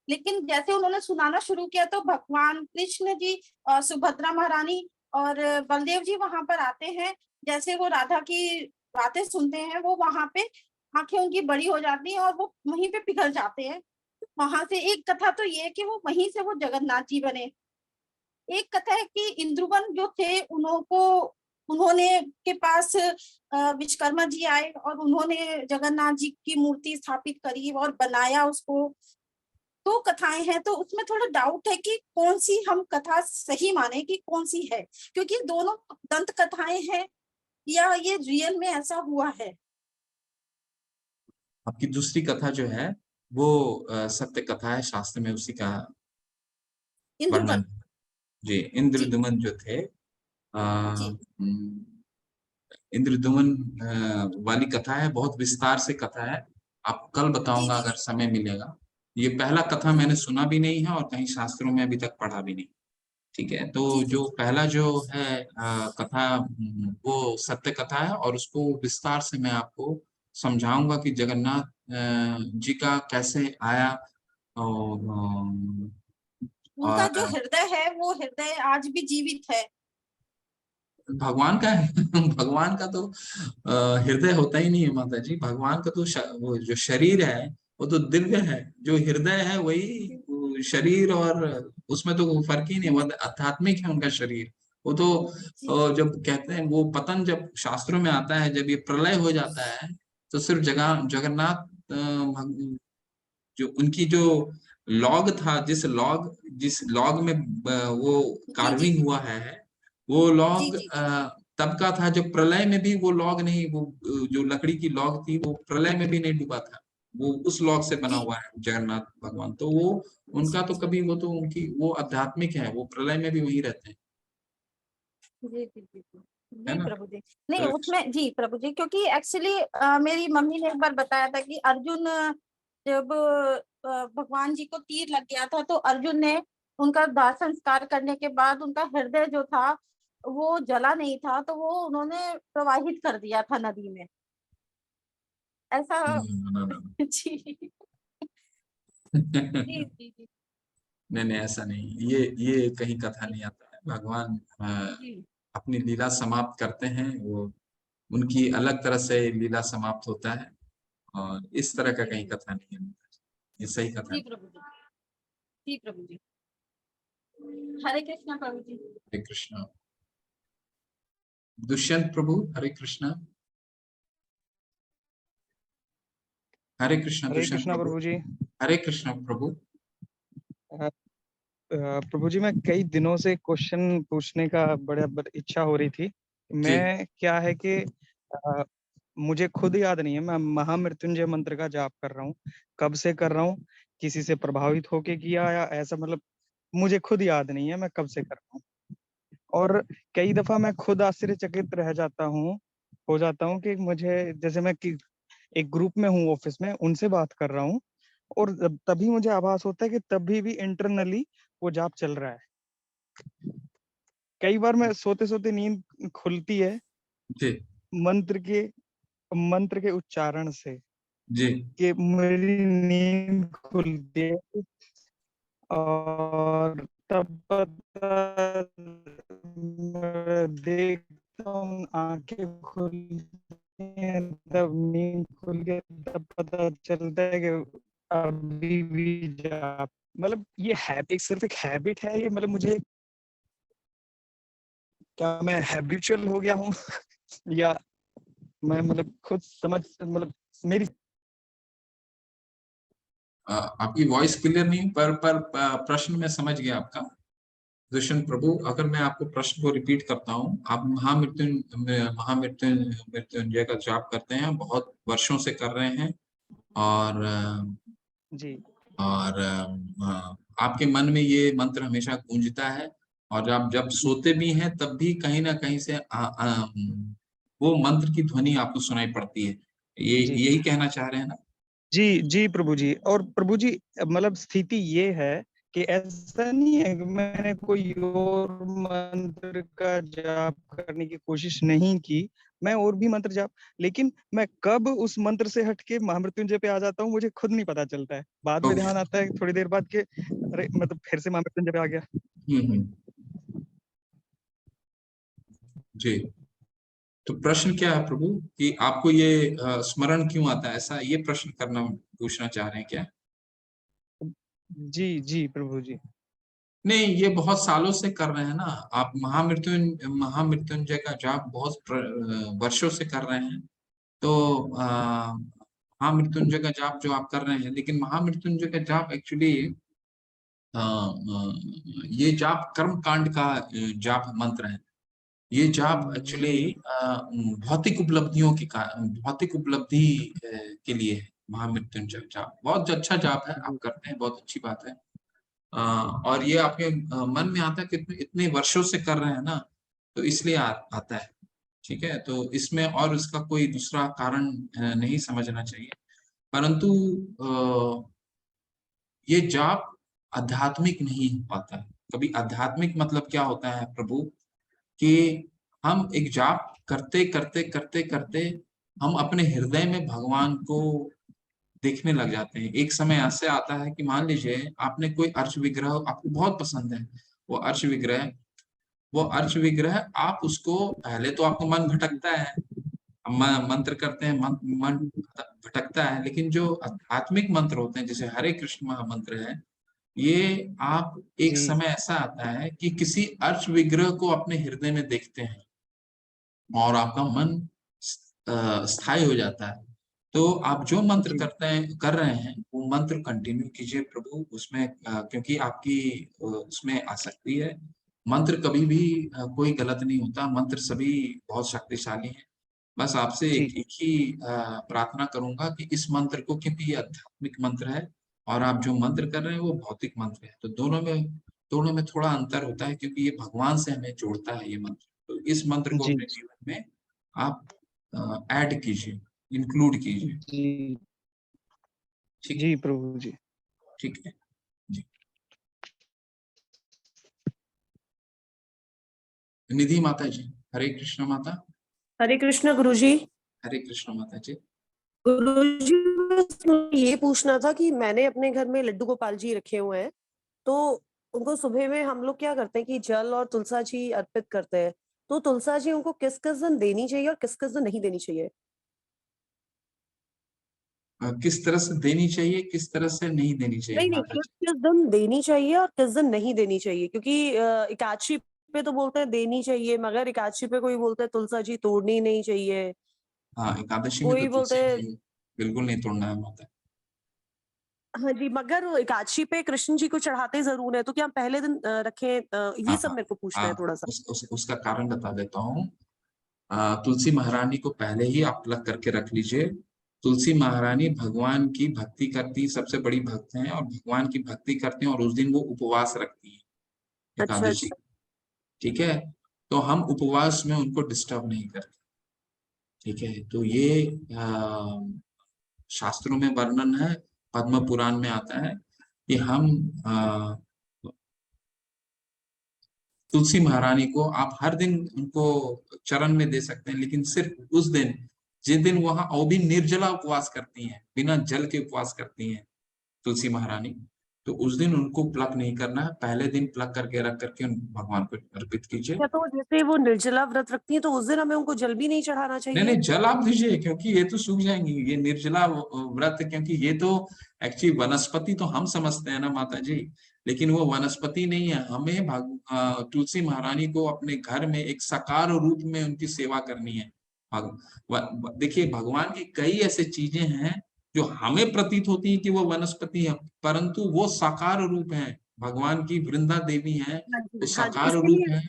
लेकिन जैसे उन्होंने सुनाना शुरू किया तो भगवान कृष्ण जी, सुभद्रा महारानी और बलदेव जी वहां पर आते हैं। जैसे वो राधा की बातें सुनते हैं, वो वहां पे आंखें उनकी बड़ी हो जाती हैं और वो वहीं पे पिघल जाते हैं। वहां से एक कथा तो ये है कि वो वहीं से वो जगन्नाथ जी बने। एक कथा है कि इंद्रुवन जो थे उन्होंने के पास विश्वकर्मा जी आए और उन्होंने जगन्नाथ जी की मूर्ति स्थापित करी और बनाया उसको। दो कथाएं हैं, तो उसमें थोड़ा डाउट है कि कौन सी हम कथा सही माने कि कौन सी है, क्योंकि दोनों दंत कथाएं हैं या ये रियल में ऐसा हुआ है। आपकी दूसरी कथा जो है वो सत्य कथा है, शास्त्र में उसी का वर्णन। इंद्रुवन। जी, जी इंद्रदुमन जो थे, जी इंद्रदुमन वाली कथा है, बहुत विस्तार से कथा है। आपको कल जी बताऊंगा जी अगर समय मिलेगा। ये पहला कथा मैंने सुना भी नहीं है और कहीं शास्त्रों में अभी तक पढ़ा भी नहीं। ठीक है, तो जी जी जो पहला जो है कथा, वो सत्य कथा है और उसको विस्तार से मैं आपको समझाऊंगा कि जगन्नाथ जी का कैसे आया। और उनका जो और हृदय है वो हृदय आज भी जीवित है। भगवान का है। भगवान का तो हृदय होता ही नहीं है माता जी। भगवान का तो वो जो शरीर है वो तो दिव्य है। जो हृदय है वही जी वो शरीर, और उसमें तो कोई फर्क ही नहीं, वो आध्यात्मिक है उनका शरीर। वो तो जी जी जब कहते हैं वो पतन जब शास्त्रों में आता है, जब ये प्रलय हो जाता है, तो सिर्फ जगन्नाथ जो उनकी जो लॉग था, जिस लॉग में वो जी जी कार्विंग हुआ है, वो जी लॉग जी जी तब का था जब प्रलय में भी वो लॉग नहीं, वो जो लकड़ी की लॉग थी वो प्रलय में भी नहीं डूबा था। वो उस लॉग से बना जी हुआ है जगन्नाथ भगवान। तो वो उनका तो कभी, वो तो उनकी वो आध्यात्मिक है, वो प्रलय में भी वही रहते हैं, जी जी जी जी है जी ना? प्रभु जी। नहीं तो उसमें जी प्रभु जी, क्योंकि एक्चुअली मेरी मम्मी ने एक बार बताया था कि अर्जुन जब भगवान जी को तीर लग गया था तो अर्जुन ने उनका दाह संस्कार करने के बाद उनका हृदय जो था वो जला नहीं था, तो वो उन्होंने प्रवाहित कर दिया था नदी में, ऐसा। ना, ना, जी ना। जी जी जी नहीं नहीं, ऐसा नहीं, ये कहीं कथा नहीं आता है। भगवान अपनी लीला समाप्त करते हैं, वो उनकी अलग तरह से लीला समाप्त होता है, और इस तरह का कहीं कथा नहीं है, ये सही कथा जी है। प्रभु जी, जी प्रभु जी। हरे कृष्णा प्रभु जी। हरे कृष्णा। दुष्यंत प्रभु, हरे कृष्णा। हरे कृष्णा हरे दुष्यंत कृष्णा प्रभु। प्रभु जी। हरे कृष्णा प्रभु। प्रभु जी, मैं कई दिनों से क्वेश्चन पूछने का बड़ा इच्छा हो रही थी। जी मैं क्या है कि मुझे खुद याद नहीं है, मैं महामृत्युंजय मंत्र का जाप कर रहा हूँ। कब से कर रहा हूँ, किसी से प्रभावित होके किया या ऐसा, मतलब मुझे खुद याद नहीं है मैं कब से कर रहा हूँ। और कई दफा मैं खुद आश्चर्यचकित रह जाता हूँ, हो जाता हूँ कि मुझे, जैसे मैं एक ग्रुप में हूँ ऑफिस में, उनसे बात कर रहा हूँ और तभी मुझे आभास होता है कि तभी भी इंटरनली वो जाप चल रहा है। कई बार मैं सोते सोते नींद खुलती है जी मंत्र के उच्चारण से, जी कि मेरी नींद खुलती है और तब पता मैं देखता हूँ आंखें खुलती हैं, तब नींद खुल के तब पता चलता है कि अभी भी जाप, मतलब ये हैबिट सिर्फ एक हैबिट है ये, मतलब मुझे, क्या मैं हैबिचुअल हो गया हूँ या मैं, मतलब खुद समझ, मतलब मेरी आपकी वॉइस क्लियर नहीं, पर प्रश्न मैं समझ गया आपका। दुष्यंत प्रभु, अगर मैं आपको प्रश्न को रिपीट करता हूँ, आप मृत्युंजय का जाप करते हैं, बहुत वर्षों से कर रहे हैं, और जी आपके मन में ये मंत्र हमेशा गूंजता है, और आप जब सोते भी हैं तब भी कहीं ना कहीं से वो मंत्र की ध्वनि आपको सुनाई पड़ती है, ये जी यही कहना चाह रहे हैं ना? जी जी प्रभु जी। और प्रभु जी, मतलब स्थिति ये है कि ऐसा नहीं है कि मैंने कोई और मंत्र का जाप करने की कोशिश नहीं की, मैं और भी मंत्र जाप, लेकिन मैं कब उस मंत्र से हटके महामृत्युंजय पे आ जाता हूँ मुझे खुद नहीं पता चलता है। बाद में ओके। ध्यान आता है थोड़ी देर बाद के, अरे मतलब फिर से महामृत्युंजय पे आ गया। जी, तो प्रश्न क्या है प्रभु, कि आपको ये स्मरण क्यों आता है, ऐसा ये प्रश्न करना पूछना चाह रहे हैं क्या? जी जी प्रभु जी। नहीं, ये बहुत सालों से कर रहे हैं ना आप, महामृत्युंजय का जाप बहुत वर्षों से कर रहे हैं, तो महामृत्युंजय का जाप जो आप कर रहे हैं, लेकिन महामृत्युंजय का जाप एक्चुअली ये जाप कर्म कांड का जाप मंत्र है। ये जाप एक्चुअली जी भौतिक उपलब्धियों भौतिक उपलब्धि के लिए है। महामृत्युंजय जाप बहुत अच्छा जाप है, आप जी करते हैं, बहुत अच्छी बात है। और ये आपके मन में आता है कि इतने वर्षों से कर रहे हैं ना, तो इसलिए आता है। ठीक है, तो इसमें और इसका कोई दूसरा कारण नहीं समझना चाहिए, परंतु ये जाप आध्यात्मिक नहीं हो पाता है कभी। आध्यात्मिक मतलब क्या होता है प्रभु, कि हम एक जाप करते करते करते करते हम अपने हृदय में भगवान को देखने लग जाते हैं। एक समय ऐसे आता है कि मान लीजिए आपने कोई अर्च विग्रह आपको बहुत पसंद है, वो अर्च विग्रह आप उसको, पहले तो आपको मन भटकता है, मंत्र करते हैं, मन भटकता है, लेकिन जो आध्यात्मिक मंत्र होते हैं, जैसे हरे कृष्ण महामंत्र है, ये आप एक जी समय ऐसा आता है कि किसी अर्च विग्रह को अपने हृदय में देखते हैं और आपका मन स्थायी हो जाता है। तो आप जो मंत्र जी कर रहे हैं वो मंत्र कंटिन्यू कीजिए प्रभु, उसमें क्योंकि आपकी उसमें आसक्ति है। मंत्र कभी भी कोई गलत नहीं होता, मंत्र सभी बहुत शक्तिशाली हैं। बस आपसे जी एक ही प्रार्थना करूंगा कि इस मंत्र को, क्योंकि ये आध्यात्मिक मंत्र है और आप जो मंत्र कर रहे हैं वो भौतिक मंत्र है, तो दोनों में थोड़ा अंतर होता है, क्योंकि ये भगवान से हमें जोड़ता है ये मंत्र। तो इस मंत्र को जी अपने जीवन में आप ऐड कीजिए, इंक्लूड कीजिए। जी ठीक है, जी प्रभु जी। ठीक है जी। निधि माता जी, हरे कृष्ण माता। हरे कृष्ण गुरुजी। हरे कृष्ण माता जी। गुरुजी, बस मुझे ये पूछना था कि मैंने अपने घर में लड्डू गोपाल जी रखे हुए हैं, तो उनको सुबह में हम लोग क्या करते हैं कि जल और तुलसा जी अर्पित करते हैं, तो तुलसा जी उनको किस किस दिन देनी चाहिए और किस किस दिन नहीं देनी चाहिए? किस तरह से देनी चाहिए, किस तरह से नहीं देनी चाहिए नहीं, माता किस जी? किस दिन देनी चाहिए और किस दिन नहीं देनी चाहिए? क्योंकि एकादशी पे तो बोलते हैं देनी चाहिए, मगर एकादशी पे कोई बोलता है तुलसा जी तोड़नी नहीं चाहिए, हाँ, एकादशी में तो कोई बोलते तुलसी हैं जी बिल्कुल नहीं तोड़ना है माता। हाँ जी, मगर वो एकादशी पे कृष्ण जी को चढ़ाते ज़रूर हैं, तो क्या हम पहले दिन रखें? ये हाँ, सब हाँ, मेरे को पूछना है हाँ, थोड़ा-सा। उसका कारण बता देता हूँ। तुलसी महारानी को पहले ही आप प्लग करके रख लीजिए। तुलसी महारानी भगवान की भक्ति करती सबसे बड़ी भक्त हैं और भगवान की भक्ति करती हैं और उस दिन वो उपवास रखती हैं, अच्छा, एकादशी। अच्छा। ठीक है? तो हम उपवास में उनको डिस्टर्ब नहीं करते। ठीक है? तो ये शास्त्रों में वर्णन है, पद्म पुराण में आता है कि हम तुलसी महारानी को आप हर दिन उनको चरण में दे सकते हैं, लेकिन सिर्फ उस दिन जिस दिन वहां वो भी निर्जला उपवास करती हैं, बिना जल के उपवास करती हैं तुलसी महारानी, तो उस दिन उनको प्लग नहीं करना है। पहले दिन प्लग करके रख करके भगवान को अर्पित कीजिए। अच्छा, तो जैसे वो निर्जला व्रत रखती हैं, तो उस दिन हमें उनको जल भी नहीं चढ़ाना नहीं चाहिए? नहीं, जल आप दीजिए, क्योंकि ये तो सूख जाएंगी, ये निर्जला व्रत, क्योंकि ये तो एक्चुअली वनस्पति तो हम समझते हैं ना माता जी, लेकिन वो वनस्पति नहीं है। हमें तुलसी महारानी को अपने घर में एक साकार रूप में उनकी सेवा करनी है। देखिए, भगवान की कई ऐसे चीजें हैं जो हमें प्रतीत होती है कि वो वनस्पति है, परंतु वो साकार रूप है। भगवान की वृंदा देवी है, हाँ वो जी, हाँ जी। साकार रूप है।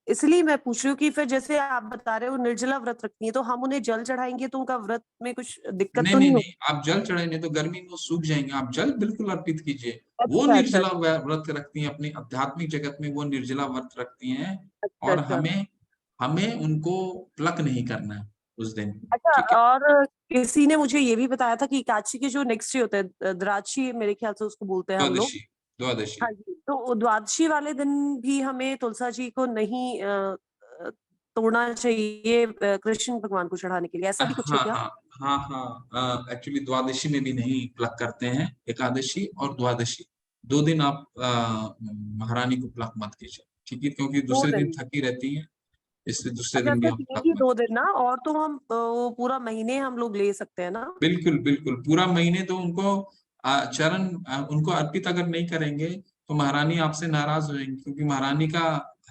इसलिए मैं पूछ रही हूँ कि फिर जैसे आप बता रहे हो निर्जला व्रत रखती हैं, तो हम उन्हें जल चढ़ाएँगे तो उनका व्रत में कुछ दिक्कत नहीं तो नहीं नहीं नहीं, होगी? आप जल चढ़ाएंगे तो गर्मी में वो सूख जाएंगे, आप जल बिल्कुल अर्पित कीजिए। वो अच्छा, अच्छा, निर्जला व्रत रखती हैं, अपनी आध्यात्मिक जगत में वो निर्जला व्रत रखती हैं, अच्छा, और अच्छा। हमें हमें उनको प्लक नहीं करना है उस दिन। अच्छा, ठीक है? और किसी ने मुझे ये भी बताया था कि एकादशी के जो नेक्स्ट डे होता है, द्वादशी मेरे ख्याल से उसको बोलते हैं हम लोग। द्वादशी, द्वादशी। हाँ जी, तो द्वादशी वाले दिन भी हमें तुलसा जी को नहीं तोड़ना चाहिए कृष्ण भगवान को चढ़ाने के लिए, ऐसा भी कुछ है हाँ क्या? हाँ हाँ हाँ, एक्चुअली द्वादशी में भी नहीं प्लक करते हैं। एकादशी और द्वादशी 2 दिन आप महारानी को प्लक मत कीजिए, ठीक है? क्योंकि 2 दूसरे दिन दिन। थकी रहती है, इसलिए दूसरे अच्छा, दिन भी सिर्फ हम प्लक यही मत। 2 दिन ना, और तो हम वो पूरा महीने हम लोग ले सकते हैं ना? बिल्कुल बिल्कुल, पूरा महीने तो उनको चरण उनको अर्पित अगर नहीं करेंगे तो महारानी आपसे नाराज हो जाएंगी, क्योंकि महारानी का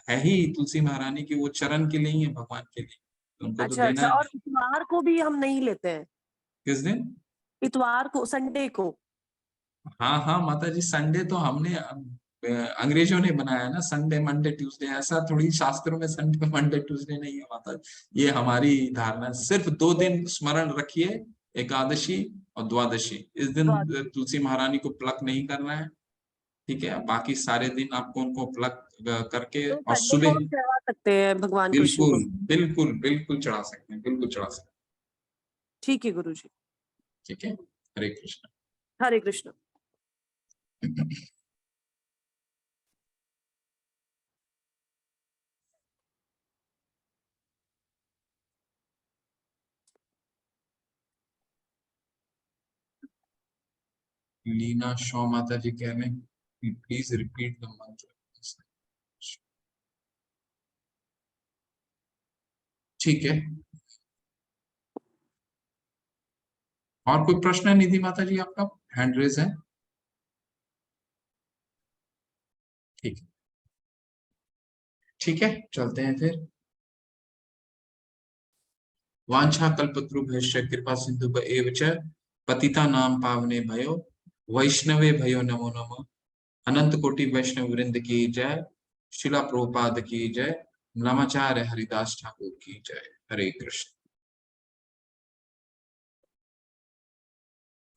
है ही, तुलसी महारानी की वो चरण के लिए ही है, भगवान के लिए, तो उनको तो अच्छा, देना अच्छा, है। और इतवार को भी हम नहीं लेते हैं? किस दिन? इतवार को, संडे को? हाँ हाँ माता जी, संडे तो हमने अंग्रेजों ने बनाया ना, संडे मंडे ट्यूसडे, ऐसा थोड़ी शास्त्रों में संडे मंडे ट्यूसडे नहीं है माता जी, ये हमारी धारणा है। सिर्फ 2 दिन स्मरण रखिए, एकादशी और द्वादशी। इस दिन तुलसी महारानी को प्लक नहीं करना है, ठीक है? बाकी सारे दिन आपको उनको प्लग करके तो और संडे को सुबह हम चढ़ा सकते हैं भगवान कृष्ण बिल्कुल को। बिल्कुल बिल्कुल चढ़ा सकते हैं, बिल्कुल चढ़ा सकते ठीक है गुरुजी। हैं, ठीक है? हरे कृष्ण। हरे कृष्ण। लीना शॉ माता जी कह रहे हैं, प्लीज रिपीट द मंत्र। ठीक है, और कोई प्रश्न है निधि माता जी? आपका हैंड रेज है? ठीक है, ठीक है, चलते हैं फिर। वांछा कल्पतरुभ्यश्च कृपा सिंधु एव च पतिता नाम पावने भयो वैष्णवे भयो नमो नमः। अनंत कोटि वैष्णव वृंद की जय, शिला प्रभुपाद की जय, नमाचार्य हरिदास ठाकुर की जय। हरे कृष्ण।